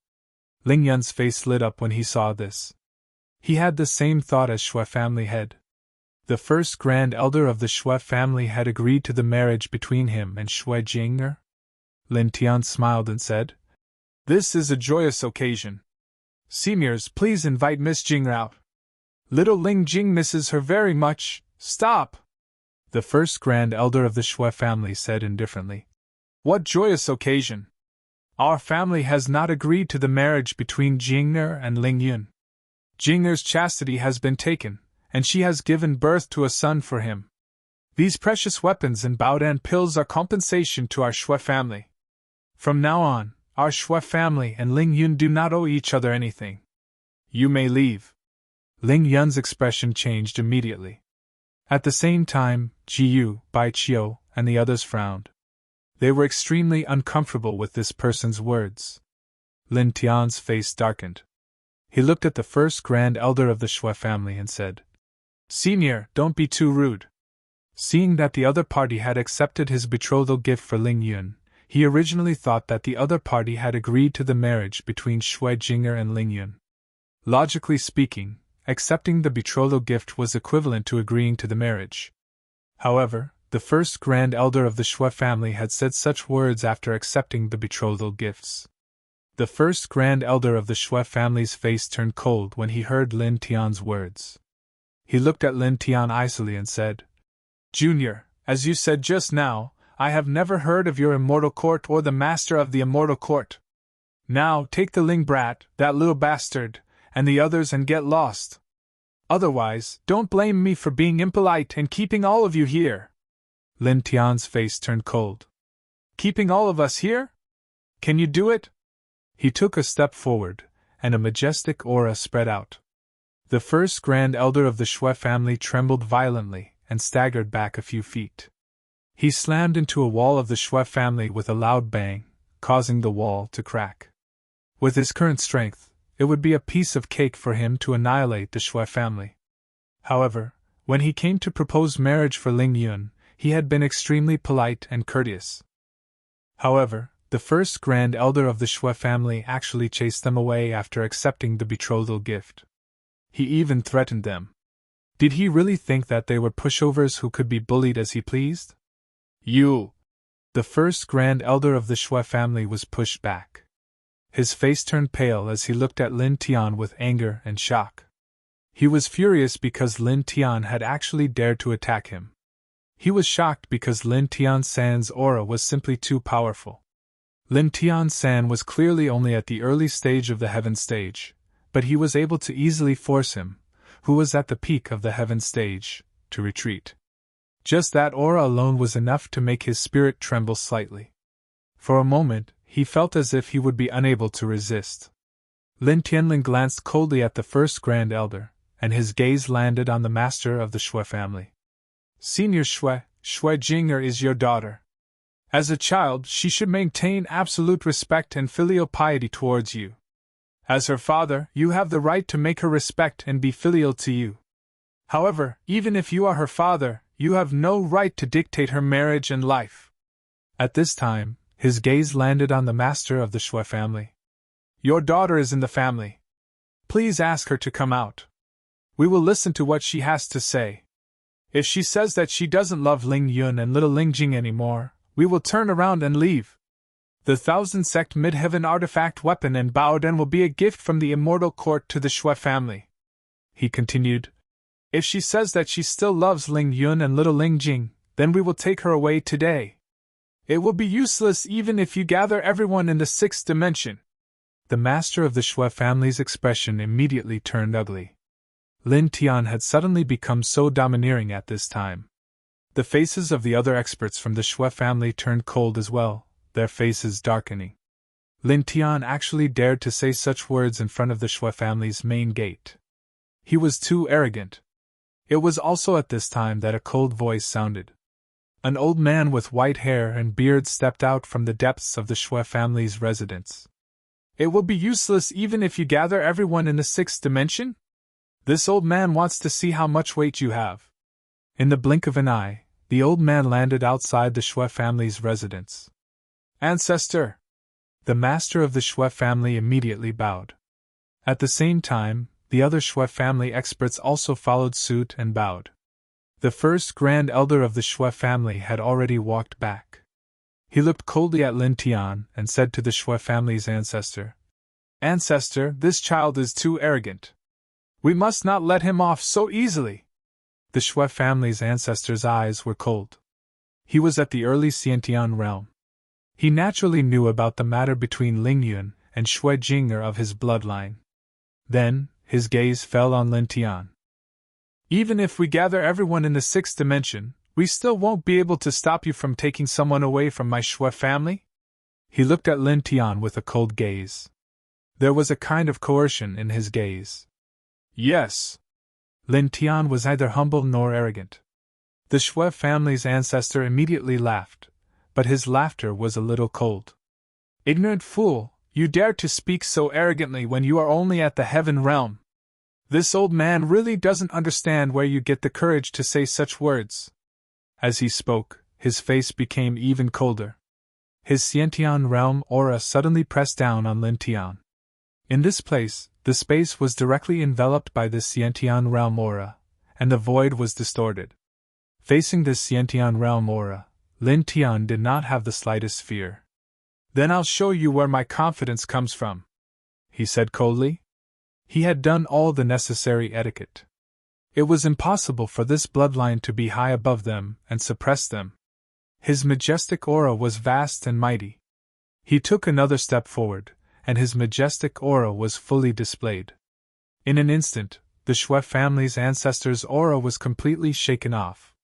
Ling Yun's face lit up when he saw this. He had the same thought as Shui family head. The first grand elder of the Shui family had agreed to the marriage between him and Shui Jing'er. Lin Tian smiled and said, "This is a joyous occasion. Seniors, please invite Miss Jing out. Little Ling Jing misses her very much." "Stop!" the first grand elder of the Shui family said indifferently. "What joyous occasion? Our family has not agreed to the marriage between Jing'er and Ling Yun. Jing'er's chastity has been taken, and she has given birth to a son for him. These precious weapons and Baodan pills are compensation to our Shui family. From now on, our Shui family and Ling Yun do not owe each other anything. You may leave." Ling Yun's expression changed immediately. At the same time, Ji Yu, Bai Qiu, and the others frowned. They were extremely uncomfortable with this person's words. Lin Tian's face darkened. He looked at the first grand elder of the Shui family and said, "Senior, don't be too rude." Seeing that the other party had accepted his betrothal gift for Ling Yun, he originally thought that the other party had agreed to the marriage between Shui Jing'er and Ling Yun. Logically speaking, accepting the betrothal gift was equivalent to agreeing to the marriage. However, the first grand elder of the Shui family had said such words after accepting the betrothal gifts. The first grand elder of the Shui family's face turned cold when he heard Lin Tian's words. He looked at Lin Tian icily and said, "Junior, as you said just now, I have never heard of your immortal court or the master of the immortal court. Now take the Ling brat, that little bastard, and the others and get lost. Otherwise, don't blame me for being impolite and keeping all of you here." Lin Tian's face turned cold. "Keeping all of us here? Can you do it?" He took a step forward, and a majestic aura spread out. The first grand elder of the Shui family trembled violently and staggered back a few feet. He slammed into a wall of the Shui family with a loud bang, causing the wall to crack. With his current strength, it would be a piece of cake for him to annihilate the Shui family. However, when he came to propose marriage for Ling Yun, he had been extremely polite and courteous. However, the first grand elder of the Shui family actually chased them away after accepting the betrothal gift. He even threatened them. Did he really think that they were pushovers who could be bullied as he pleased? "You!" The first grand elder of the Shui family was pushed back. His face turned pale as he looked at Lin Tian with anger and shock. He was furious because Lin Tian had actually dared to attack him. He was shocked because Lin Tian-san's aura was simply too powerful. Lin Tian-san was clearly only at the early stage of the heaven stage, but he was able to easily force him, who was at the peak of the heaven stage, to retreat. Just that aura alone was enough to make his spirit tremble slightly. For a moment, he felt as if he would be unable to resist. Lin Tianlin glanced coldly at the first grand elder, and his gaze landed on the master of the Shui family. "Senior Shui Jing'er is your daughter. As a child, she should maintain absolute respect and filial piety towards you. As her father, you have the right to make her respect and be filial to you. However, even if you are her father, you have no right to dictate her marriage and life." At this time, his gaze landed on the master of the Shui family. "Your daughter is in the family. Please ask her to come out. We will listen to what she has to say. If she says that she doesn't love Ling Yun and little Ling Jing anymore, we will turn around and leave. The Thousand Sect Midheaven artifact weapon and Baoden will be a gift from the immortal court to the Shui family," he continued. "If she says that she still loves Ling Yun and little Ling Jing, then we will take her away today. It will be useless even if you gather everyone in the sixth dimension." The master of the Shui family's expression immediately turned ugly. Lin Tian had suddenly become so domineering at this time. The faces of the other experts from the Shui family turned cold as well, their faces darkening. Lin Tian actually dared to say such words in front of the Shui family's main gate. He was too arrogant. It was also at this time that a cold voice sounded. An old man with white hair and beard stepped out from the depths of the Shui family's residence. "It will be useless even if you gather everyone in the sixth dimension? This old man wants to see how much weight you have." In the blink of an eye, the old man landed outside the Shui family's residence. "Ancestor!" The master of the Shui family immediately bowed. At the same time, the other Shui family experts also followed suit and bowed. The first Grand Elder of the Shui family had already walked back. He looked coldly at Lin Tian and said to the Shui family's ancestor, "Ancestor, this child is too arrogant. We must not let him off so easily." The Shui family's ancestor's eyes were cold. He was at the early Xiantian realm. He naturally knew about the matter between Ling Yun and Shui Jing'er of his bloodline. Then, his gaze fell on Lin Tian. "Even if we gather everyone in the sixth dimension, we still won't be able to stop you from taking someone away from my Shui family?" He looked at Lin Tian with a cold gaze. There was a kind of coercion in his gaze. "Yes." Lin Tian was neither humble nor arrogant. The Shui family's ancestor immediately laughed, but his laughter was a little cold. "Ignorant fool, you dare to speak so arrogantly when you are only at the heaven realm. This old man really doesn't understand where you get the courage to say such words." As he spoke, his face became even colder. His Xiantian realm aura suddenly pressed down on Lin Tian. In this place, the space was directly enveloped by this Xiantian realm aura, and the void was distorted. Facing this Xiantian realm aura, Lin Tian did not have the slightest fear. "Then I'll show you where my confidence comes from," he said coldly. He had done all the necessary etiquette. It was impossible for this bloodline to be high above them and suppress them. His majestic aura was vast and mighty. He took another step forward, and his majestic aura was fully displayed. In an instant, the Shui family's ancestor's aura was completely shaken off.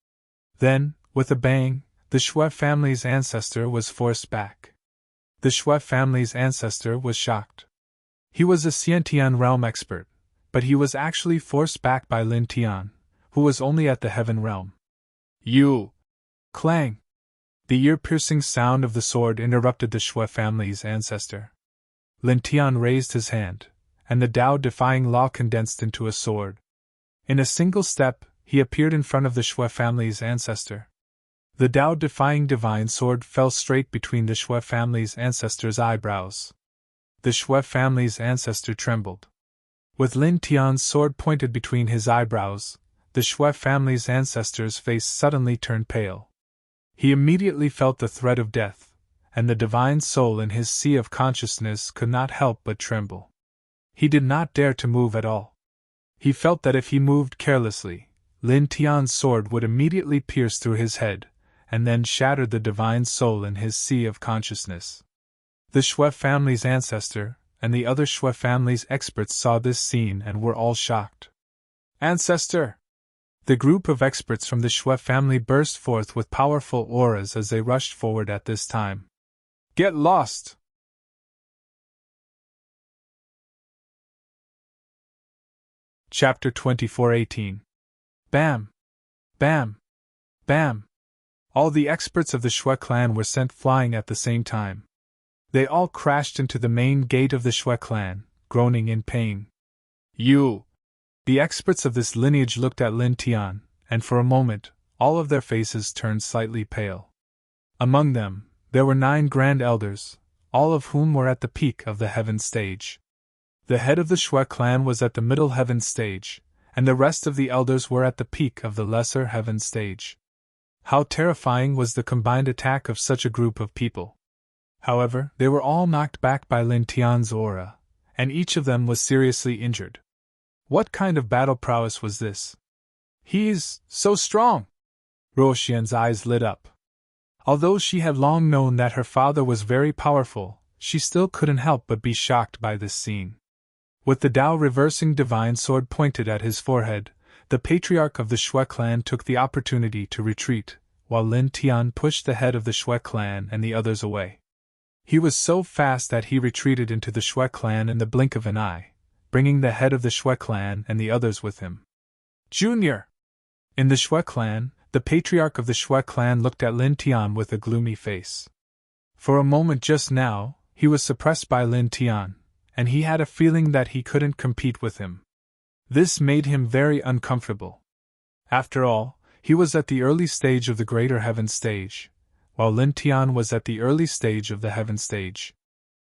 Then, with a bang, the Shui family's ancestor was forced back. The Shui family's ancestor was shocked. He was a Xiantian realm expert, but he was actually forced back by Lin Tian, who was only at the heaven realm. "You!" Clang! The ear-piercing sound of the sword interrupted the Shui family's ancestor. Lin Tian raised his hand, and the Tao-defying law condensed into a sword. In a single step, he appeared in front of the Shui family's ancestor. The Tao-defying divine sword fell straight between the Shui family's ancestor's eyebrows. The Shui family's ancestor trembled. With Lin Tian's sword pointed between his eyebrows, the Shui family's ancestor's face suddenly turned pale. He immediately felt the threat of death, and the divine soul in his sea of consciousness could not help but tremble. He did not dare to move at all. He felt that if he moved carelessly, Lin Tian's sword would immediately pierce through his head, and then shatter the divine soul in his sea of consciousness. The Shui family's ancestor and the other Shui family's experts saw this scene and were all shocked. "Ancestor!" The group of experts from the Shui family burst forth with powerful auras as they rushed forward at this time. "Get lost!" Chapter 24:18. Bam! Bam! Bam! All the experts of the Shui clan were sent flying at the same time. They all crashed into the main gate of the Shui clan, groaning in pain. "You!" The experts of this lineage looked at Lin Tian, and for a moment, all of their faces turned slightly pale. Among them, there were 9 Grand Elders, all of whom were at the peak of the heaven stage. The head of the Shui clan was at the middle heaven stage, and the rest of the elders were at the peak of the lesser heaven stage. How terrifying was the combined attack of such a group of people! However, they were all knocked back by Lin Tian's aura, and each of them was seriously injured. What kind of battle prowess was this? "He's so strong!" Ruoxian's eyes lit up. Although she had long known that her father was very powerful, she still couldn't help but be shocked by this scene. With the Tao reversing divine sword pointed at his forehead, the patriarch of the Shui clan took the opportunity to retreat, while Lin Tian pushed the head of the Shui clan and the others away. He was so fast that he retreated into the Shui clan in the blink of an eye, bringing the head of the Shui clan and the others with him. "Junior!" In the Shui clan, the patriarch of the Shui clan looked at Lin Tian with a gloomy face. For a moment just now, he was suppressed by Lin Tian, and he had a feeling that he couldn't compete with him. This made him very uncomfortable. After all, he was at the early stage of the greater heaven stage, while Lin Tian was at the early stage of the heaven stage.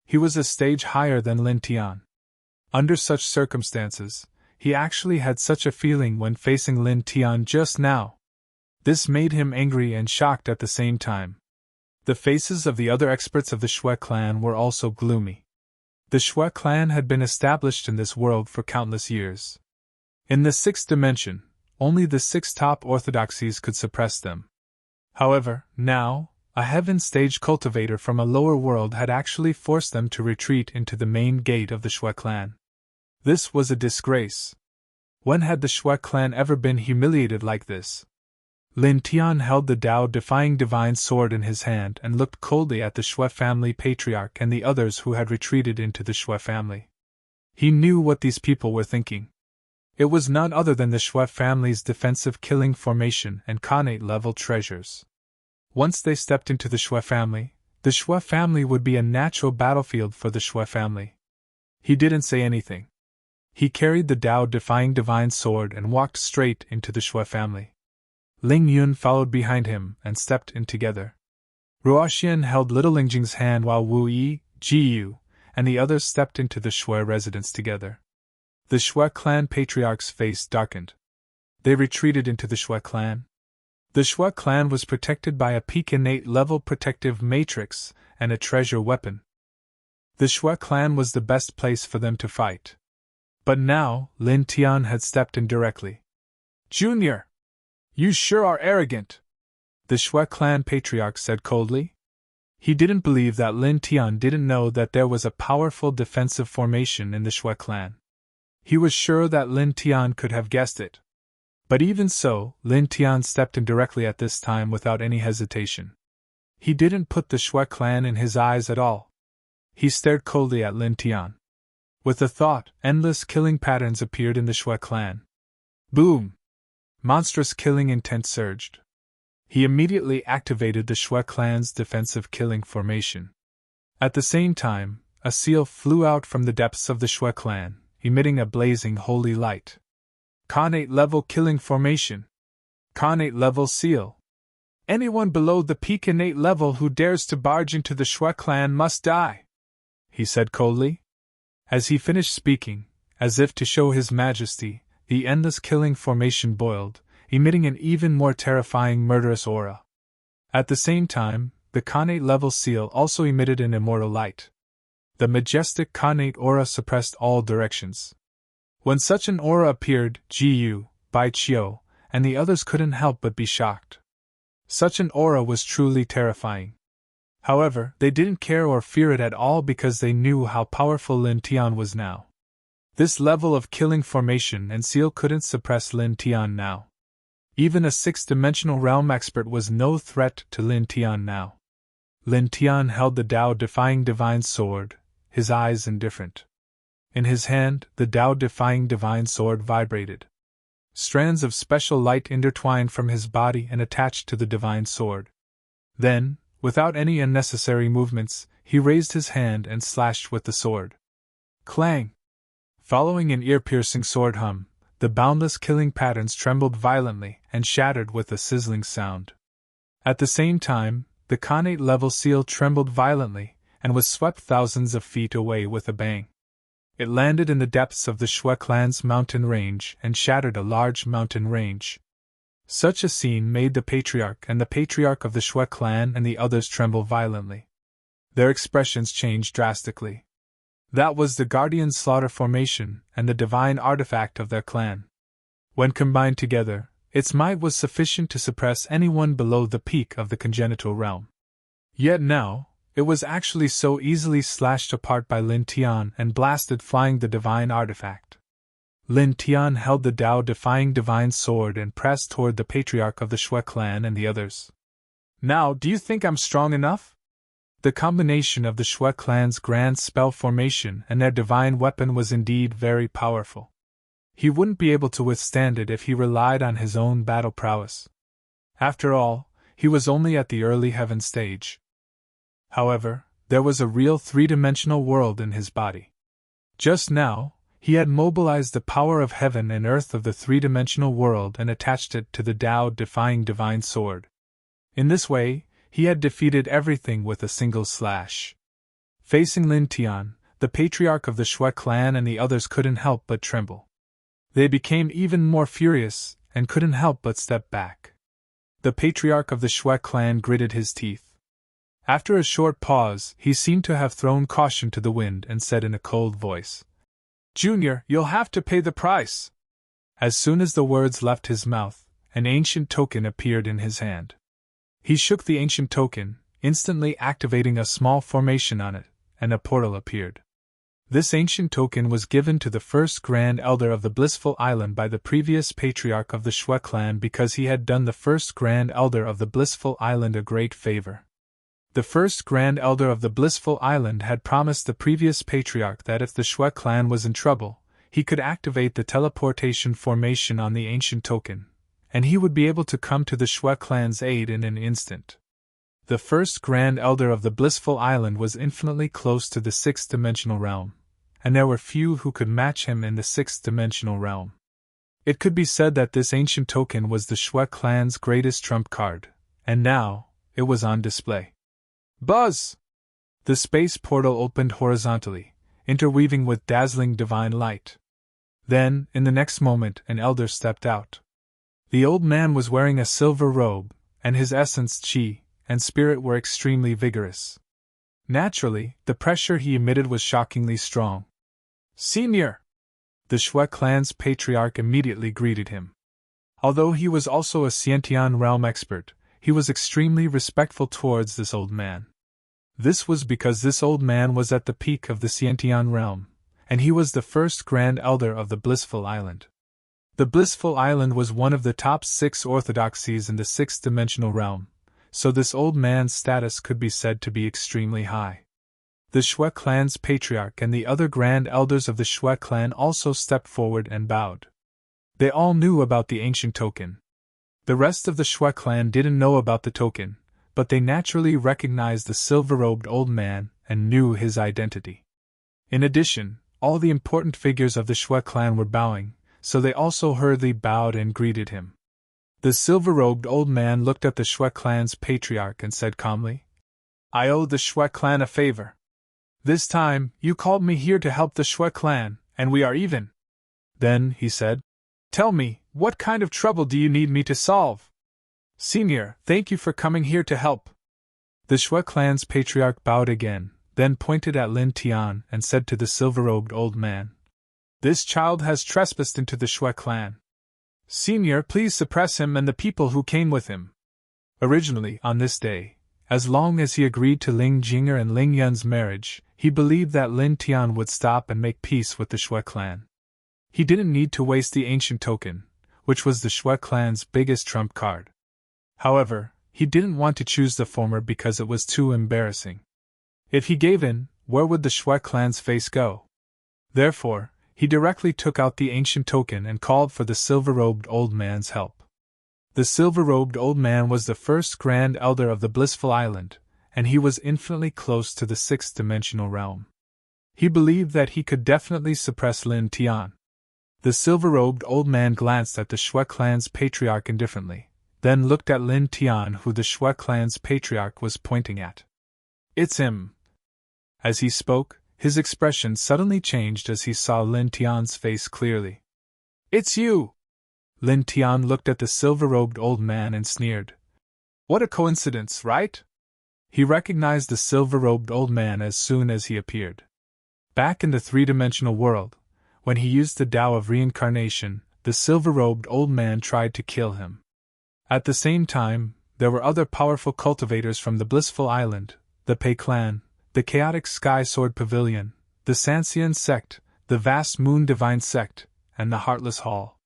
He was a stage higher than Lin Tian. Under such circumstances, he actually had such a feeling when facing Lin Tian just now. This made him angry and shocked at the same time. The faces of the other experts of the Shui clan were also gloomy. The Shui clan had been established in this world for countless years. In the sixth dimension, only the six top orthodoxies could suppress them. However, now, a heaven stage cultivator from a lower world had actually forced them to retreat into the main gate of the Shui clan. This was a disgrace. When had the Shui clan ever been humiliated like this? Lin Tian held the Tao-defying divine sword in his hand and looked coldly at the Shui family patriarch and the others who had retreated into the Shui family. He knew what these people were thinking. It was none other than the Shui family's defensive killing formation and Khanate level treasures. Once they stepped into the Shui family would be a natural battlefield for the Shui family. He didn't say anything. He carried the Tao-defying divine sword and walked straight into the Shui family. Ling Yun followed behind him and stepped in together. Ruoxian held little Lingjing's hand while Wu Yi, Ji Yu, and the others stepped into the Shui residence together. The Shui clan patriarch's face darkened. They retreated into the Shui clan. The Shui clan was protected by a peak innate level protective matrix and a treasure weapon. The Shui clan was the best place for them to fight. But now, Lin Tian had stepped in directly. "Junior! You sure are arrogant," the Shui clan patriarch said coldly. He didn't believe that Lin Tian didn't know that there was a powerful defensive formation in the Shui clan. He was sure that Lin Tian could have guessed it. But even so, Lin Tian stepped in directly at this time without any hesitation. He didn't put the Shui clan in his eyes at all. He stared coldly at Lin Tian. With a thought, endless killing patterns appeared in the Shui clan. Boom! Monstrous killing intent surged. He immediately activated the Shui clan's defensive killing formation. At the same time, a seal flew out from the depths of the Shui clan, emitting a blazing holy light. Khanate level killing formation. Khanate level seal. Anyone below the peak innate level who dares to barge into the Shui clan must die, he said coldly. As he finished speaking, as if to show his majesty, the endless killing formation boiled, emitting an even more terrifying murderous aura. At the same time, the Khanate level seal also emitted an immortal light. The majestic Khanate aura suppressed all directions. When such an aura appeared, Ji Yu, Bai Qiu, and the others couldn't help but be shocked. Such an aura was truly terrifying. However, they didn't care or fear it at all because they knew how powerful Lin Tian was now. This level of killing formation and seal couldn't suppress Lin Tian now. Even a sixth-dimensional realm expert was no threat to Lin Tian now. Lin Tian held the Tao-defying divine sword, his eyes indifferent. In his hand, the Tao-defying divine sword vibrated. Strands of special light intertwined from his body and attached to the divine sword. Then, without any unnecessary movements, he raised his hand and slashed with the sword. Clang! Following an ear-piercing sword hum, the boundless killing patterns trembled violently and shattered with a sizzling sound. At the same time, the Khanate level seal trembled violently and was swept thousands of feet away with a bang. It landed in the depths of the Shui clan's mountain range and shattered a large mountain range. Such a scene made the patriarch and the patriarch of the Shui clan and the others tremble violently. Their expressions changed drastically. That was the Guardian Slaughter formation and the divine artifact of their clan. When combined together, its might was sufficient to suppress anyone below the peak of the congenital realm. Yet now, it was actually so easily slashed apart by Lin Tian and blasted flying the divine artifact. Lin Tian held the Tao-defying divine sword and pressed toward the patriarch of the Shui clan and the others. Now, do you think I'm strong enough? The combination of the Shui clan's grand spell formation and their divine weapon was indeed very powerful. He wouldn't be able to withstand it if he relied on his own battle prowess. After all, he was only at the early heaven stage. However, there was a real three-dimensional world in his body. Just now, he had mobilized the power of heaven and earth of the three-dimensional world and attached it to the Tao-defying divine sword. In this way, he had defeated everything with a single slash. Facing Lin Tian, the patriarch of the Shui clan and the others couldn't help but tremble. They became even more furious, and couldn't help but step back. The patriarch of the Shui clan gritted his teeth. After a short pause, he seemed to have thrown caution to the wind and said in a cold voice, "Junior, you'll have to pay the price." As soon as the words left his mouth, an ancient token appeared in his hand. He shook the ancient token, instantly activating a small formation on it, and a portal appeared. This ancient token was given to the first Grand Elder of the Blissful Island by the previous patriarch of the Shui clan because he had done the first Grand Elder of the Blissful Island a great favor. The first Grand Elder of the Blissful Island had promised the previous patriarch that if the Shui clan was in trouble, he could activate the teleportation formation on the ancient token, and he would be able to come to the Shui clan's aid in an instant. The first Grand Elder of the Blissful Island was infinitely close to the sixth-dimensional realm, and there were few who could match him in the sixth-dimensional realm. It could be said that this ancient token was the Shui clan's greatest trump card, and now, it was on display. Buzz! The space portal opened horizontally, interweaving with dazzling divine light. Then, in the next moment, an elder stepped out. The old man was wearing a silver robe, and his essence, chi, and spirit were extremely vigorous. Naturally, the pressure he emitted was shockingly strong. "Senior!" The Shui clan's patriarch immediately greeted him. Although he was also a Xiantian realm expert, he was extremely respectful towards this old man. This was because this old man was at the peak of the Xiantian realm, and he was the first Grand Elder of the Blissful Island. The Blissful Island was one of the top 6 orthodoxies in the sixth-dimensional realm, so this old man's status could be said to be extremely high. The Shui clan's patriarch and the other Grand Elders of the Shui clan also stepped forward and bowed. They all knew about the ancient token. The rest of the Shui clan didn't know about the token, but they naturally recognized the silver-robed old man and knew his identity. In addition, all the important figures of the Shui clan were bowing, so they also hurriedly bowed and greeted him. The silver-robed old man looked at the Shui clan's patriarch and said calmly, "I owe the Shui clan a favor. This time, you called me here to help the Shui clan, and we are even." Then, he said, "Tell me, what kind of trouble do you need me to solve?" "Senior, thank you for coming here to help." The Shui clan's patriarch bowed again, then pointed at Lin Tian and said to the silver-robed old man, "This child has trespassed into the Shui clan. Senior, please suppress him and the people who came with him." Originally, on this day, as long as he agreed to Ling Jinger and Ling Yun's marriage, he believed that Lin Tian would stop and make peace with the Shui clan. He didn't need to waste the ancient token, which was the Shui clan's biggest trump card. However, he didn't want to choose the former because it was too embarrassing. If he gave in, where would the Shui clan's face go? Therefore, he directly took out the ancient token and called for the silver-robed old man's help. The silver-robed old man was the first Grand Elder of the Blissful Island, and he was infinitely close to the sixth-dimensional realm. He believed that he could definitely suppress Lin Tian. The silver-robed old man glanced at the Shui clan's patriarch indifferently, then looked at Lin Tian, who the Shui clan's patriarch was pointing at. "It's him." As he spoke, his expression suddenly changed as he saw Lin Tian's face clearly. "It's you!" Lin Tian looked at the silver-robed old man and sneered. "What a coincidence, right?" He recognized the silver-robed old man as soon as he appeared. Back in the three-dimensional world, when he used the Tao of reincarnation, the silver-robed old man tried to kill him. At the same time, there were other powerful cultivators from the Blissful Island, the Pei clan, the Chaotic Sky Sword Pavilion, the Sanxian sect, the Vast Moon Divine sect, and the Heartless Hall.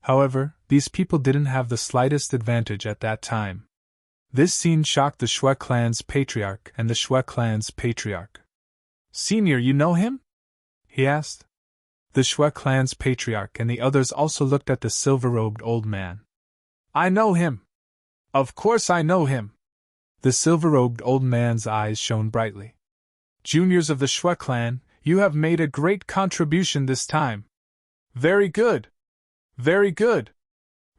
However, these people didn't have the slightest advantage at that time. This scene shocked the Shui clan's patriarch and the Shui clan's patriarch. "Senior, you know him?" he asked. The Shui clan's patriarch and the others also looked at the silver-robed old man. "I know him. Of course I know him." The silver-robed old man's eyes shone brightly. "Juniors of the Shui clan, you have made a great contribution this time. Very good. Very good.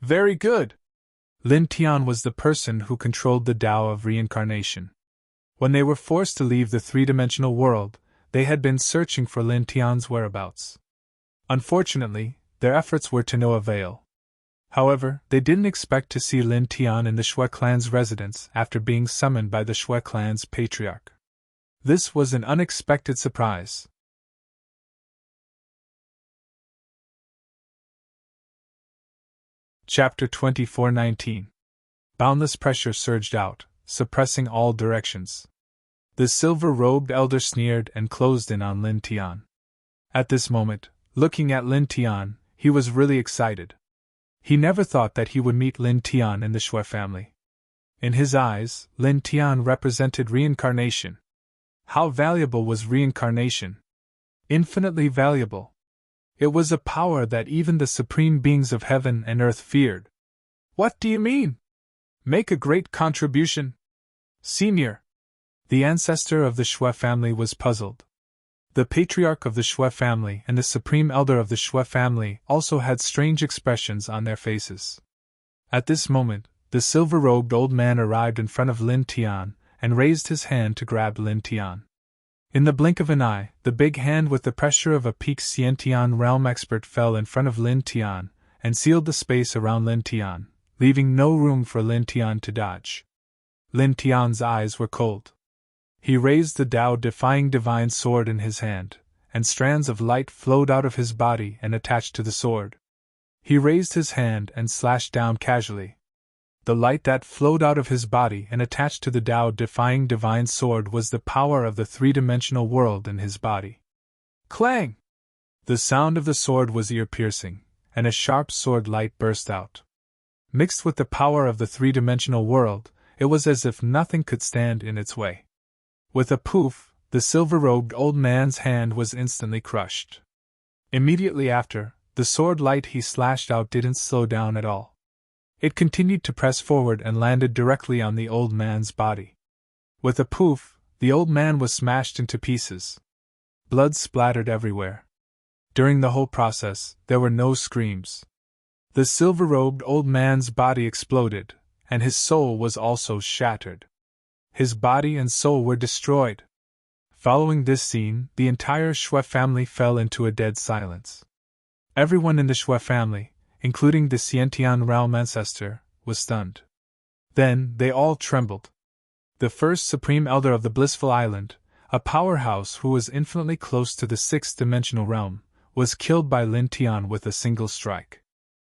Very good." Lin Tian was the person who controlled the Tao of reincarnation. When they were forced to leave the three-dimensional world, they had been searching for Lin Tian's whereabouts. Unfortunately, their efforts were to no avail. However, they didn't expect to see Lin Tian in the Shui clan's residence after being summoned by the Shui clan's patriarch. This was an unexpected surprise. Chapter 24:19. Boundless pressure surged out, suppressing all directions. The silver-robed elder sneered and closed in on Lin Tian. At this moment, looking at Lin Tian, he was really excited. He never thought that he would meet Lin Tian in the Shui family. In his eyes, Lin Tian represented reincarnation. How valuable was reincarnation? Infinitely valuable. It was a power that even the supreme beings of heaven and earth feared. What do you mean? Make a great contribution? Senior. The ancestor of the Shui family was puzzled. The patriarch of the Shui family and the supreme elder of the Shui family also had strange expressions on their faces. At this moment, the silver-robed old man arrived in front of Lin Tian and raised his hand to grab Lin Tian. In the blink of an eye, the big hand with the pressure of a peak Xiantian realm expert fell in front of Lin Tian and sealed the space around Lin Tian, leaving no room for Lin Tian to dodge. Lin Tian's eyes were cold. He raised the Tao-defying divine sword in his hand, and strands of light flowed out of his body and attached to the sword. He raised his hand and slashed down casually. The light that flowed out of his body and attached to the Tao-defying divine sword was the power of the three-dimensional world in his body. Clang! The sound of the sword was ear-piercing, and a sharp sword light burst out. Mixed with the power of the three-dimensional world, it was as if nothing could stand in its way. With a poof, the silver-robed old man's hand was instantly crushed. Immediately after, the sword light he slashed out didn't slow down at all. It continued to press forward and landed directly on the old man's body. With a poof, the old man was smashed into pieces. Blood splattered everywhere. During the whole process, there were no screams. The silver-robed old man's body exploded, and his soul was also shattered. His body and soul were destroyed. Following this scene, the entire Shui family fell into a dead silence. Everyone in the Shui family, including the Xiantian realm ancestor, was stunned. Then they all trembled. The first supreme elder of the blissful island, a powerhouse who was infinitely close to the sixth-dimensional realm, was killed by Lin Tian with a single strike.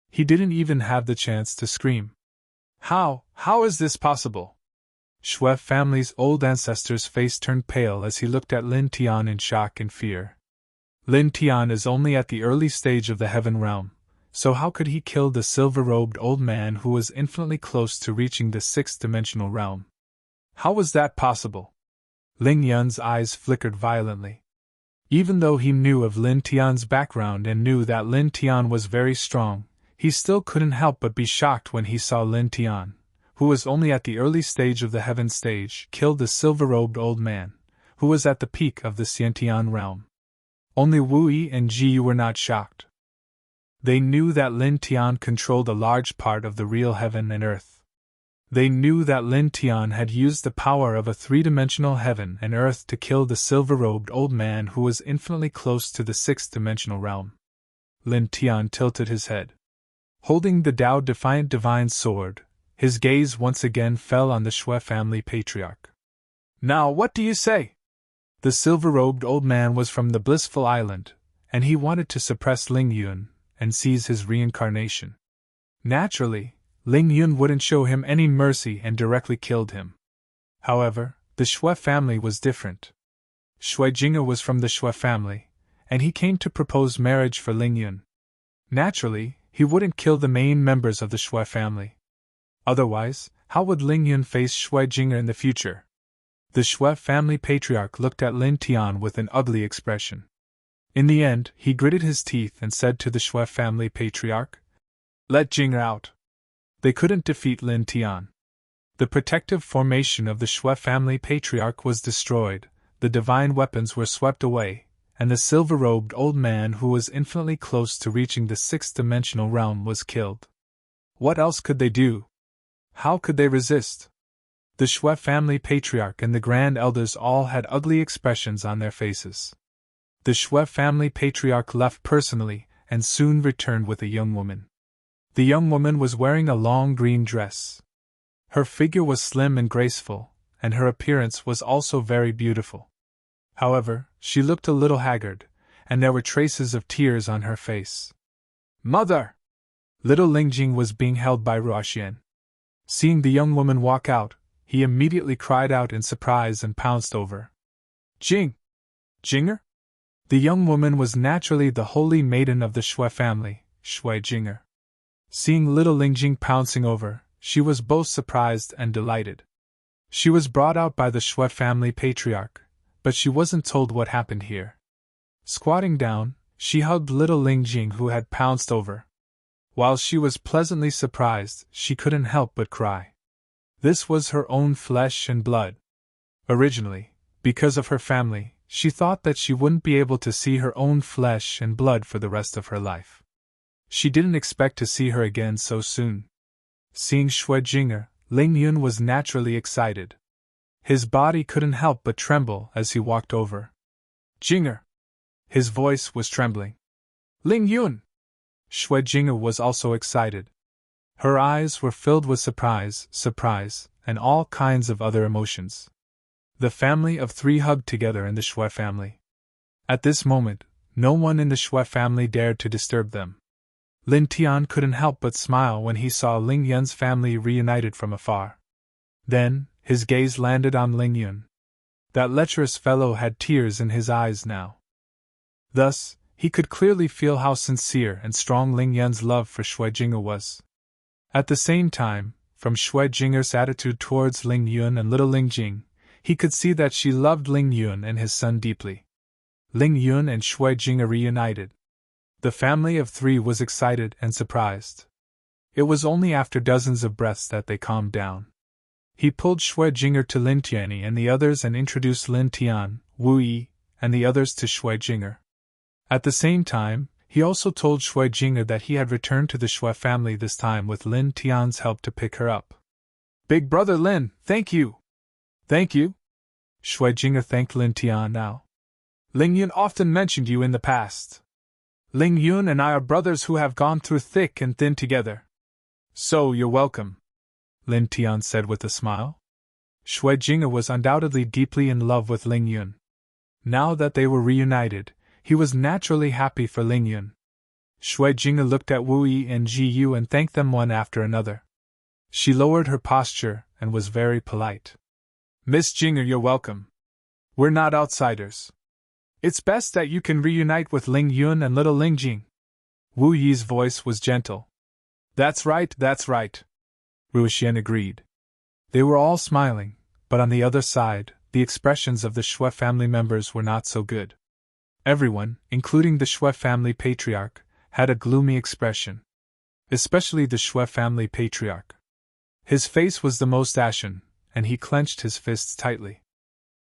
He didn't even have the chance to scream. How is this possible? Shui family's old ancestor's face turned pale as he looked at Lin Tian in shock and fear. Lin Tian is only at the early stage of the heaven realm, so how could he kill the silver-robed old man who was infinitely close to reaching the sixth-dimensional realm? How was that possible? Ling Yun's eyes flickered violently. Even though he knew of Lin Tian's background and knew that Lin Tian was very strong, he still couldn't help but be shocked when he saw Lin Tian, who was only at the early stage of the heaven stage, kill the silver-robed old man, who was at the peak of the Xiantian realm. Only Wu Yi and Ji Yu were not shocked. They knew that Lin Tian controlled a large part of the real heaven and earth. They knew that Lin Tian had used the power of a three-dimensional heaven and earth to kill the silver-robed old man who was infinitely close to the sixth-dimensional realm. Lin Tian tilted his head. Holding the Tao-defiant divine sword, his gaze once again fell on the Shui family patriarch. Now what do you say? The silver-robed old man was from the blissful island, and he wanted to suppress Ling Yun and seize his reincarnation. Naturally, Ling Yun wouldn't show him any mercy and directly killed him. However, the Shui family was different. Shui Jing'e was from the Shui family, and he came to propose marriage for Ling Yun. Naturally, he wouldn't kill the main members of the Shui family. Otherwise, how would Ling Yun face Shui Jing'e in the future? The Shui family patriarch looked at Lin Tian with an ugly expression. In the end, he gritted his teeth and said to the Shui family patriarch, "Let Jing'e out." They couldn't defeat Lin Tian. The protective formation of the Shui family patriarch was destroyed, the divine weapons were swept away, and the silver-robed old man who was infinitely close to reaching the sixth-dimensional realm was killed. What else could they do? How could they resist? The Shui family patriarch and the grand elders all had ugly expressions on their faces. The Shui family patriarch left personally and soon returned with a young woman. The young woman was wearing a long green dress. Her figure was slim and graceful, and her appearance was also very beautiful. However, she looked a little haggard, and there were traces of tears on her face. "Mother!" Little Lingjing was being held by Ruoxian. Seeing the young woman walk out, he immediately cried out in surprise and pounced over. Jinger? The young woman was naturally the holy maiden of the Shui family, Shui Jinger. Seeing little Lingjing pouncing over, she was both surprised and delighted. She was brought out by the Shui family patriarch, but she wasn't told what happened here. Squatting down, she hugged little Lingjing who had pounced over. While she was pleasantly surprised, she couldn't help but cry. This was her own flesh and blood. Originally, because of her family, she thought that she wouldn't be able to see her own flesh and blood for the rest of her life. She didn't expect to see her again so soon. Seeing Shui Jinger, Ling Yun was naturally excited. His body couldn't help but tremble as he walked over. "Jinger!" His voice was trembling. "Ling Yun!" Shui Jinger was also excited. Her eyes were filled with surprise, and all kinds of other emotions. The family of three hugged together in the Shui family. At this moment, no one in the Shui family dared to disturb them. Lin Tian couldn't help but smile when he saw Ling Yun's family reunited from afar. Then, his gaze landed on Ling Yun. That lecherous fellow had tears in his eyes now. Thus, he could clearly feel how sincere and strong Ling Yun's love for Shui Jinger was. At the same time, from Shui Jinger's attitude towards Ling Yun and little Lingjing, he could see that she loved Ling Yun and his son deeply. Ling Yun and Shui Jinger reunited. The family of three was excited and surprised. It was only after dozens of breaths that they calmed down. He pulled Shui Jinger to Lin Tianyi and the others and introduced Lin Tian, Wu Yi, and the others to Shui Jinger. At the same time, he also told Shui Jinger that he had returned to the Shui family this time with Lin Tian's help to pick her up. "Big brother Lin, thank you!" "Thank you?" Shui Jinger thanked Lin Tian now. "Ling Yun often mentioned you in the past. Ling Yun and I are brothers who have gone through thick and thin together. So you're welcome," Lin Tian said with a smile. Shui Jinger was undoubtedly deeply in love with Ling Yun. Now that they were reunited, he was naturally happy for Ling Yun. Shui Jinger looked at Wu Yi and Ji Yu and thanked them one after another. She lowered her posture and was very polite. "Miss Jinger, you're welcome. We're not outsiders. It's best that you can reunite with Ling Yun and little Lingjing." Wu Yi's voice was gentle. That's right," Ruoxian agreed. They were all smiling, but on the other side, the expressions of the Shui family members were not so good. Everyone, including the Shui family patriarch, had a gloomy expression. Especially the Shui family patriarch. His face was the most ashen, and he clenched his fists tightly.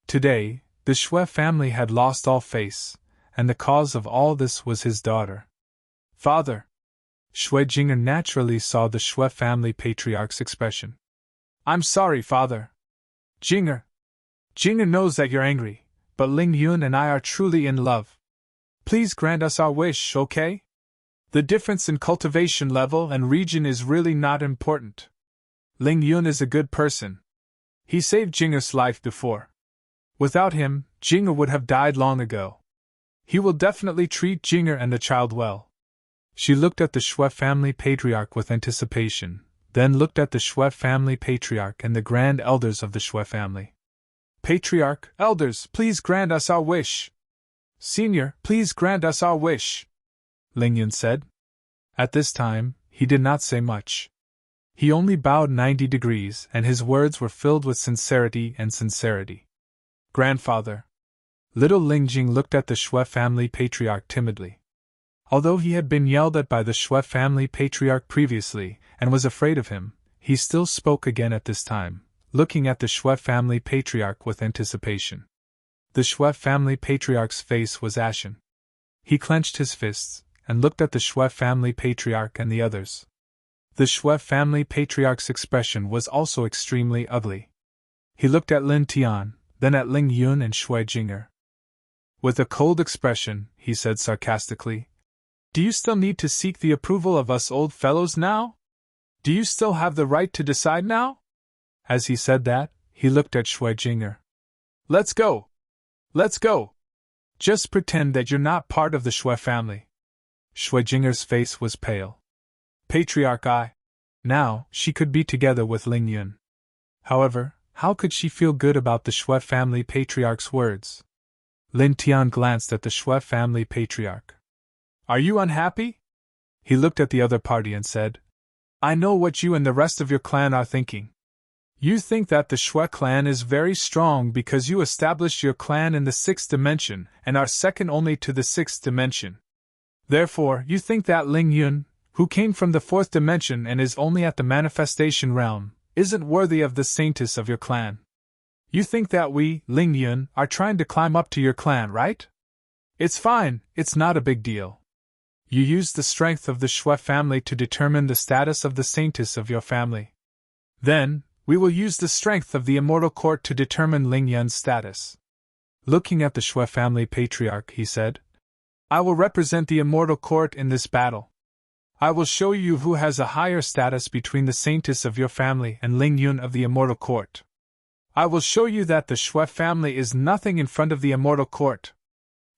Today, the Shui family had lost all face, and the cause of all this was his daughter. "Father!" Shui Jinger naturally saw the Shui family patriarch's expression. "I'm sorry, Father. Jinger knows that you're angry, but Ling Yun and I are truly in love. Please grant us our wish, okay? The difference in cultivation level and region is really not important. Ling Yun is a good person. He saved Jinger's life before. Without him, Jinger would have died long ago. He will definitely treat Jinger and the child well." She looked at the Shui family patriarch with anticipation, then looked at the Shui family patriarch and the grand elders of the Shui family. "Patriarch, elders, please grant us our wish. Senior, please grant us our wish," Ling Yun said. At this time, he did not say much. He only bowed 90 degrees, and his words were filled with sincerity. "Grandfather." Little Lingjing looked at the Shui family patriarch timidly. Although he had been yelled at by the Shui family patriarch previously, and was afraid of him, he still spoke again at this time, looking at the Shui family patriarch with anticipation. The Shui family patriarch's face was ashen. He clenched his fists, and looked at the Shui family patriarch and the others. The Shui family patriarch's expression was also extremely ugly. He looked at Lin Tian, then at Ling Yun and Shui Jinger. With a cold expression, he said sarcastically, Do you still need to seek the approval of us old fellows now? Do you still have the right to decide now? As he said that, he looked at Shui Jinger. Let's go! Let's go! Just pretend that you're not part of the Shui family. Shui Jinger's face was pale. Patriarch I. Now, she could be together with Ling Yun. However, how could she feel good about the Shui family patriarch's words? Lin Tian glanced at the Shui family patriarch. Are you unhappy? He looked at the other party and said, I know what you and the rest of your clan are thinking. You think that the Shui clan is very strong because you established your clan in the 6th dimension and are second only to the 6th dimension. Therefore, you think that Ling Yun, who came from the 4th dimension and is only at the manifestation realm, isn't worthy of the saintess of your clan. You think that we, Ling Yun, are trying to climb up to your clan, right? It's fine, it's not a big deal. You use the strength of the Shui family to determine the status of the saintess of your family. Then, we will use the strength of the immortal court to determine Ling Yun's status. Looking at the Shui family patriarch, he said, I will represent the immortal court in this battle. I will show you who has a higher status between the saintess of your family and Ling Yun of the immortal court. I will show you that the Shui family is nothing in front of the immortal court.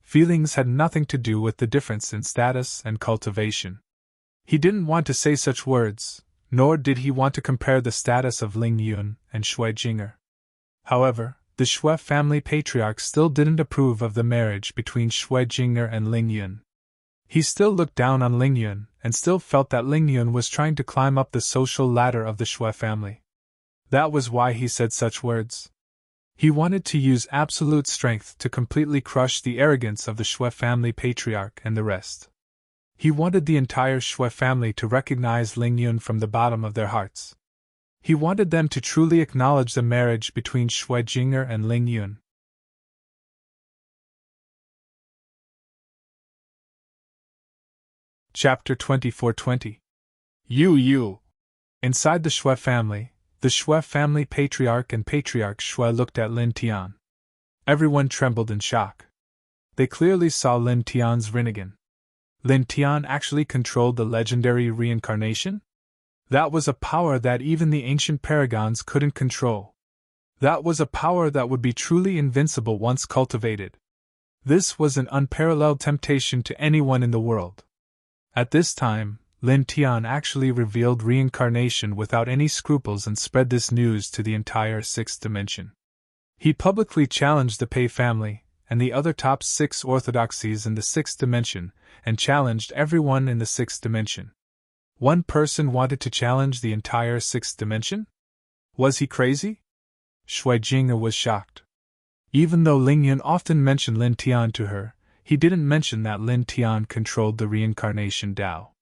Feelings had nothing to do with the difference in status and cultivation. He didn't want to say such words, nor did he want to compare the status of Ling Yun and Shui Jinger. However, the Shui family patriarch still didn't approve of the marriage between Shui Jinger and Ling Yun. He still looked down on Ling Yun and still felt that Ling Yun was trying to climb up the social ladder of the Shui family. That was why he said such words. He wanted to use absolute strength to completely crush the arrogance of the Shui family patriarch and the rest. He wanted the entire Shui family to recognize Ling Yun from the bottom of their hearts. He wanted them to truly acknowledge the marriage between Shui Jinger and Ling Yun. Chapter 24:20. You. Inside the Shui family, the Shui family patriarch and patriarch Shui looked at Lin Tian. Everyone trembled in shock. They clearly saw Lin Tian's Rinnegan. Lin Tian actually controlled the legendary reincarnation? That was a power that even the ancient paragons couldn't control. That was a power that would be truly invincible once cultivated. This was an unparalleled temptation to anyone in the world. At this time, Lin Tian actually revealed reincarnation without any scruples and spread this news to the entire 6th dimension. He publicly challenged the Pei family and the other top 6 orthodoxies in the 6th dimension, and challenged everyone in the 6th dimension. One person wanted to challenge the entire 6th dimension? Was he crazy? Shui Jinger was shocked. Even though Ling Yun often mentioned Lin Tian to her, he didn't mention that Lin Tian controlled the reincarnation Tao.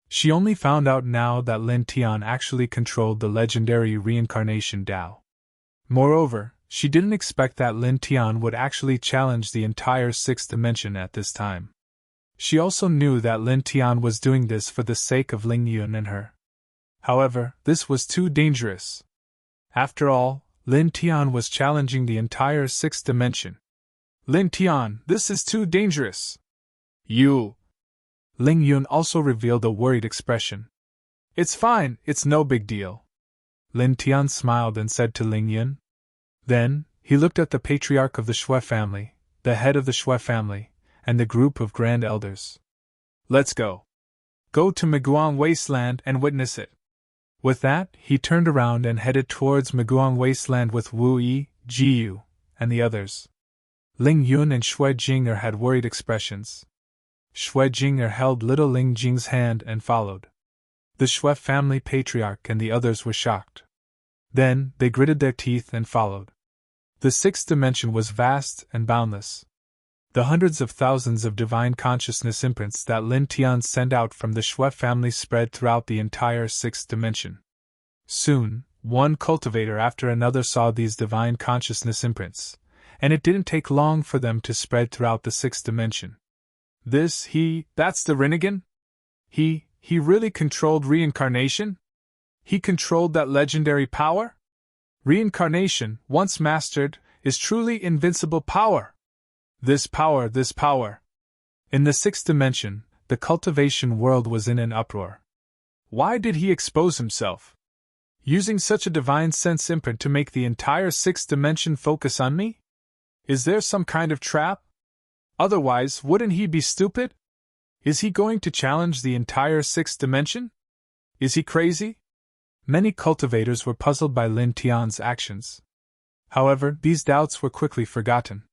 She only found out now that Lin Tian actually controlled the legendary reincarnation Tao. Moreover, she didn't expect that Lin Tian would actually challenge the entire 6th dimension at this time. She also knew that Lin Tian was doing this for the sake of Ling Yun and her. However, this was too dangerous. After all, Lin Tian was challenging the entire 6th dimension. Lin Tian, this is too dangerous. You. Ling Yun also revealed a worried expression. It's fine, it's no big deal. Lin Tian smiled and said to Ling Yun. Then, he looked at the patriarch of the Shui family, the head of the Shui family, and the group of grand elders. Let's go. Go to Meguang Wasteland and witness it. With that, he turned around and headed towards Meguang Wasteland with Wu Yi, Jiyu, and the others. Ling Yun and Shui Jinger had worried expressions. Shui Jinger held little Ling Jing's hand and followed. The Shui family patriarch and the others were shocked. Then, they gritted their teeth and followed. The 6th dimension was vast and boundless. The hundreds of thousands of divine consciousness imprints that Lin Tian sent out from the Shui family spread throughout the entire 6th dimension. Soon, one cultivator after another saw these divine consciousness imprints, and it didn't take long for them to spread throughout the 6th dimension. That's the Rinnegan? He really controlled reincarnation? He controlled that legendary power? Reincarnation, once mastered, is truly invincible power. This power. In the 6th dimension, the cultivation world was in an uproar. Why did he expose himself? Using such a divine sense imprint to make the entire sixth dimension focus on me? Is there some kind of trap? Otherwise, wouldn't he be stupid? Is he going to challenge the entire sixth dimension? Is he crazy? Many cultivators were puzzled by Lin Tian's actions. However, these doubts were quickly forgotten.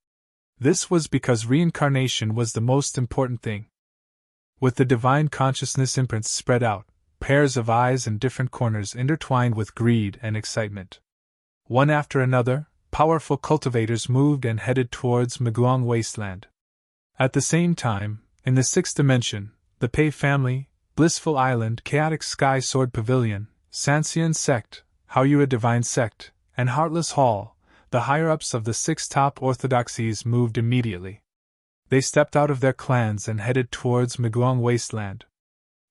This was because reincarnation was the most important thing. With the divine consciousness imprints spread out, pairs of eyes in different corners intertwined with greed and excitement. One after another, powerful cultivators moved and headed towards Maguang Wasteland. At the same time, in the sixth dimension, the Pei family, Blissful Island, Chaotic Sky Sword Pavilion, Sanxian Sect, Haoyue Divine Sect, and Heartless Hall, the higher-ups of the six top orthodoxies moved immediately. They stepped out of their clans and headed towards Maguang Wasteland.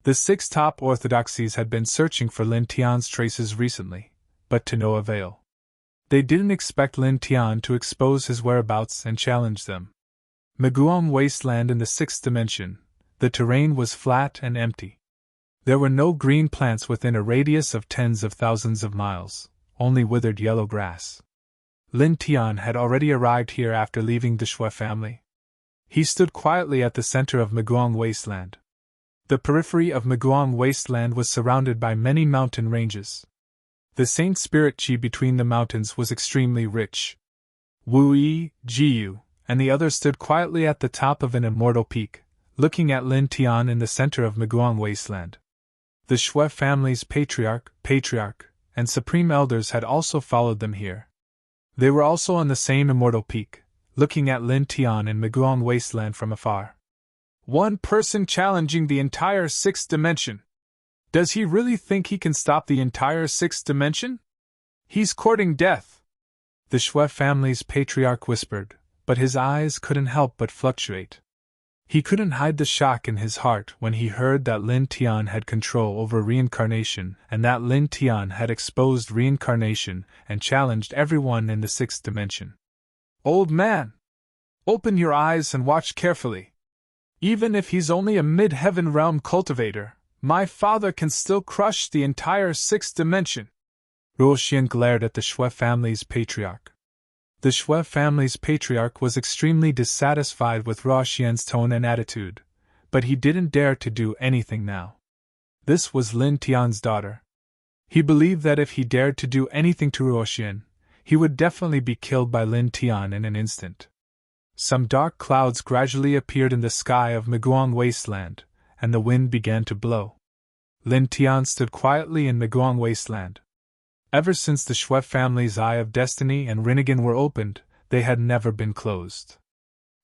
The six top orthodoxies had been searching for Lin Tian's traces recently, but to no avail. They didn't expect Lin Tian to expose his whereabouts and challenge them. Maguang Wasteland in the sixth dimension, the terrain was flat and empty. There were no green plants within a radius of tens of thousands of miles, only withered yellow grass. Lin Tian had already arrived here after leaving the Shui family. He stood quietly at the center of Maguang Wasteland. The periphery of Maguang Wasteland was surrounded by many mountain ranges. The Saint Spirit Qi between the mountains was extremely rich. Wu Yi, Jiyu, and the others stood quietly at the top of an immortal peak, looking at Lin Tian in the center of Maguang Wasteland. The Shui family's patriarch, and supreme elders had also followed them here. They were also on the same immortal peak, looking at Lin Tian in Maguang Wasteland from afar. One person challenging the entire sixth dimension. Does he really think he can stop the entire sixth dimension? He's courting death, the Shui family's patriarch whispered, but his eyes couldn't help but fluctuate. He couldn't hide the shock in his heart when he heard that Lin Tian had control over reincarnation and that Lin Tian had exposed reincarnation and challenged everyone in the sixth dimension. Old man! Open your eyes and watch carefully. Even if he's only a mid-heaven realm cultivator, my father can still crush the entire sixth dimension. Ruo Xian glared at the Shui family's patriarch. The Shui family's patriarch was extremely dissatisfied with Ruo Xian's tone and attitude, but he didn't dare to do anything now. This was Lin Tian's daughter. He believed that if he dared to do anything to Ruo Xian, he would definitely be killed by Lin Tian in an instant. Some dark clouds gradually appeared in the sky of Maguang Wasteland, and the wind began to blow. Lin Tian stood quietly in Maguang Wasteland. Ever since the Shui family's Eye of Destiny and Rinnegan were opened, they had never been closed.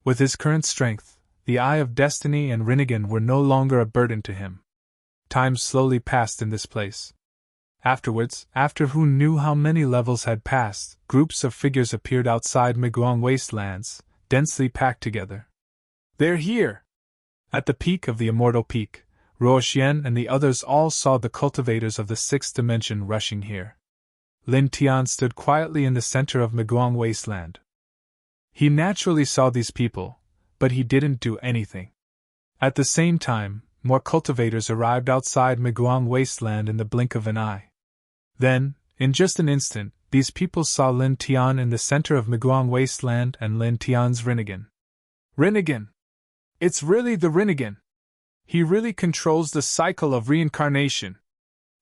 With his current strength, the Eye of Destiny and Rinnegan were no longer a burden to him. Time slowly passed in this place. Afterwards, after who knew how many levels had passed, groups of figures appeared outside Maguang Wastelands, densely packed together. They're here! At the peak of the immortal peak, Ruo Xian and the others all saw the cultivators of the sixth dimension rushing here. Lin Tian stood quietly in the center of Maguang Wasteland. He naturally saw these people, but he didn't do anything. At the same time, more cultivators arrived outside Maguang Wasteland in the blink of an eye. Then, in just an instant, these people saw Lin Tian in the center of Maguang Wasteland and Lin Tian's Rinnegan. Rinnegan! It's really the Rinnegan! He really controls the cycle of reincarnation!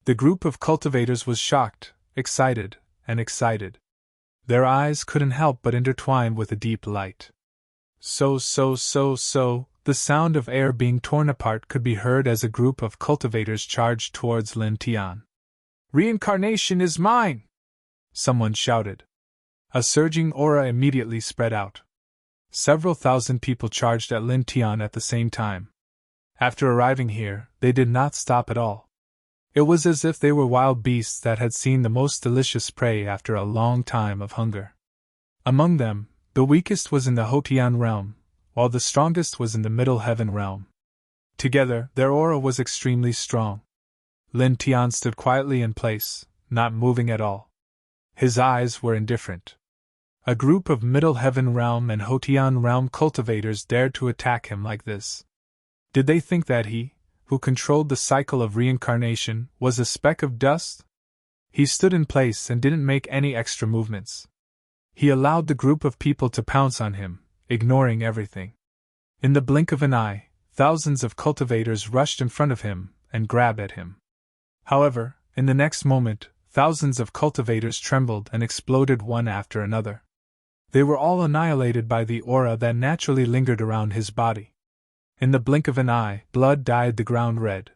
The group of cultivators was shocked, excited, and excited. Their eyes couldn't help but intertwine with a deep light. So, the sound of air being torn apart could be heard as a group of cultivators charged towards Lin Tian. Reincarnation is mine! Someone shouted. A surging aura immediately spread out. Several thousand people charged at Lin Tian at the same time. After arriving here, they did not stop at all. It was as if they were wild beasts that had seen the most delicious prey after a long time of hunger. Among them, the weakest was in the Hotian realm, while the strongest was in the Middle Heaven realm. Together, their aura was extremely strong. Lin Tian stood quietly in place, not moving at all. His eyes were indifferent. A group of Middle Heaven realm and Hotian realm cultivators dared to attack him like this. Did they think that he, who controlled the cycle of reincarnation, was a speck of dust? He stood in place and didn't make any extra movements. He allowed the group of people to pounce on him, ignoring everything. In the blink of an eye, thousands of cultivators rushed in front of him and grabbed at him. However, in the next moment, thousands of cultivators trembled and exploded one after another. They were all annihilated by the aura that naturally lingered around his body. In the blink of an eye, blood dyed the ground red.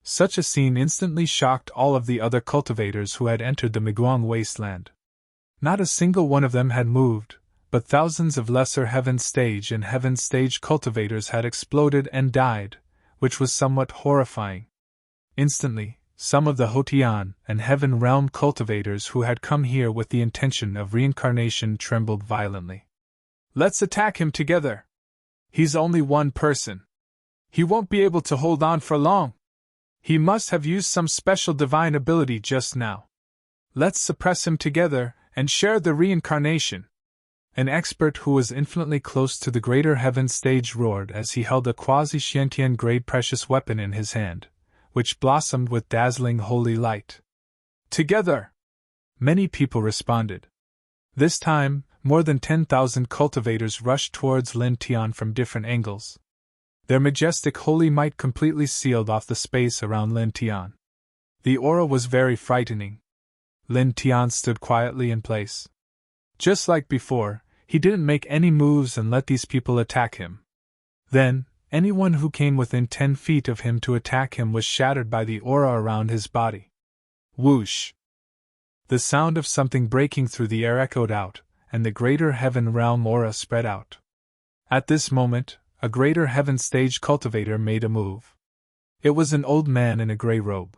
Such a scene instantly shocked all of the other cultivators who had entered the Miguang wasteland. Not a single one of them had moved, but thousands of lesser Heaven Stage and Heaven Stage cultivators had exploded and died, which was somewhat horrifying. Instantly, some of the Hotian and Heaven Realm cultivators who had come here with the intention of reincarnation trembled violently. "Let's attack him together! He's only one person. He won't be able to hold on for long. He must have used some special divine ability just now. Let's suppress him together and share the reincarnation." An expert who was infinitely close to the greater Heaven Stage roared as he held a quasi-Xiantian grade precious weapon in his hand, which blossomed with dazzling holy light. "Together!" Many people responded. This time, more than 10,000 cultivators rushed towards Lin Tian from different angles. Their majestic holy might completely sealed off the space around Lin Tian. The aura was very frightening. Lin Tian stood quietly in place. Just like before, he didn't make any moves and let these people attack him. Then, anyone who came within 10 feet of him to attack him was shattered by the aura around his body. Whoosh! The sound of something breaking through the air echoed out, and the greater Heaven Realm aura spread out. At this moment, a greater Heaven Stage cultivator made a move. It was an old man in a gray robe.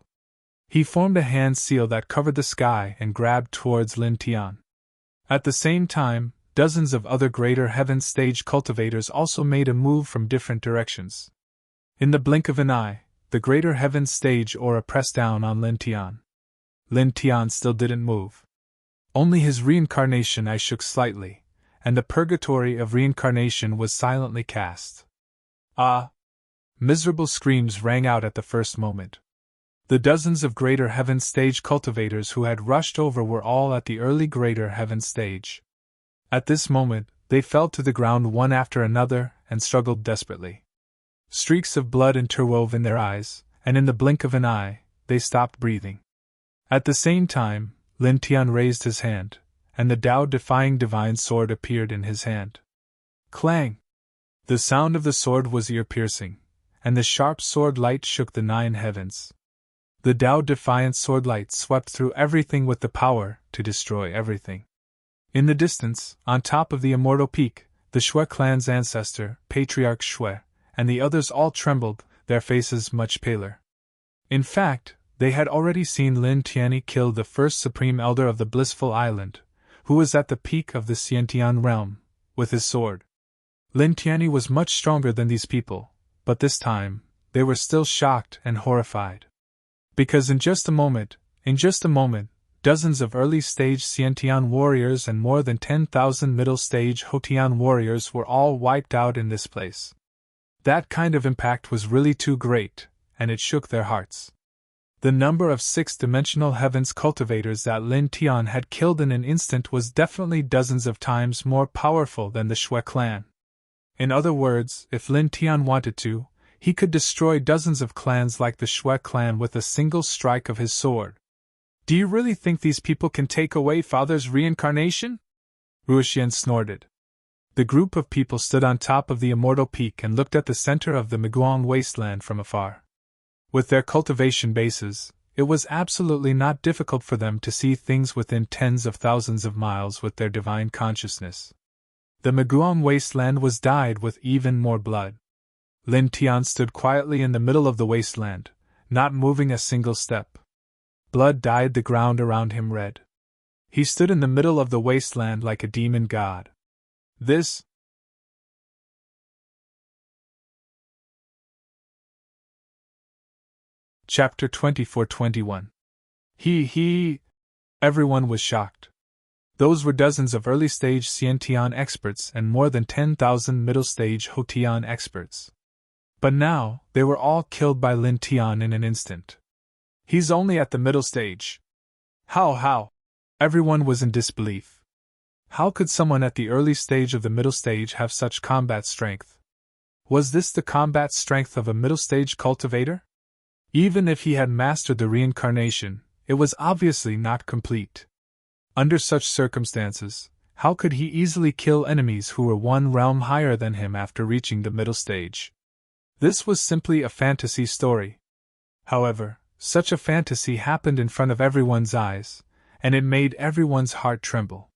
He formed a hand seal that covered the sky and grabbed towards Lin Tian. At the same time, dozens of other greater Heaven Stage cultivators also made a move from different directions. In the blink of an eye, the greater Heaven Stage aura pressed down on Lin Tian. Lin Tian still didn't move. Only his reincarnation eye shook slightly, and the purgatory of reincarnation was silently cast. Ah! Miserable screams rang out at the first moment. The dozens of greater Heaven Stage cultivators who had rushed over were all at the early greater Heaven Stage. At this moment, they fell to the ground one after another and struggled desperately. Streaks of blood interwove in their eyes, and in the blink of an eye, they stopped breathing. At the same time, Lin Tian raised his hand, and the Tao-defying divine sword appeared in his hand. Clang! The sound of the sword was ear-piercing, and the sharp sword light shook the 9 heavens. The Tao-defiant sword light swept through everything with the power to destroy everything. In the distance, on top of the immortal peak, the Shui clan's ancestor, Patriarch Shui, and the others all trembled, their faces much paler. In fact, they had already seen Lin Tianyi kill the first supreme elder of the blissful island, who was at the peak of the Xiantian realm, with his sword. Lin Tianyi was much stronger than these people, but this time, they were still shocked and horrified. Because in just a moment, dozens of early-stage Xiantian warriors and more than 10,000 middle-stage Hotian warriors were all wiped out in this place. That kind of impact was really too great, and it shook their hearts. The number of 6-dimensional heavens cultivators that Lin Tian had killed in an instant was definitely dozens of times more powerful than the Shui clan. In other words, if Lin Tian wanted to, he could destroy dozens of clans like the Shui clan with a single strike of his sword. "Do you really think these people can take away Father's reincarnation?" Ruoxian snorted. The group of people stood on top of the immortal peak and looked at the center of the Miguang wasteland from afar. With their cultivation bases, it was absolutely not difficult for them to see things within tens of thousands of miles with their divine consciousness. The Miguang wasteland was dyed with even more blood. Lin Tian stood quietly in the middle of the wasteland, not moving a single step. Blood dyed the ground around him red. He stood in the middle of the wasteland like a demon god. This Chapter 24-21. He. Everyone was shocked. Those were dozens of early-stage Xiantian experts and more than 10,000 middle-stage Hotian experts. But now, they were all killed by Lin Tian in an instant. He's only at the middle stage. How? Everyone was in disbelief. How could someone at the early stage of the middle stage have such combat strength? Was this the combat strength of a middle stage cultivator? Even if he had mastered the reincarnation, it was obviously not complete. Under such circumstances, how could he easily kill enemies who were one realm higher than him after reaching the middle stage? This was simply a fantasy story. However, such a fantasy happened in front of everyone's eyes, and it made everyone's heart tremble.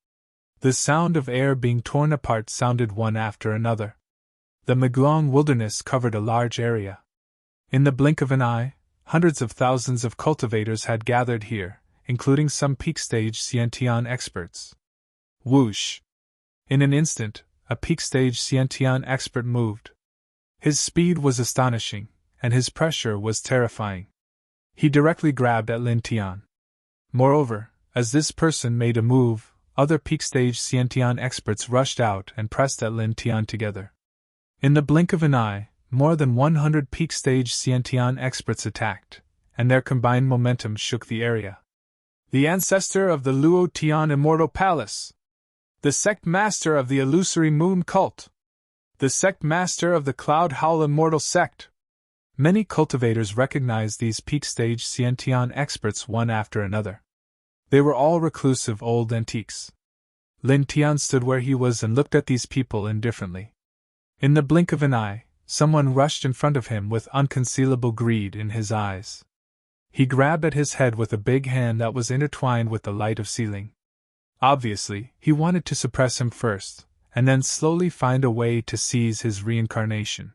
The sound of air being torn apart sounded one after another. The Meglong wilderness covered a large area. In the blink of an eye, hundreds of thousands of cultivators had gathered here, including some peak-stage Xiantian experts. Whoosh! In an instant, a peak-stage Xiantian expert moved. His speed was astonishing, and his pressure was terrifying. He directly grabbed at Lin Tian. Moreover, as this person made a move, other peak-stage Xiantian experts rushed out and pressed at Lin Tian together. In the blink of an eye, more than 100 peak-stage Xiantian experts attacked, and their combined momentum shook the area. The ancestor of the Luo Tian Immortal Palace! The sect master of the illusory moon cult! The sect master of the Cloud Howl Immortal Sect! Many cultivators recognized these peak-stage Xiantian experts one after another. They were all reclusive old antiques. Lin Tian stood where he was and looked at these people indifferently. In the blink of an eye, someone rushed in front of him with unconcealable greed in his eyes. He grabbed at his head with a big hand that was intertwined with the light of ceiling. Obviously, he wanted to suppress him first, and then slowly find a way to seize his reincarnation.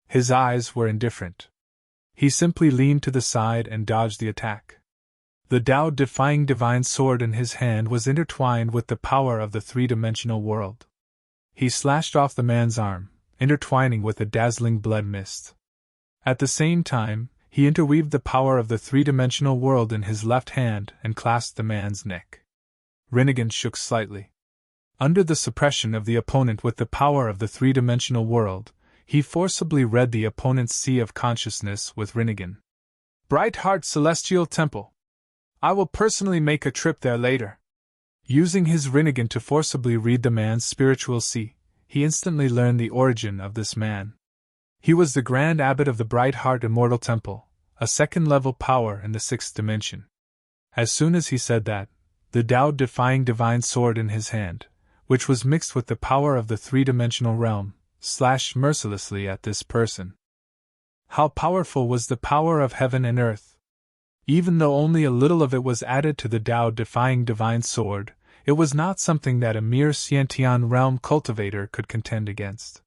His eyes were indifferent. He simply leaned to the side and dodged the attack. The Tao-defying divine sword in his hand was intertwined with the power of the three-dimensional world. He slashed off the man's arm, intertwining with a dazzling blood mist. At the same time, he interweaved the power of the three-dimensional world in his left hand and clasped the man's neck. Rinnegan shook slightly. Under the suppression of the opponent with the power of the three-dimensional world, he forcibly read the opponent's sea of consciousness with Rinnegan. Bright Heart Celestial Temple. I will personally make a trip there later. Using his Rinnegan to forcibly read the man's spiritual sea, he instantly learned the origin of this man. He was the Grand Abbot of the Bright Heart Immortal Temple, a second-level power in the sixth dimension. As soon as he said that, the Tao-defying divine sword in his hand, which was mixed with the power of the three-dimensional realm, slashed mercilessly at this person. How powerful was the power of heaven and earth! Even though only a little of it was added to the Tao-defying divine sword, it was not something that a mere Xiantian realm cultivator could contend against.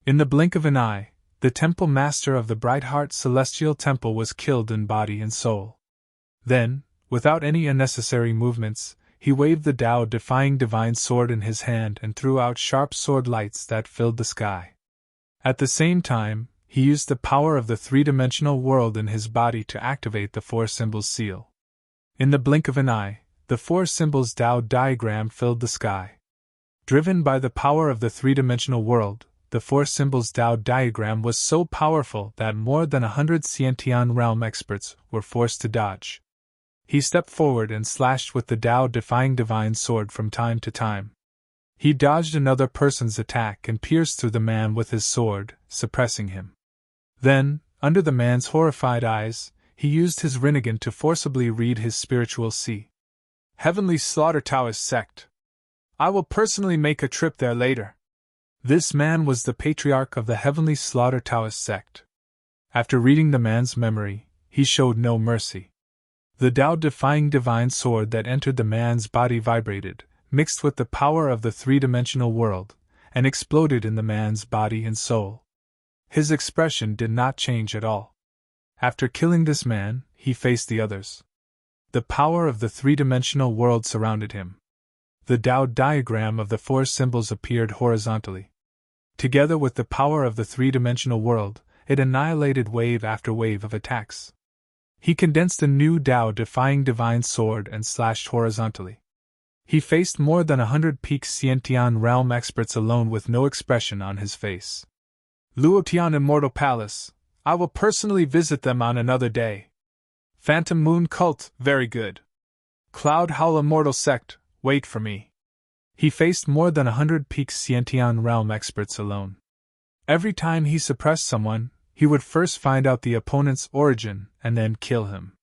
In the blink of an eye, the temple master of the Bright Heart Celestial Temple was killed in body and soul. Then, without any unnecessary movements, he waved the Tao-defying divine sword in his hand and threw out sharp sword lights that filled the sky. At the same time, he used the power of the three-dimensional world in his body to activate the four symbols seal. In the blink of an eye, the four symbols Tao diagram filled the sky. Driven by the power of the three-dimensional world, the four symbols Tao diagram was so powerful that more than 100 Xiantian realm experts were forced to dodge. He stepped forward and slashed with the Tao-defying divine sword from time to time. He dodged another person's attack and pierced through the man with his sword, suppressing him. Then, under the man's horrified eyes, he used his Rinnegan to forcibly read his spiritual sea. Heavenly Slaughter Taoist Sect. I will personally make a trip there later. This man was the patriarch of the Heavenly Slaughter Taoist Sect. After reading the man's memory, he showed no mercy. The Tao-defying divine sword that entered the man's body vibrated, mixed with the power of the three-dimensional world, and exploded in the man's body and soul. His expression did not change at all. After killing this man, he faced the others. The power of the three-dimensional world surrounded him. The Tao diagram of the four symbols appeared horizontally. Together with the power of the three-dimensional world, it annihilated wave after wave of attacks. He condensed a new Tao-defying divine sword and slashed horizontally. He faced more than 100 peak Xiantian realm experts alone with no expression on his face. Luotian Immortal Palace. I will personally visit them on another day. Phantom Moon Cult, very good. Cloud Howl Immortal Sect, wait for me. He faced more than 100 peak Scientian realm experts alone. Every time he suppressed someone, he would first find out the opponent's origin and then kill him.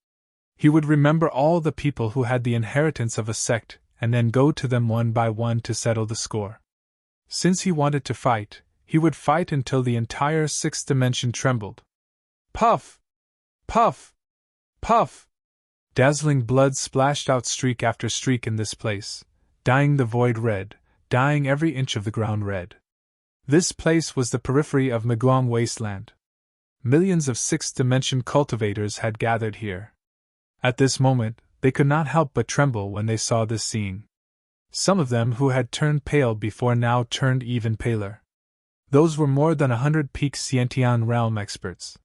He would remember all the people who had the inheritance of a sect and then go to them one by one to settle the score. Since he wanted to fight, he would fight until the entire sixth dimension trembled. Puff! Puff! Puff! Dazzling blood splashed out streak after streak in this place, dyeing the void red, dyeing every inch of the ground red. This place was the periphery of Miguang Wasteland. Millions of sixth-dimension cultivators had gathered here. At this moment, they could not help but tremble when they saw this scene. Some of them who had turned pale before now turned even paler. Those were more than 100 peak Scientian realm experts.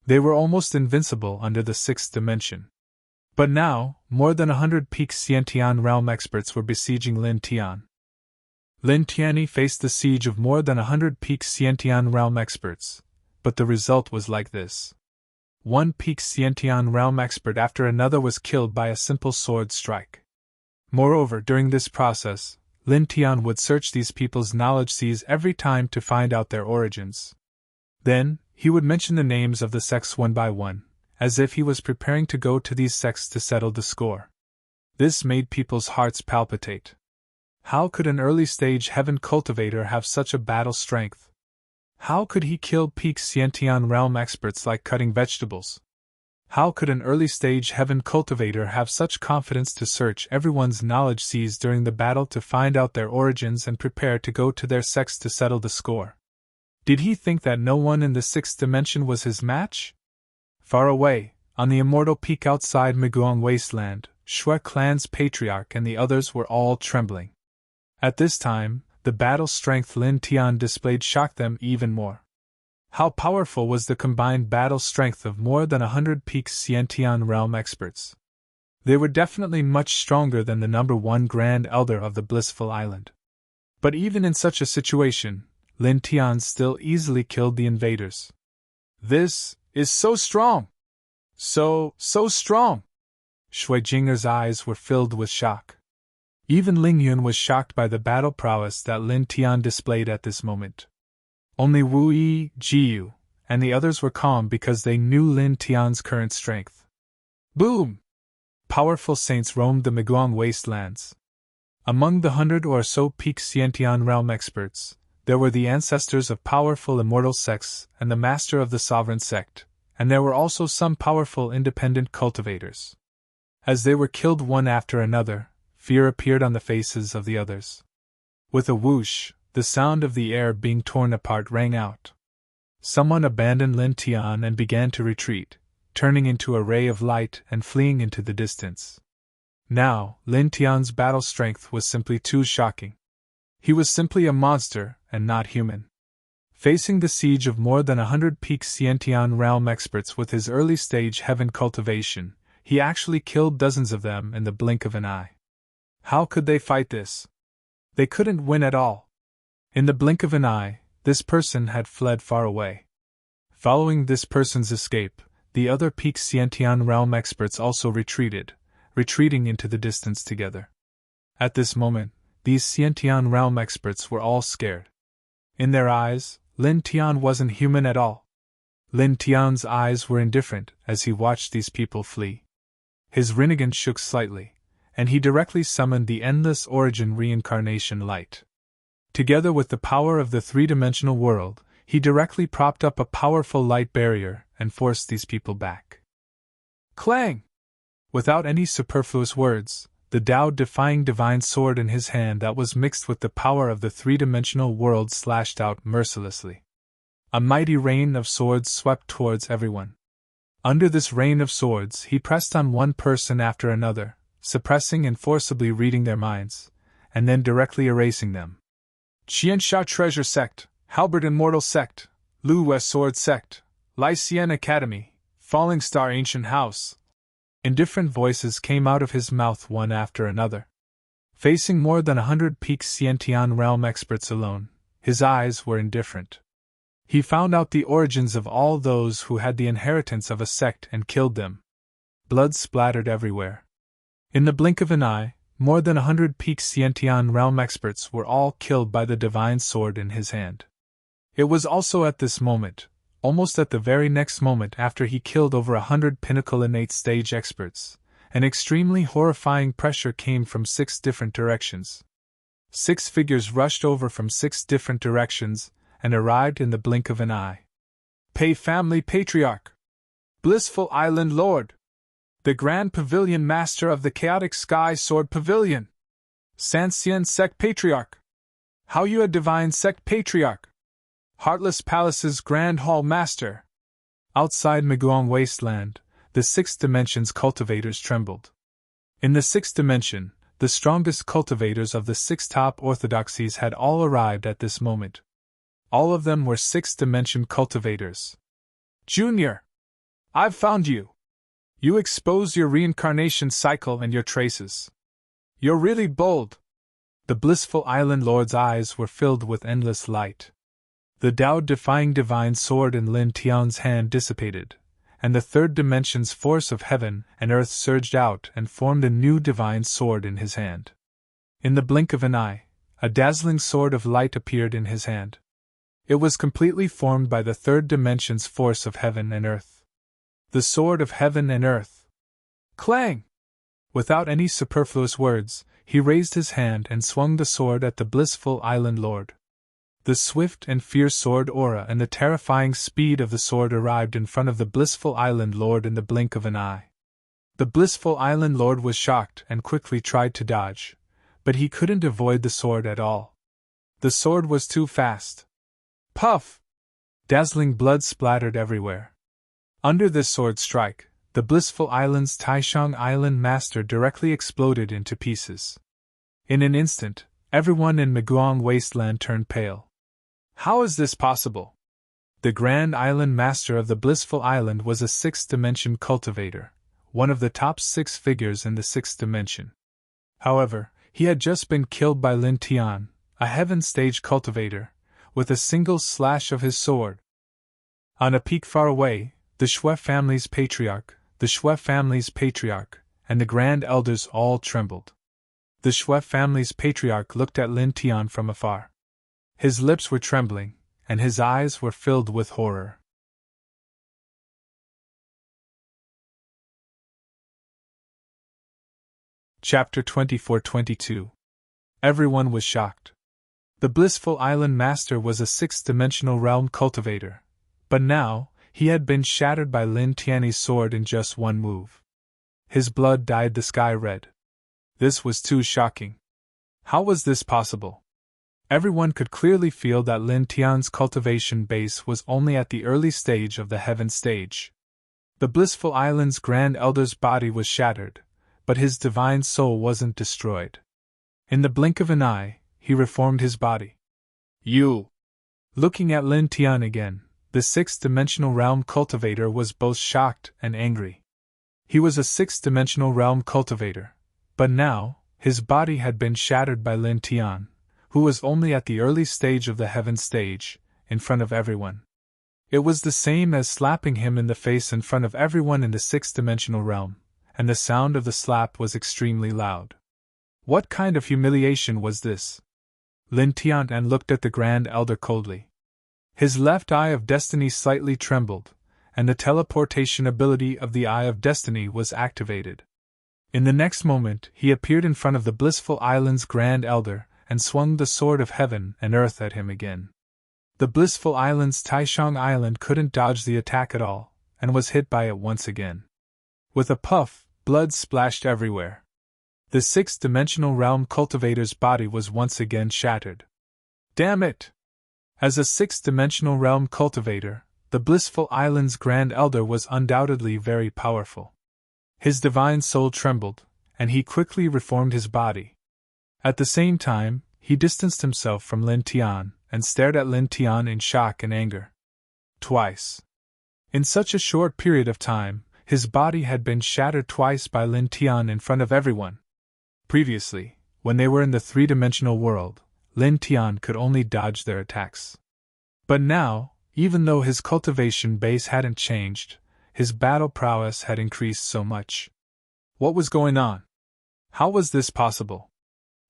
They were almost invincible under the sixth dimension. But now, more than 100 peak Scientian realm experts were besieging Lin Tian. Lin Tianyi faced the siege of more than 100 peak Scientian realm experts, but the result was like this. One peak Scientian realm expert after another was killed by a simple sword strike. Moreover, during this process, Lin Tian would search these people's knowledge seas every time to find out their origins. Then, he would mention the names of the sects one by one, as if he was preparing to go to these sects to settle the score. This made people's hearts palpitate. How could an early-stage heaven cultivator have such a battle strength? How could he kill peak Scientian realm experts like cutting vegetables? How could an early-stage heaven cultivator have such confidence to search everyone's knowledge seas during the battle to find out their origins and prepare to go to their sects to settle the score? Did he think that no one in the sixth dimension was his match? Far away, on the immortal peak outside Miguang Wasteland, Shui clan's patriarch and the others were all trembling. At this time, the battle strength Lin Tian displayed shocked them even more. How powerful was the combined battle strength of more than 100 peak Scientian realm experts? They were definitely much stronger than the number one Grand Elder of the Blissful Island. But even in such a situation, Lin Tian still easily killed the invaders. This is so strong! So strong! Shui Jinger's eyes were filled with shock. Even Ling Yun was shocked by the battle prowess that Lin Tian displayed at this moment. Only Wu Yi, Jiyu, and the others were calm because they knew Lin Tian's current strength. Boom! Powerful saints roamed the Miguang Wastelands. Among the 100 or so peak Scientian realm experts, there were the ancestors of powerful immortal sects and the master of the sovereign sect, and there were also some powerful independent cultivators. As they were killed one after another, fear appeared on the faces of the others. With a whoosh, the sound of the air being torn apart rang out. Someone abandoned Lin Tian and began to retreat, turning into a ray of light and fleeing into the distance. Now, Lin Tian's battle strength was simply too shocking. He was simply a monster and not human. Facing the siege of more than 100 peak Scientian realm experts with his early-stage heaven cultivation, he actually killed dozens of them in the blink of an eye. How could they fight this? They couldn't win at all. In the blink of an eye, this person had fled far away. Following this person's escape, the other peak Scientian realm experts also retreating into the distance together. At this moment, these Scientian realm experts were all scared. In their eyes, Lin Tian wasn't human at all. Lin Tian's eyes were indifferent as he watched these people flee. His Rinnegan shook slightly, and he directly summoned the Endless Origin Reincarnation Light. Together with the power of the three-dimensional world, he directly propped up a powerful light barrier and forced these people back. Clang! Without any superfluous words, the Tao-defying divine sword in his hand that was mixed with the power of the three-dimensional world slashed out mercilessly. A mighty rain of swords swept towards everyone. Under this rain of swords, he pressed on one person after another, suppressing and forcibly reading their minds, and then directly erasing them. Qiansha Treasure Sect, Halbert Immortal Sect, Lu West Sword Sect, Lycian Academy, Falling Star Ancient House. Indifferent voices came out of his mouth one after another. Facing more than 100 peak Scientian realm experts alone, his eyes were indifferent. He found out the origins of all those who had the inheritance of a sect and killed them. Blood splattered everywhere. In the blink of an eye, more than 100 peak Xiantian realm experts were all killed by the divine sword in his hand. It was also at this moment, almost at the very next moment after he killed over 100 pinnacle innate stage experts, an extremely horrifying pressure came from 6 different directions. 6 figures rushed over from 6 different directions and arrived in the blink of an eye. Pei Family Patriarch! Blissful Island Lord! The Grand Pavilion Master of the Chaotic Sky Sword Pavilion! Sancian Sect Patriarch! How you a Divine Sect Patriarch! Heartless Palace's Grand Hall Master! Outside Meguang Wasteland, the 6th Dimension's cultivators trembled. In the 6th Dimension, the strongest cultivators of the 6 top orthodoxies had all arrived at this moment. All of them were 6th Dimension cultivators. Junior! I've found you! You expose your reincarnation cycle and your traces. You're really bold! The blissful island lord's eyes were filled with endless light. The Tao-defying divine sword in Lin Tian's hand dissipated, and the 3rd dimension's force of heaven and earth surged out and formed a new divine sword in his hand. In the blink of an eye, a dazzling sword of light appeared in his hand. It was completely formed by the 3rd dimension's force of heaven and earth. The sword of heaven and earth. Clang! Without any superfluous words, he raised his hand and swung the sword at the blissful island lord. The swift and fierce sword aura and the terrifying speed of the sword arrived in front of the blissful island lord in the blink of an eye. The blissful island lord was shocked and quickly tried to dodge, but he couldn't avoid the sword at all. The sword was too fast. Puff! Dazzling blood splattered everywhere. Under this sword strike, the blissful island's Taishang Island Master directly exploded into pieces. In an instant, everyone in Meguang Wasteland turned pale. How is this possible? The Grand Island Master of the Blissful Island was a 6th Dimension cultivator, one of the top 6 figures in the 6th Dimension. However, he had just been killed by Lin Tian, a Heaven Stage cultivator, with a single slash of his sword. On a peak far away, the Shui family's patriarch, and the Grand Elders all trembled. The Shui family's patriarch looked at Lin Tian from afar. His lips were trembling, and his eyes were filled with horror. Chapter 24-22. Everyone was shocked. The Blissful Island Master was a 6th-dimensional realm cultivator, but now, he had been shattered by Lin Tian's sword in just one move. His blood dyed the sky red. This was too shocking. How was this possible? Everyone could clearly feel that Lin Tian's cultivation base was only at the early stage of the Heaven Stage. The Blissful Island's Grand Elder's body was shattered, but his divine soul wasn't destroyed. In the blink of an eye, he reformed his body. You! Looking at Lin Tian again, the 6th-dimensional realm cultivator was both shocked and angry. He was a 6th-dimensional realm cultivator, but now, his body had been shattered by Lin Tian, who was only at the early stage of the Heaven Stage, in front of everyone. It was the same as slapping him in the face in front of everyone in the 6th-dimensional realm, and the sound of the slap was extremely loud. What kind of humiliation was this? Lin Tian looked at the Grand Elder coldly. His left eye of destiny slightly trembled, and the teleportation ability of the Eye of Destiny was activated. In the next moment, he appeared in front of the Blissful Island's Grand Elder and swung the sword of heaven and earth at him again. The Blissful Island's Taishang Island couldn't dodge the attack at all, and was hit by it once again. With a puff, blood splashed everywhere. The 6th-dimensional realm cultivator's body was once again shattered. Damn it! As a 6th-dimensional realm cultivator, the Blissful Island's Grand Elder was undoubtedly very powerful. His divine soul trembled, and he quickly reformed his body. At the same time, he distanced himself from Lin Tian and stared at Lin Tian in shock and anger. Twice. In such a short period of time, his body had been shattered twice by Lin Tian in front of everyone. Previously, when they were in the 3-dimensional world, Lin Tian could only dodge their attacks. But now, Even though his cultivation base hadn't changed, his battle prowess had increased so much. What was going on? How was this possible?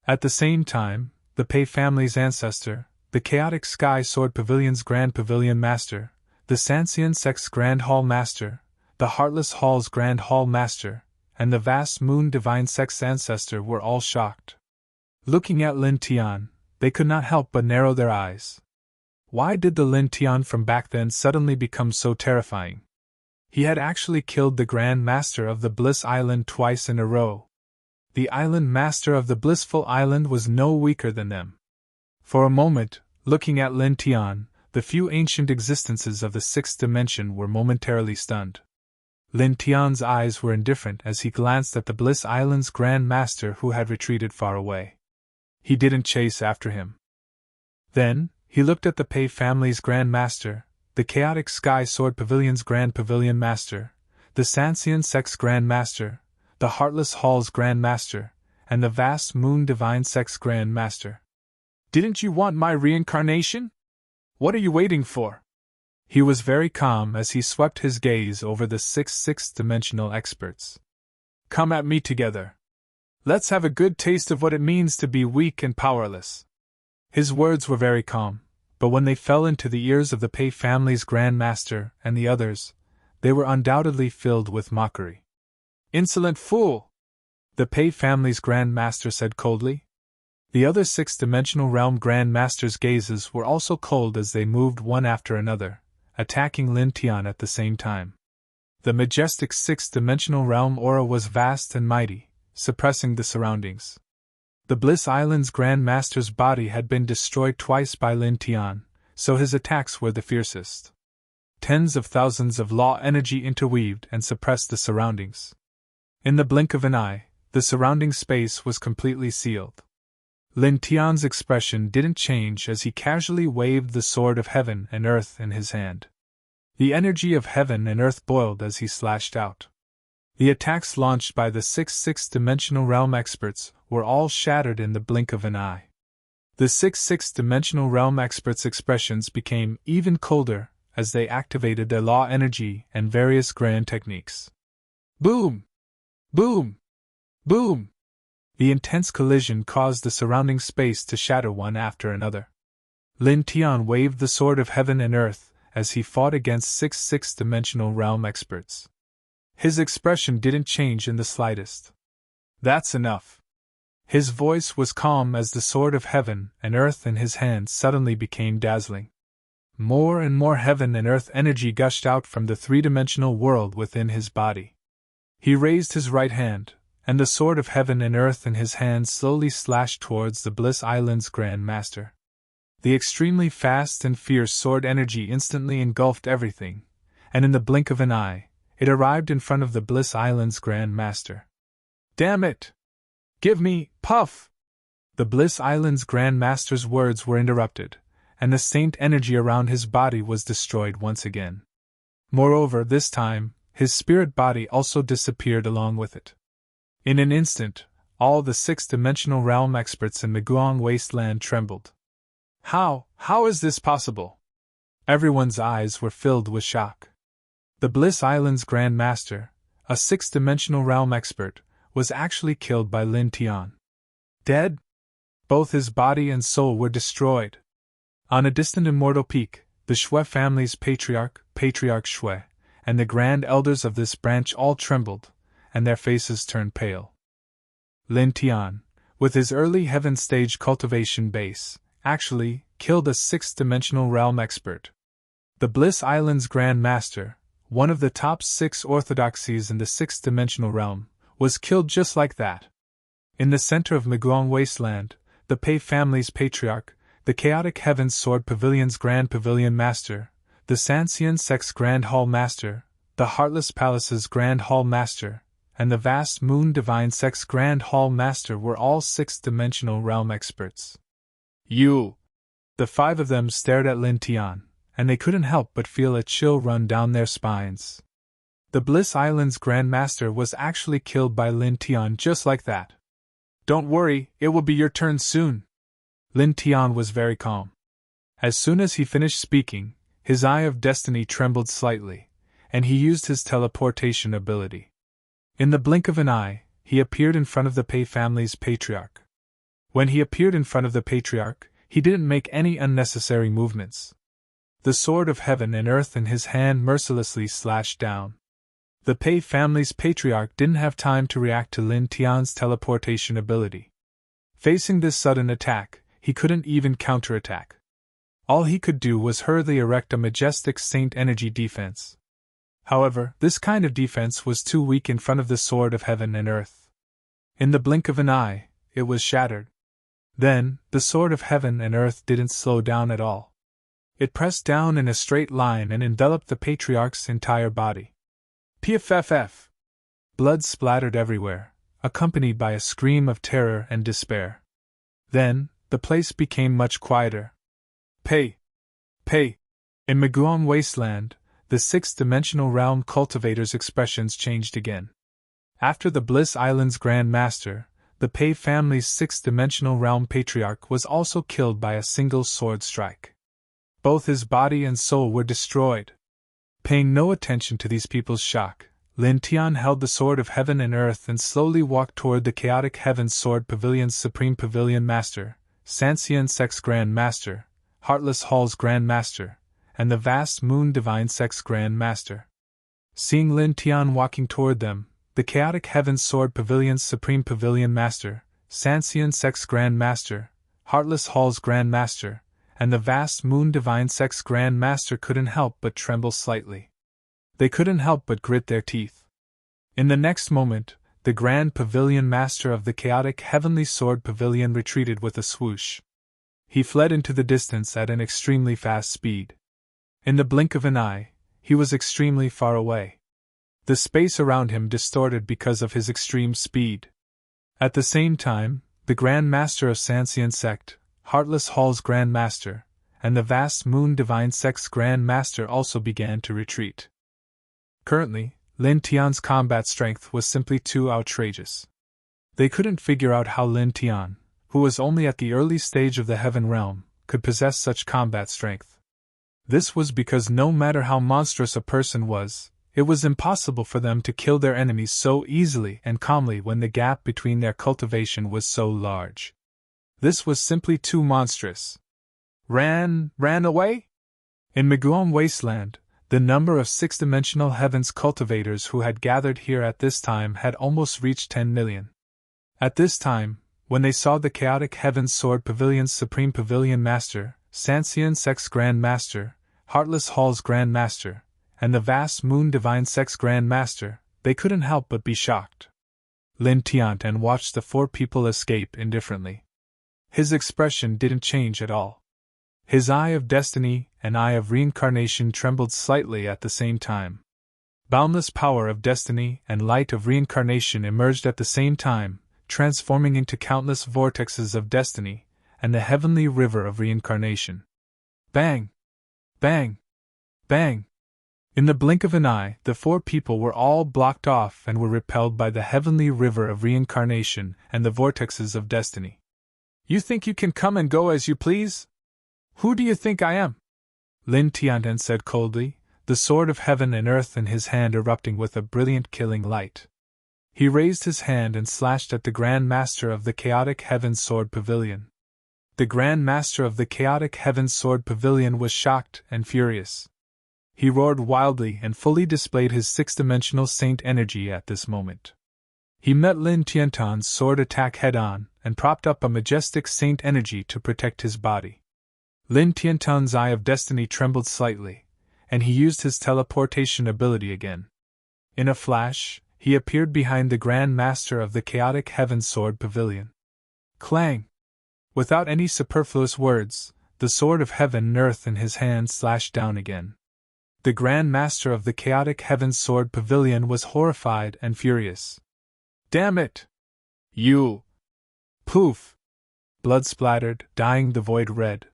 At the same time, the Pei family's ancestor, the Chaotic Sky Sword Pavilion's Grand Pavilion Master, the Sancian Sect's Grand Hall Master, the Heartless Hall's Grand Hall Master, and the Vast Moon Divine Sect's ancestor were all shocked. Looking at Lin Tian, they could not help but narrow their eyes. Why did the Lin Tian from back then suddenly become so terrifying? He had actually killed the Grand Master of the Bliss Island twice in a row. The Island Master of the Blissful Island was no weaker than them. For a moment, looking at Lin Tian, the few ancient existences of the sixth dimension were momentarily stunned. Lin Tian's eyes were indifferent as he glanced at the Bliss Island's Grand Master who had retreated far away. He didn't chase after him. Then, he looked at the Pei family's Grand Master, the Chaotic Sky Sword Pavilion's Grand Pavilion Master, the Sancian Sect's Grand Master, the Heartless Hall's Grand Master, and the Vast Moon Divine Sect's Grand Master. Didn't you want my reincarnation? What are you waiting for? He was very calm as he swept his gaze over the sixth-dimensional experts. Come at me together. Let's have a good taste of what it means to be weak and powerless. His words were very calm, but when they fell into the ears of the Pei family's Grand Master and the others, they were undoubtedly filled with mockery. Insolent fool! The Pei family's Grand Master said coldly. The other sixth-dimensional realm Grand Masters' gazes were also cold as they moved one after another, attacking Lin Tian at the same time. The majestic sixth-dimensional realm aura was vast and mighty, suppressing the surroundings. The Bliss Island's Grand Master's body had been destroyed twice by Lin Tian, so his attacks were the fiercest. Tens of thousands of law energy interweaved and suppressed the surroundings. In the blink of an eye, the surrounding space was completely sealed. Lin Tian's expression didn't change as he casually waved the sword of heaven and earth in his hand. The energy of heaven and earth boiled as he slashed out. The attacks launched by the sixth-dimensional realm experts were all shattered in the blink of an eye. The sixth-dimensional realm experts' expressions became even colder as they activated their law energy and various grand techniques. Boom! Boom! Boom! The intense collision caused the surrounding space to shatter one after another. Lin Tian waved the sword of heaven and earth as he fought against sixth-dimensional realm experts. His expression didn't change in the slightest. That's enough. His voice was calm as the sword of heaven and earth in his hand suddenly became dazzling. More and more heaven and earth energy gushed out from the three-dimensional world within his body. He raised his right hand, and the sword of heaven and earth in his hand slowly slashed towards the Bliss Island's Grand Master. The extremely fast and fierce sword energy instantly engulfed everything, and in the blink of an eye, it arrived in front of the Bliss Island's Grand Master. Damn it! Give me, puff! The Bliss Island's Grand Master's words were interrupted, and the saint energy around his body was destroyed once again. Moreover, this time, his spirit body also disappeared along with it. In an instant, all the sixth-dimensional realm experts in Meguang Wasteland trembled. How is this possible? Everyone's eyes were filled with shock. The Bliss Island's Grand Master, a sixth-dimensional realm expert, was actually killed by Lin Tian. Dead? Both his body and soul were destroyed. On a distant immortal peak, the Shui family's Patriarch Shui, and the grand elders of this branch all trembled, and their faces turned pale. Lin Tian, with his early heaven stage cultivation base, actually killed a sixth-dimensional realm expert. The Bliss Island's Grand Master, one of the top 6 orthodoxies in the sixth-dimensional realm, was killed just like that. In the center of Meguang Wasteland, the Pei family's Patriarch, the Chaotic Heaven's Sword Pavilion's Grand Pavilion Master, the Sancian Sect's Grand Hall Master, the Heartless Palace's Grand Hall Master, and the Vast Moon Divine Sect's Grand Hall Master were all sixth-dimensional realm experts. You! The 5 of them stared at Lin Tian, and they couldn't help but feel a chill run down their spines. The Bliss Island's Grand Master was actually killed by Lin Tian just like that. Don't worry, it will be your turn soon. Lin Tian was very calm. As soon as he finished speaking, His eye of destiny trembled slightly, and he used his teleportation ability. In the blink of an eye, he appeared in front of the Pei family's patriarch. When he appeared in front of the patriarch, he didn't make any unnecessary movements. The sword of heaven and earth in his hand mercilessly slashed down. The Pei family's patriarch didn't have time to react to Lin Tian's teleportation ability. Facing this sudden attack, he couldn't even counterattack. All he could do was hurriedly erect a majestic saint energy defense. However, this kind of defense was too weak in front of the sword of heaven and earth. In the blink of an eye, it was shattered. Then, the sword of heaven and earth didn't slow down at all. It pressed down in a straight line and enveloped the patriarch's entire body. Pff! Blood splattered everywhere, accompanied by a scream of terror and despair. Then, the place became much quieter. Pei! In Maguam Wasteland, the sixth-dimensional realm cultivator's expressions changed again. After the Bliss Island's Grand Master, the Pei family's sixth-dimensional realm patriarch was also killed by a single sword strike. Both his body and soul were destroyed. Paying no attention to these people's shock, Lin Tian held the sword of heaven and earth and slowly walked toward the chaotic heaven's sword pavilion's supreme pavilion master, Sanxian Sec's Grand Master, Heartless Hall's Grand Master, and the vast moon divine Sec's Grand Master. Seeing Lin Tian walking toward them, the chaotic heaven's sword pavilion's supreme pavilion master, Sanxian Sec's Grand Master, Heartless Hall's Grand Master, and the vast moon divine Sec's Grand Master couldn't help but tremble slightly. They couldn't help but grit their teeth. In the next moment, the Grand Pavilion Master of the chaotic heavenly sword pavilion retreated with a swoosh. He fled into the distance at an extremely fast speed. In the blink of an eye, he was extremely far away. The space around him distorted because of his extreme speed. At the same time, the Grand Master of Sanxian Sect, Heartless Hall's Grand Master, and the vast moon divine Sec's Grand Master also began to retreat. Currently, Lin Tian's combat strength was simply too outrageous. They couldn't figure out how Lin Tian, who was only at the early stage of the Heaven Realm, could possess such combat strength. This was because no matter how monstrous a person was, it was impossible for them to kill their enemies so easily and calmly when the gap between their cultivation was so large. This was simply too monstrous. Ran away? In Maguam Wasteland, the number of six-dimensional heavens cultivators who had gathered here at this time had almost reached 10 million. At this time, when they saw the chaotic heavens sword pavilion's supreme pavilion master, Sanxian Sec's Grand Master, Heartless Hall's Grand Master, and the vast moon divine Sec's Grand Master, they couldn't help but be shocked. Lin Tian watched the four people escape indifferently. His expression didn't change at all. His eye of destiny and eye of reincarnation trembled slightly at the same time. Boundless power of destiny and light of reincarnation emerged at the same time, transforming into countless vortexes of destiny and the heavenly river of reincarnation. Bang! Bang! Bang! In the blink of an eye, the four people were all blocked off and were repelled by the heavenly river of reincarnation and the vortexes of destiny. You think you can come and go as you please? Who do you think I am? Lin Tian said coldly, the sword of heaven and earth in his hand erupting with a brilliant killing light. He raised his hand and slashed at the Grand Master of the chaotic heaven sword pavilion. The Grand Master of the chaotic heaven sword pavilion was shocked and furious. He roared wildly and fully displayed his six-dimensional saint energy at this moment. He met Lin Tian's sword attack head-on and propped up a majestic saint energy to protect his body. Lin Tian's eye of destiny trembled slightly, and he used his teleportation ability again. In a flash, he appeared behind the Grand Master of the chaotic heaven sword pavilion. Clang! Without any superfluous words, the sword of heaven and earth in his hand slashed down again. The Grand Master of the chaotic heaven sword pavilion was horrified and furious. Damn it! You! Poof! Blood splattered, dyeing the void red.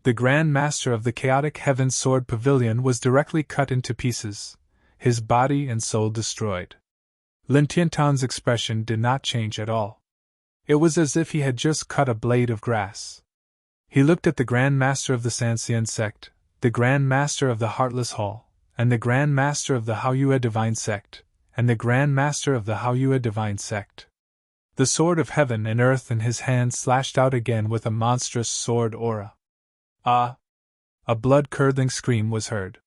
The Grand Master of the chaotic heaven sword pavilion was directly cut into pieces, his body and soul destroyed. Lin Tian's expression did not change at all. It was as if he had just cut a blade of grass. He looked at the Grand Master of the Sanxian Sect, the Grand Master of the Heartless Hall, and the Grand Master of the Haoyue Divine Sect, and the Grand Master of the Haoyue Divine Sect. The sword of heaven and earth in his hand slashed out again with a monstrous sword aura. Ah! A blood-curdling scream was heard.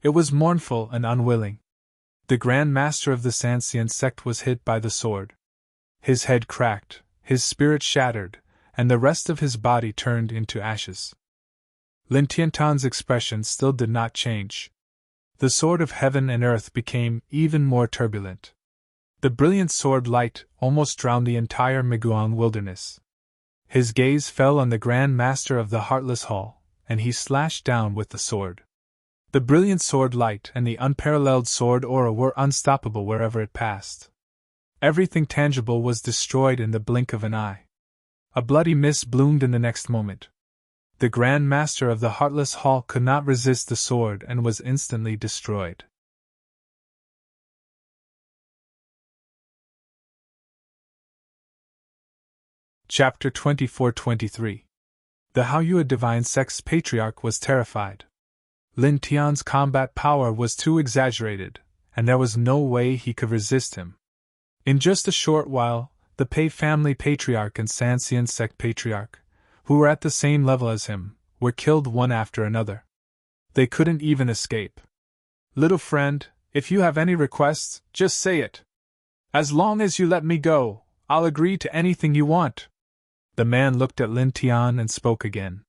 It was mournful and unwilling. The Grand Master of the Sancian sect was hit by the sword. His head cracked, his spirit shattered, and the rest of his body turned into ashes. Lin Tiantan's expression still did not change. The sword of heaven and earth became even more turbulent. The brilliant sword light almost drowned the entire Miguang wilderness. His gaze fell on the Grand Master of the Heartless Hall, and he slashed down with the sword. The brilliant sword light and the unparalleled sword aura were unstoppable wherever it passed. Everything tangible was destroyed in the blink of an eye. A bloody mist bloomed in the next moment. The Grand Master of the Heartless Hall could not resist the sword and was instantly destroyed. Chapter 24-23. The Haoyue Divine Sect's Patriarch was terrified. Lin Tian's combat power was too exaggerated, and there was no way he could resist him. In just a short while, the Pei family patriarch and Sancian sect patriarch, who were at the same level as him, were killed one after another. They couldn't even escape. Little friend, if you have any requests, just say it. As long as you let me go, I'll agree to anything you want. The man looked at Lin Tian and spoke again.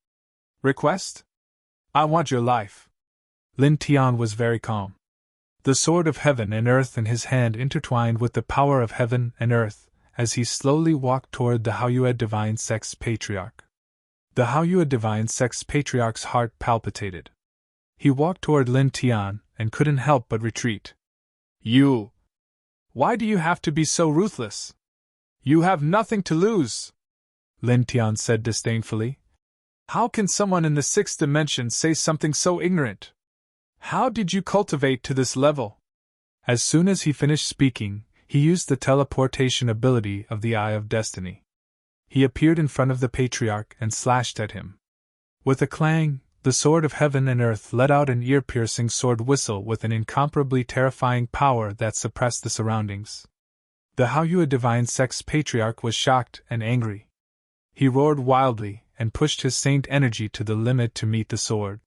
Request? I want your life. Lin Tian was very calm. The sword of heaven and earth in his hand intertwined with the power of heaven and earth, as he slowly walked toward the Haoyue Divine Sect's Patriarch. The Haoyue Divine Sect's Patriarch's heart palpitated. He walked toward Lin Tian and couldn't help but retreat. You! Why do you have to be so ruthless? You have nothing to lose! Lin Tian said disdainfully. How can someone in the sixth dimension say something so ignorant? How did you cultivate to this level? As soon as he finished speaking, he used the teleportation ability of the Eye of Destiny. He appeared in front of the Patriarch and slashed at him. With a clang, the sword of heaven and earth let out an ear-piercing sword whistle with an incomparably terrifying power that suppressed the surroundings. The Haoyue Divine Sect's Patriarch was shocked and angry. He roared wildly and pushed his saint energy to the limit to meet the sword.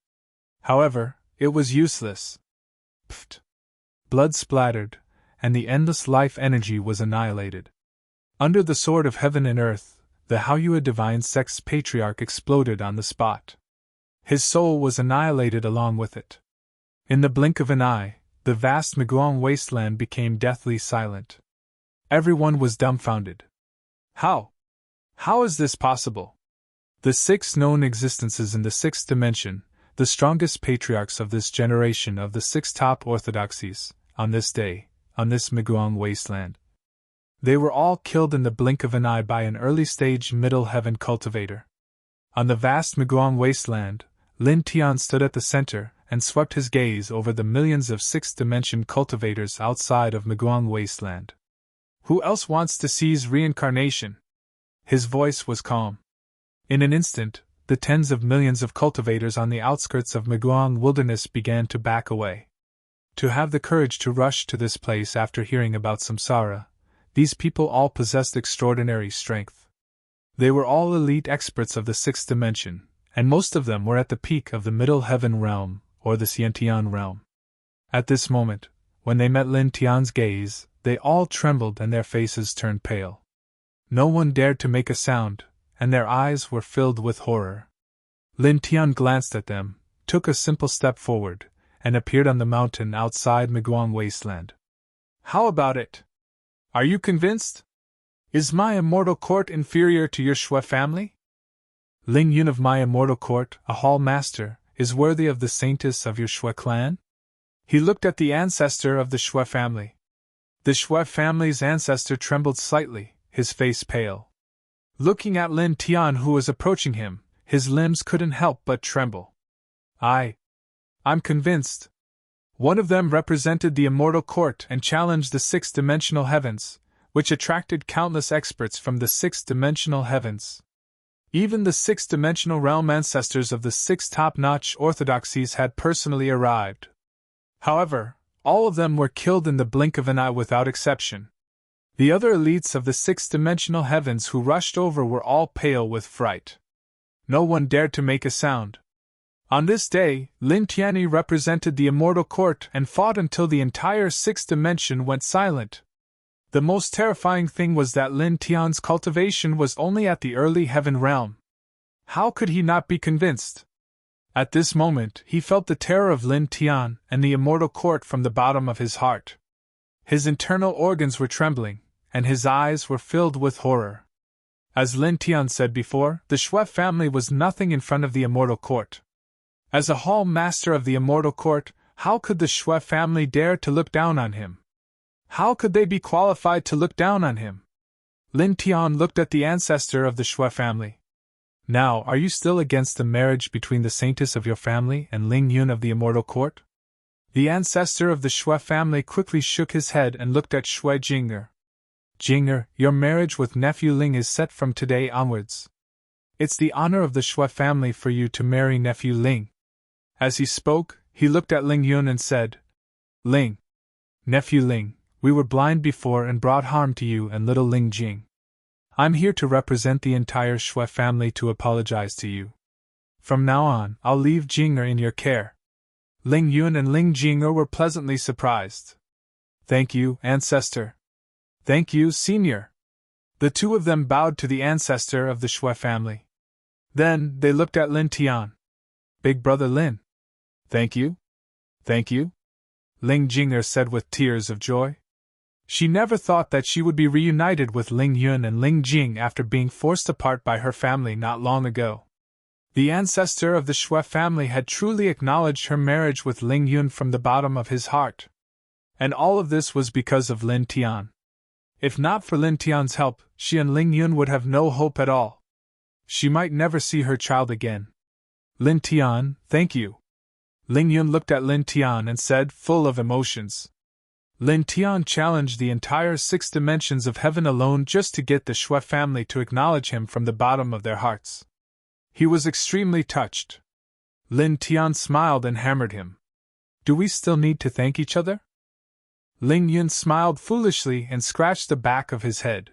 However, it was useless. Pfft! Blood splattered, and the endless life energy was annihilated. Under the sword of heaven and earth, the Haoyue Divine Sect's Patriarch exploded on the spot. His soul was annihilated along with it. In the blink of an eye, the vast Miguang wasteland became deathly silent. Everyone was dumbfounded. How? How is this possible? The 6 known existences in the 6th dimension, the strongest patriarchs of this generation of the 6 top orthodoxies, on this day, on this Miguang wasteland. They were all killed in the blink of an eye by an early-stage Middle Heaven cultivator. On the vast Miguang wasteland, Lin Tian stood at the center and swept his gaze over the millions of 6th dimension cultivators outside of Miguang wasteland. Who else wants to seize reincarnation? His voice was calm. In an instant, the tens of millions of cultivators on the outskirts of Miguang wilderness began to back away. To have the courage to rush to this place after hearing about Samsara, these people all possessed extraordinary strength. They were all elite experts of the 6th dimension, and most of them were at the peak of the Middle Heaven realm, or the Xiantian realm. At this moment, when they met Lin Tian's gaze, they all trembled and their faces turned pale. No one dared to make a sound, and their eyes were filled with horror. Lin Tian glanced at them, took a simple step forward, and appeared on the mountain outside Miguang wasteland. How about it? Are you convinced? Is my immortal court inferior to your Shui family? Ling Yun of my immortal court, a hall master, is worthy of the saintess of your Shui clan? He looked at the ancestor of the Shui family. The Shui family's ancestor trembled slightly, his face pale. Looking at Lin Tian who was approaching him, his limbs couldn't help but tremble. I'm convinced. One of them represented the immortal court and challenged the 6th-dimensional heavens, which attracted countless experts from the 6th-dimensional heavens. Even the six-dimensional realm ancestors of the six top-notch orthodoxies had personally arrived. However, all of them were killed in the blink of an eye without exception. The other elites of the six-dimensional heavens who rushed over were all pale with fright. No one dared to make a sound. On this day, Lin Tianyi represented the immortal court and fought until the entire sixth dimension went silent. The most terrifying thing was that Lin Tian's cultivation was only at the early heaven realm. How could he not be convinced? At this moment, he felt the terror of Lin Tian and the immortal court from the bottom of his heart. His internal organs were trembling, and his eyes were filled with horror. As Lin Tian said before, the Shui family was nothing in front of the immortal court. As a hall master of the immortal court, how could the Shui family dare to look down on him? How could they be qualified to look down on him? Lin Tian looked at the ancestor of the Shui family. Now, are you still against the marriage between the saintess of your family and Ling Yun of the immortal court? The ancestor of the Shui family quickly shook his head and looked at Shui Jing'er. Jing'er, your marriage with nephew Ling is set from today onwards. It's the honor of the Shui family for you to marry nephew Ling. As he spoke, he looked at Ling Yun and said, Ling. Nephew Ling, we were blind before and brought harm to you and little Ling Jing. I'm here to represent the entire Shui family to apologize to you. From now on, I'll leave Jing'er in your care. Ling Yun and Ling Jing'er were pleasantly surprised. Thank you, ancestor. Thank you, senior. The two of them bowed to the ancestor of the Shui family. Then, they looked at Lin Tian. Big brother Lin. Thank you? Thank you? Ling Jing'er said with tears of joy. She never thought that she would be reunited with Ling Yun and Ling Jing after being forced apart by her family not long ago. The ancestor of the Shui family had truly acknowledged her marriage with Ling Yun from the bottom of his heart. And all of this was because of Lin Tian. If not for Lin Tian's help, she and Ling Yun would have no hope at all. She might never see her child again. Lin Tian, thank you. Ling Yun looked at Lin Tian and said, full of emotions. Lin Tian challenged the entire six dimensions of heaven alone just to get the Shui family to acknowledge him from the bottom of their hearts. He was extremely touched. Lin Tian smiled and hammered him. Do we still need to thank each other? Ling Yun smiled foolishly and scratched the back of his head.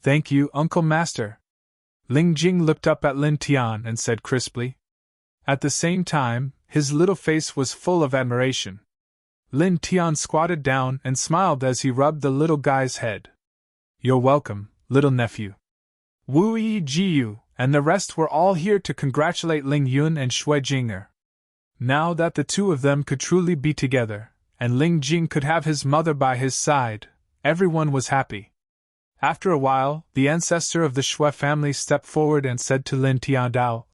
Thank you, Uncle Master. Ling Jing looked up at Lin Tian and said crisply. At the same time, his little face was full of admiration. Lin Tian squatted down and smiled as he rubbed the little guy's head. You're welcome, little nephew. Wu Yi Jiyu and the rest were all here to congratulate Ling Yun and Shui Jing'er. Now that the two of them could truly be together, and Ling Jing could have his mother by his side, everyone was happy. After a while, the ancestor of the Shui family stepped forward and said to Lin Tian Dao,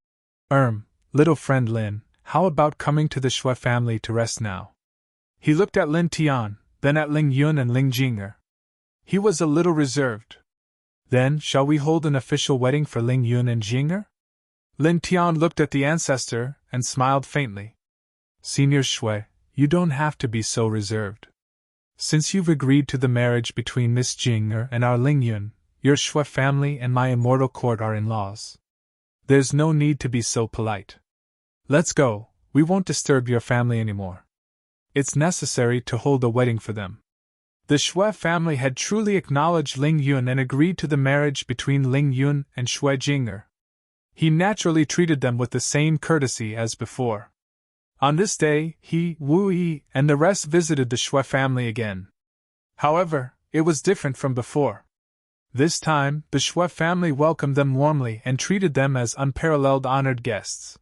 little friend Lin, how about coming to the Shui family to rest now? He looked at Lin Tian, then at Ling Yun and Ling Jing'er. He was a little reserved. Then, shall we hold an official wedding for Ling Yun and Jing'er? Lin Tian looked at the ancestor and smiled faintly. Senior Shui, you don't have to be so reserved. Since you've agreed to the marriage between Miss Jing'er and our Ling Yun, your Shui family and my immortal court are in-laws. There's no need to be so polite. Let's go, we won't disturb your family anymore. It's necessary to hold a wedding for them. The Shui family had truly acknowledged Ling Yun and agreed to the marriage between Ling Yun and Shui Jing'er. He naturally treated them with the same courtesy as before. On this day, he, Wu Yi, and the rest visited the Shui family again. However, it was different from before. This time, the Shui family welcomed them warmly and treated them as unparalleled honored guests.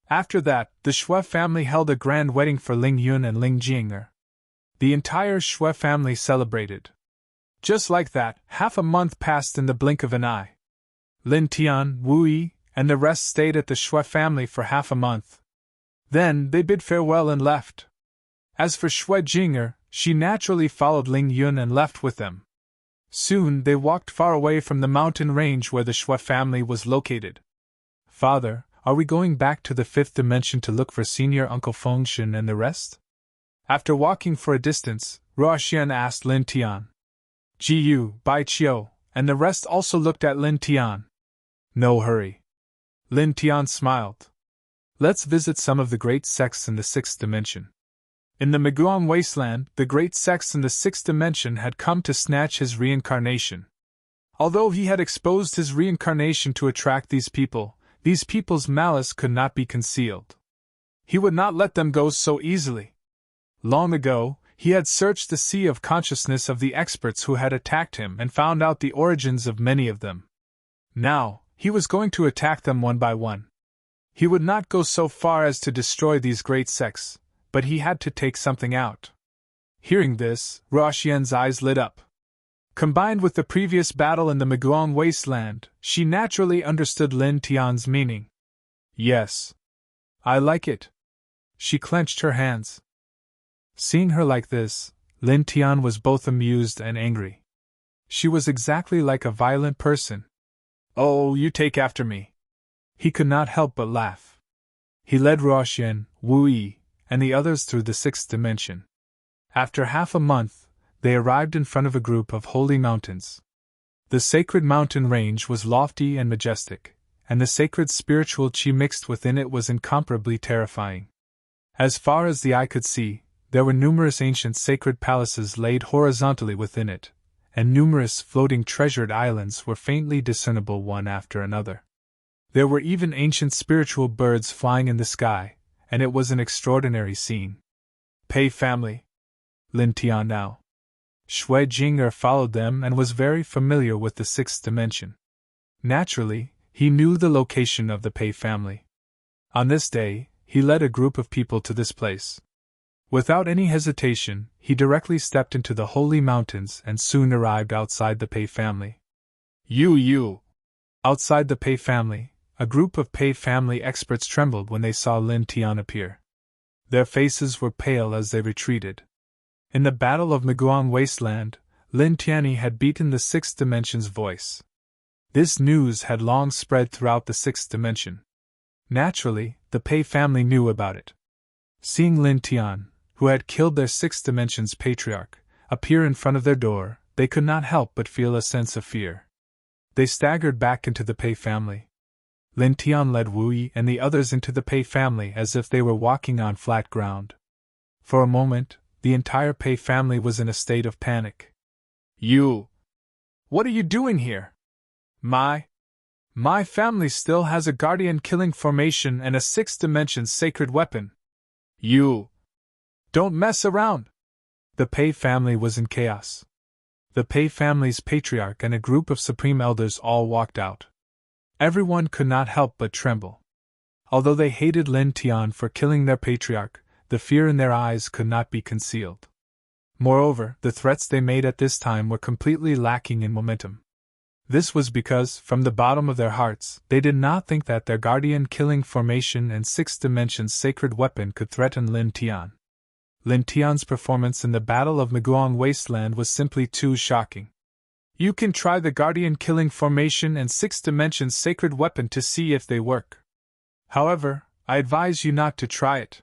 After that, the Shui family held a grand wedding for Ling Yun and Ling Jing'er. The entire Shui family celebrated. Just like that, half a month passed in the blink of an eye. Lin Tian, Wu Yi, and the rest stayed at the Shui family for half a month. Then they bid farewell and left. As for Shui Jing'er, she naturally followed Ling Yun and left with them. Soon they walked far away from the mountain range where the Shui family was located. Father, are we going back to the fifth dimension to look for Senior Uncle Fengshen and the rest? After walking for a distance, Ruoxian asked Lin Tian. Ji Yu, Bai Qiu, and the rest also looked at Lin Tian. No hurry. Lin Tian smiled. Let's visit some of the great sects in the sixth dimension. In the Miguang wasteland, the great sects in the sixth dimension had come to snatch his reincarnation. Although he had exposed his reincarnation to attract these people's malice could not be concealed. He would not let them go so easily. Long ago, he had searched the sea of consciousness of the experts who had attacked him and found out the origins of many of them. Now, he was going to attack them one by one. He would not go so far as to destroy these great sects, but he had to take something out. Hearing this, Ruoxian's eyes lit up. Combined with the previous battle in the Miguang wasteland, she naturally understood Lin Tian's meaning. Yes. I like it. She clenched her hands. Seeing her like this, Lin Tian was both amused and angry. She was exactly like a violent person. Oh, you take after me. He could not help but laugh. He led Ruoxian, Wu Yi, and the others through the sixth dimension. After half a month, they arrived in front of a group of holy mountains. The sacred mountain range was lofty and majestic, and the sacred spiritual chi mixed within it was incomparably terrifying. As far as the eye could see, there were numerous ancient sacred palaces laid horizontally within it, and numerous floating treasured islands were faintly discernible one after another. There were even ancient spiritual birds flying in the sky, and it was an extraordinary scene. Pei family. Lin Tian now. Shui Jing'er followed them and was very familiar with the sixth dimension. Naturally, he knew the location of the Pei family. On this day, he led a group of people to this place. Without any hesitation, he directly stepped into the holy mountains and soon arrived outside the Pei family. You! Outside the Pei family, a group of Pei family experts trembled when they saw Lin Tian appear. Their faces were pale as they retreated. In the Battle of Miguang Wasteland, Lin Tianyi had beaten the sixth dimension's voice. This news had long spread throughout the sixth dimension. Naturally, the Pei family knew about it. Seeing Lin Tian, who had killed their sixth dimension's patriarch, appear in front of their door, they could not help but feel a sense of fear. They staggered back into the Pei family. Lin Tian led Wu Yi and the others into the Pei family as if they were walking on flat ground. For a moment, the entire Pei family was in a state of panic. You! What are you doing here? My family still has a guardian killing formation and a sixth dimension sacred weapon. You! Don't mess around! The Pei family was in chaos. The Pei family's patriarch and a group of supreme elders all walked out. Everyone could not help but tremble. Although they hated Lin Tian for killing their patriarch, the fear in their eyes could not be concealed. Moreover, the threats they made at this time were completely lacking in momentum. This was because, from the bottom of their hearts, they did not think that their guardian killing formation and sixth dimension sacred weapon could threaten Lin Tian. Lin Tian's performance in the Battle of Miguang Wasteland was simply too shocking. You can try the guardian killing formation and sixth dimension sacred weapon to see if they work. However, I advise you not to try it.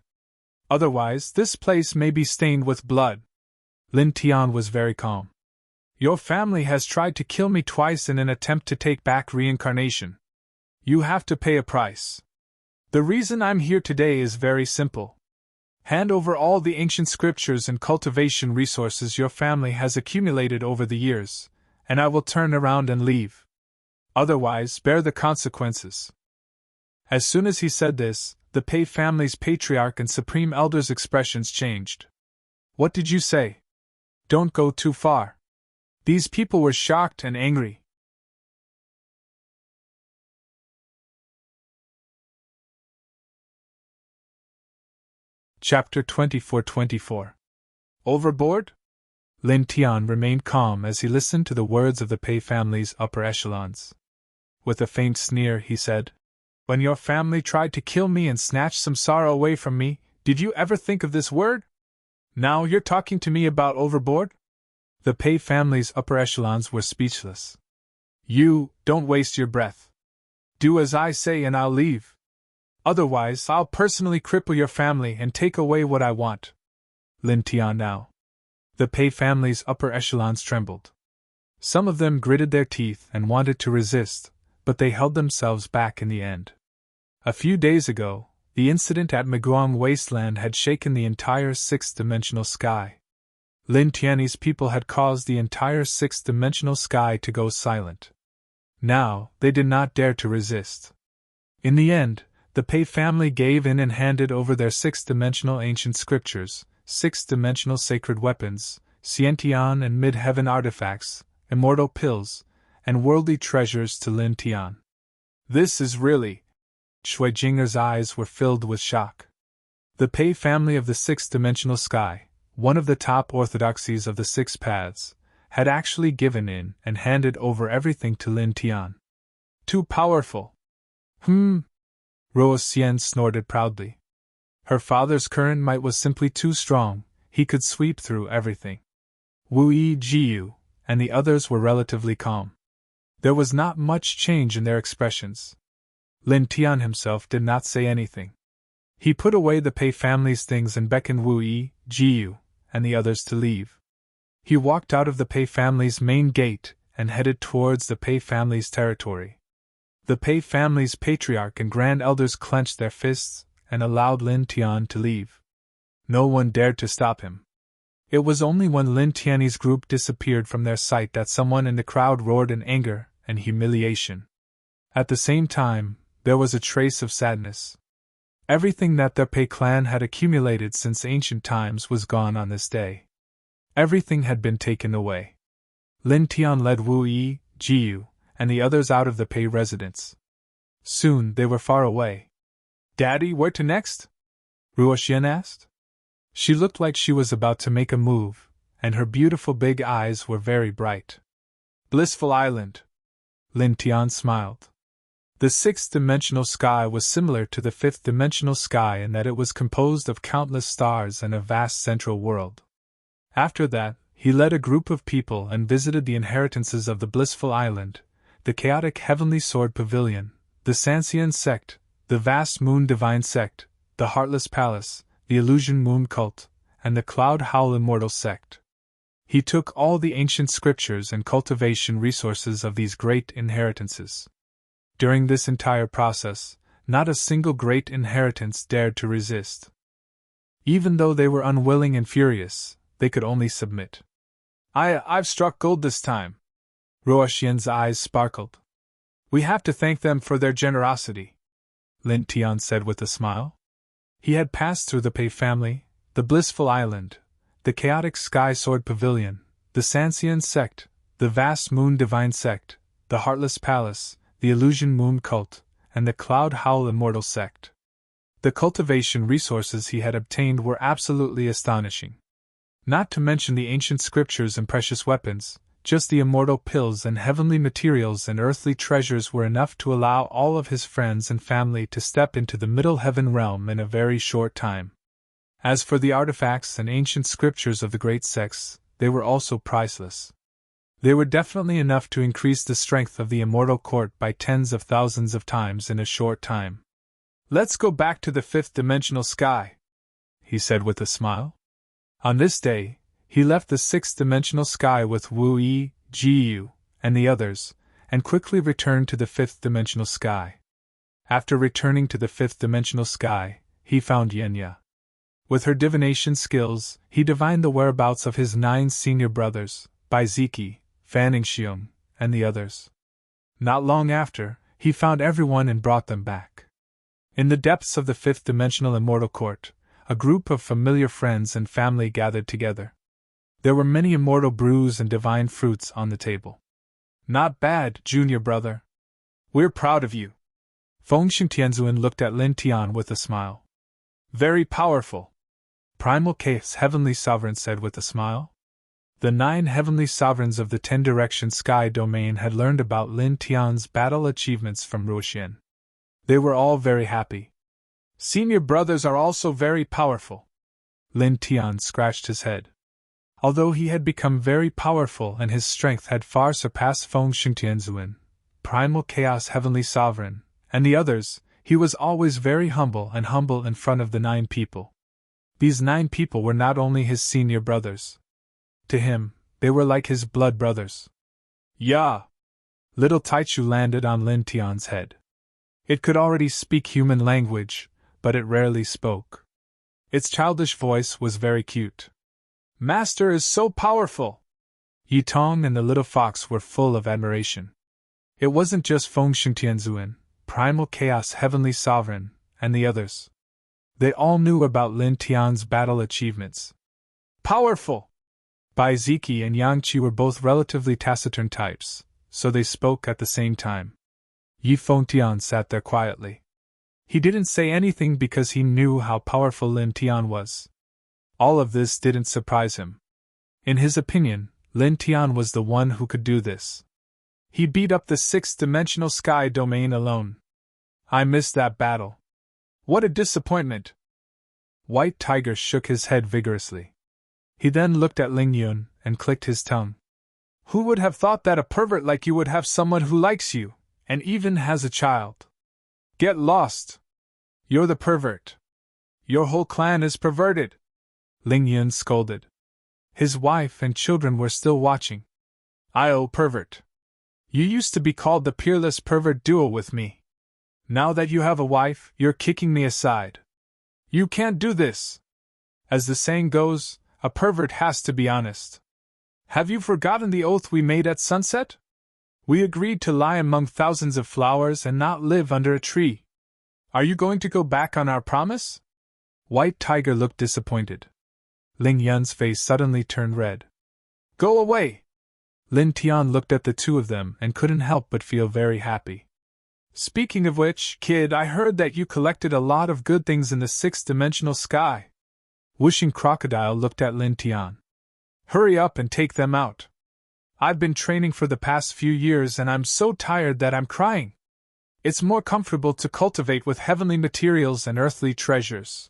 Otherwise, this place may be stained with blood. Lin Tian was very calm. Your family has tried to kill me twice in an attempt to take back reincarnation. You have to pay a price. The reason I'm here today is very simple. Hand over all the ancient scriptures and cultivation resources your family has accumulated over the years, and I will turn around and leave. Otherwise, bear the consequences. As soon as he said this, the Pei family's patriarch and supreme elder's expressions changed. What did you say? Don't go too far. These people were shocked and angry. Chapter 24-24. Overboard? Lin Tian remained calm as he listened to the words of the Pei family's upper echelons. With a faint sneer, he said, When your family tried to kill me and snatch some sorrow away from me, did you ever think of this word? Now you're talking to me about overboard? The Pei family's upper echelons were speechless. You, don't waste your breath. Do as I say and I'll leave. Otherwise, I'll personally cripple your family and take away what I want. Lin Tian now. The Pei family's upper echelons trembled. Some of them gritted their teeth and wanted to resist, but they held themselves back in the end. A few days ago, the incident at Maguam Wasteland had shaken the entire sixth-dimensional sky. Lin Tianyi's people had caused the entire sixth-dimensional sky to go silent. Now, they did not dare to resist. In the end, the Pei family gave in and handed over their sixth-dimensional ancient scriptures, sixth-dimensional sacred weapons, Xiantian and mid-heaven artifacts, immortal pills, and worldly treasures to Lin Tian. This is really... Shui Jinger's eyes were filled with shock. The Pei family of the sixth-dimensional sky, one of the top orthodoxies of the six paths, had actually given in and handed over everything to Lin Tian. Too powerful. Ruo Xian snorted proudly. Her father's current might was simply too strong, he could sweep through everything. Wu Yi Jiu and the others were relatively calm. There was not much change in their expressions. Lin Tian himself did not say anything. He put away the Pei family's things and beckoned Wu Yi, Jiu, and the others to leave. He walked out of the Pei family's main gate and headed towards the Pei family's territory. The Pei family's patriarch and grand elders clenched their fists and allowed Lin Tian to leave. No one dared to stop him. It was only when Lin Tianyi's group disappeared from their sight that someone in the crowd roared in anger and humiliation. At the same time, there was a trace of sadness. Everything that the Pei clan had accumulated since ancient times was gone on this day. Everything had been taken away. Lin Tian led Wu Yi, Jiu, and the others out of the Pei residence. Soon they were far away. "Daddy, where to next?" Ruo Xian asked. She looked like she was about to make a move, and her beautiful big eyes were very bright. "Blissful Island." Lin Tian smiled. The sixth-dimensional sky was similar to the fifth-dimensional sky in that it was composed of countless stars and a vast central world. After that, he led a group of people and visited the inheritances of the Blissful Island, the chaotic Heavenly Sword Pavilion, the Sanxian Sect, the Vast Moon Divine Sect, the Heartless Palace, the Illusion Moon Cult, and the Cloud Howl Immortal Sect. He took all the ancient scriptures and cultivation resources of these great inheritances. During this entire process, not a single great inheritance dared to resist. Even though they were unwilling and furious, they could only submit. I've struck gold this time." Ruo Xian's eyes sparkled. "We have to thank them for their generosity," Lin Tian said with a smile. He had passed through the Pei family, the Blissful Island, the Chaotic Sky Sword Pavilion, the Sanxian Sect, the Vast Moon Divine Sect, the Heartless Palace, the Illusion Moon Cult, and the Cloud Howl Immortal Sect. The cultivation resources he had obtained were absolutely astonishing. Not to mention the ancient scriptures and precious weapons, just the immortal pills and heavenly materials and earthly treasures were enough to allow all of his friends and family to step into the Middle Heaven realm in a very short time. As for the artifacts and ancient scriptures of the great sects, they were also priceless. They were definitely enough to increase the strength of the immortal court by tens of thousands of times in a short time. "Let's go back to the fifth-dimensional sky," he said with a smile. On this day, he left the sixth-dimensional sky with Wu Yi, Jiu, and the others, and quickly returned to the fifth-dimensional sky. After returning to the fifth-dimensional sky, he found Yenya. With her divination skills, he divined the whereabouts of his 9 senior brothers, Baiziki, Fanningshiung, and the others. Not long after, he found everyone and brought them back. In the depths of the fifth-dimensional immortal court, a group of familiar friends and family gathered together. There were many immortal brews and divine fruits on the table. "Not bad, junior brother. We're proud of you." Fengxiang Tianzuan looked at Lin Tian with a smile. "Very powerful," Primal Chaos Heavenly Sovereign said with a smile. The 9 heavenly sovereigns of the 10-direction sky domain had learned about Lin Tian's battle achievements from Ruo Xian. They were all very happy. "Senior brothers are also very powerful." Lin Tian scratched his head. Although he had become very powerful and his strength had far surpassed Fengxiang Tianzuan, Primal Chaos Heavenly Sovereign, and the others, he was always very humble in front of the 9 people. These 9 people were not only his senior brothers. To him, they were like his blood brothers. "Yeah!" Little Taichu landed on Lin Tian's head. It could already speak human language, but it rarely spoke. Its childish voice was very cute. Master is so powerful! Yi Tong and the little fox were full of admiration. It wasn't just Feng Xingtianzuan, Primal Chaos Heavenly Sovereign, and the others. They all knew about Lin Tian's battle achievements. Powerful! Bai Ziki and Yang Qi were both relatively taciturn types, so they spoke at the same time. Yi Fengtian sat there quietly. He didn't say anything because he knew how powerful Lin Tian was. All of this didn't surprise him. In his opinion, Lin Tian was the one who could do this. He beat up the sixth-dimensional sky domain alone. I missed that battle. What a disappointment! White Tiger shook his head vigorously. He then looked at Ling Yun and clicked his tongue. Who would have thought that a pervert like you would have someone who likes you, and even has a child? Get lost! You're the pervert. Your whole clan is perverted! Ling Yun scolded. His wife and children were still watching. Pervert. You used to be called the peerless pervert duo with me. Now that you have a wife, you're kicking me aside. You can't do this. As the saying goes, a pervert has to be honest. Have you forgotten the oath we made at sunset? We agreed to lie among thousands of flowers and not live under a tree. Are you going to go back on our promise? White Tiger looked disappointed. Ling Yun's face suddenly turned red. Go away! Lin Tian looked at the two of them and couldn't help but feel very happy. Speaking of which, kid, I heard that you collected a lot of good things in the sixth-dimensional sky. Whooshing Crocodile looked at Lin Tian. Hurry up and take them out. I've been training for the past few years and I'm so tired that I'm crying. It's more comfortable to cultivate with heavenly materials and earthly treasures.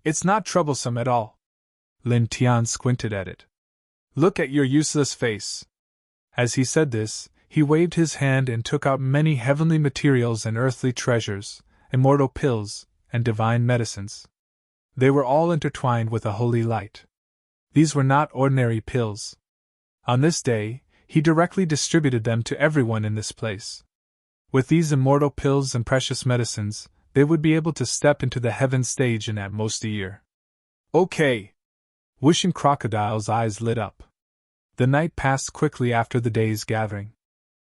It's not troublesome at all. Lin Tian squinted at it. Look at your useless face. As he said this, he waved his hand and took out many heavenly materials and earthly treasures, immortal pills, and divine medicines. They were all intertwined with a holy light. These were not ordinary pills. On this day, he directly distributed them to everyone in this place. With these immortal pills and precious medicines, they would be able to step into the heaven stage in at most a year. Okay. Whooshing Crocodile's eyes lit up. The night passed quickly after the day's gathering.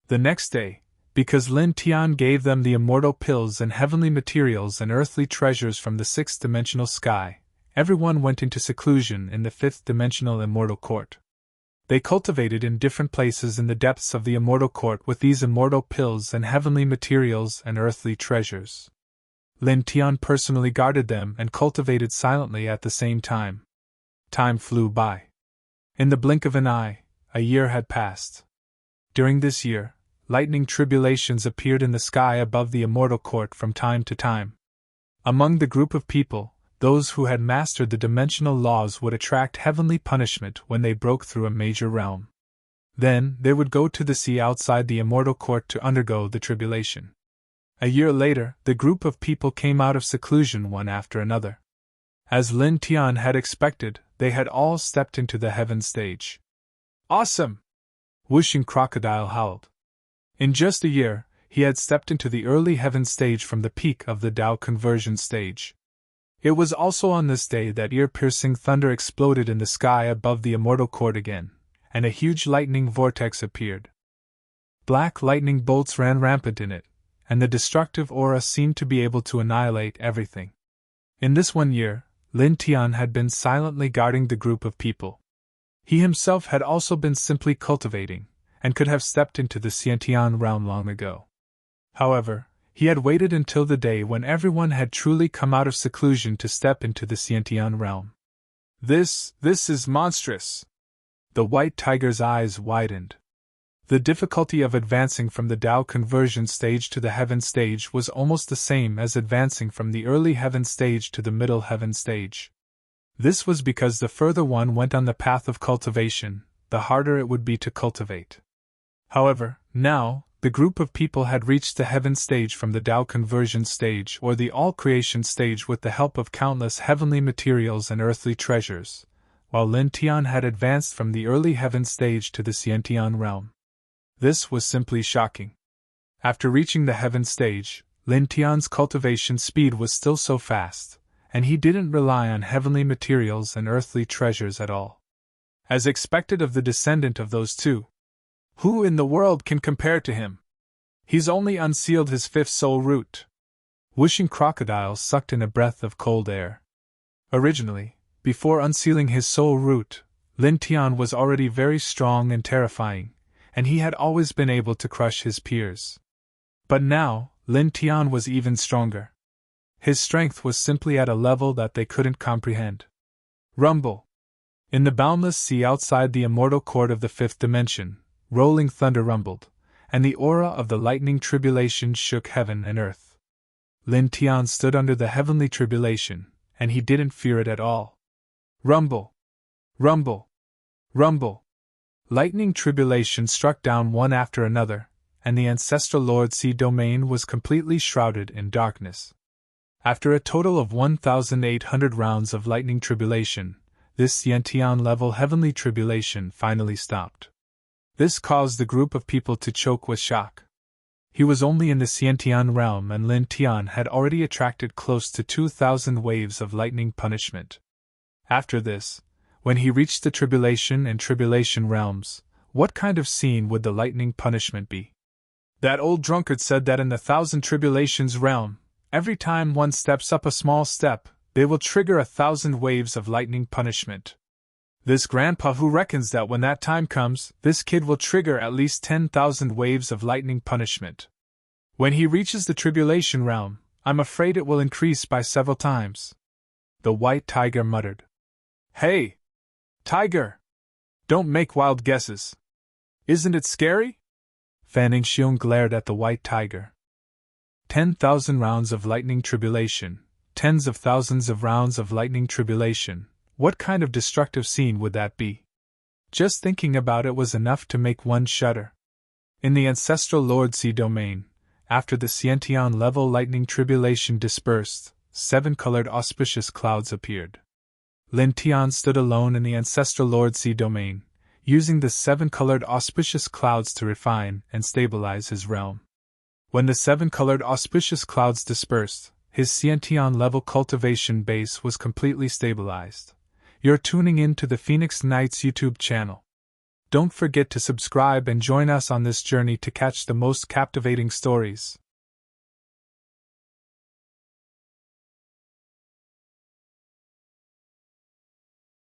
The next day, because Lin Tian gave them the immortal pills and heavenly materials and earthly treasures from the sixth-dimensional sky, everyone went into seclusion in the fifth-dimensional immortal court. They cultivated in different places in the depths of the immortal court with these immortal pills and heavenly materials and earthly treasures. Lin Tian personally guarded them and cultivated silently at the same time. Time flew by. In the blink of an eye, a year had passed. During this year, lightning tribulations appeared in the sky above the immortal court from time to time. Among the group of people, those who had mastered the dimensional laws would attract heavenly punishment when they broke through a major realm. Then, they would go to the sea outside the immortal court to undergo the tribulation. A year later, the group of people came out of seclusion one after another. As Lin Tian had expected, they had all stepped into the heaven stage. Awesome! Whooshing Crocodile howled. In just a year, he had stepped into the early heaven stage from the peak of the Tao conversion stage. It was also on this day that ear-piercing thunder exploded in the sky above the immortal court again, and a huge lightning vortex appeared. Black lightning bolts ran rampant in it, and the destructive aura seemed to be able to annihilate everything. In this 1 year, Lin Tian had been silently guarding the group of people. He himself had also been simply cultivating, and could have stepped into the Xiantian realm long ago. However, he had waited until the day when everyone had truly come out of seclusion to step into the Xiantian realm. This is monstrous! The White Tiger's eyes widened. The difficulty of advancing from the Tao conversion stage to the heaven stage was almost the same as advancing from the early heaven stage to the middle heaven stage. This was because the further one went on the path of cultivation, the harder it would be to cultivate. However, now, the group of people had reached the heaven stage from the Tao conversion stage or the all-creation stage with the help of countless heavenly materials and earthly treasures, while Lin Tian had advanced from the early heaven stage to the Xiantian realm. This was simply shocking. After reaching the heaven stage, Lin Tian's cultivation speed was still so fast, and he didn't rely on heavenly materials and earthly treasures at all. As expected of the descendant of those two. Who in the world can compare to him? He's only unsealed his fifth soul root. Whooshing Crocodile sucked in a breath of cold air. Originally, before unsealing his soul root, Lin Tian was already very strong and terrifying, and he had always been able to crush his peers. But now, Lin Tian was even stronger. His strength was simply at a level that they couldn't comprehend. Rumble! In the boundless sea outside the immortal court of the fifth dimension, rolling thunder rumbled, and the aura of the lightning tribulation shook heaven and earth. Lin Tian stood under the heavenly tribulation, and he didn't fear it at all. Rumble! Rumble! Rumble! Lightning tribulation struck down one after another, and the ancestral Lord Sea domain was completely shrouded in darkness. After a total of 1,800 rounds of lightning tribulation, this Yantian level heavenly tribulation finally stopped. This caused the group of people to choke with shock. He was only in the Xiantian realm, and Lin Tian had already attracted close to 2,000 waves of lightning punishment. After this, when he reached the tribulation and tribulation realms, what kind of scene would the lightning punishment be? That old drunkard said that in the 1,000 tribulations realm, every time one steps up a small step, they will trigger 1,000 waves of lightning punishment. This grandpa who reckons that when that time comes, this kid will trigger at least 10,000 waves of lightning punishment. When he reaches the tribulation realm, I'm afraid it will increase by several times. The white tiger muttered. Hey! Tiger! Don't make wild guesses. Isn't it scary? Fanning Xiong glared at the white tiger. 10,000 rounds of lightning tribulation, tens of thousands of rounds of lightning tribulation. What kind of destructive scene would that be? Just thinking about it was enough to make one shudder. In the ancestral Lord Sea domain, after the Xiantian level lightning tribulation dispersed, 7 colored auspicious clouds appeared. Lin Tian stood alone in the ancestral Lord Sea domain, using the 7 colored auspicious clouds to refine and stabilize his realm. When the 7 colored auspicious clouds dispersed, his Xiantian level cultivation base was completely stabilized. You're tuning in to the Phoenix Knights YouTube channel. Don't forget to subscribe and join us on this journey to catch the most captivating stories.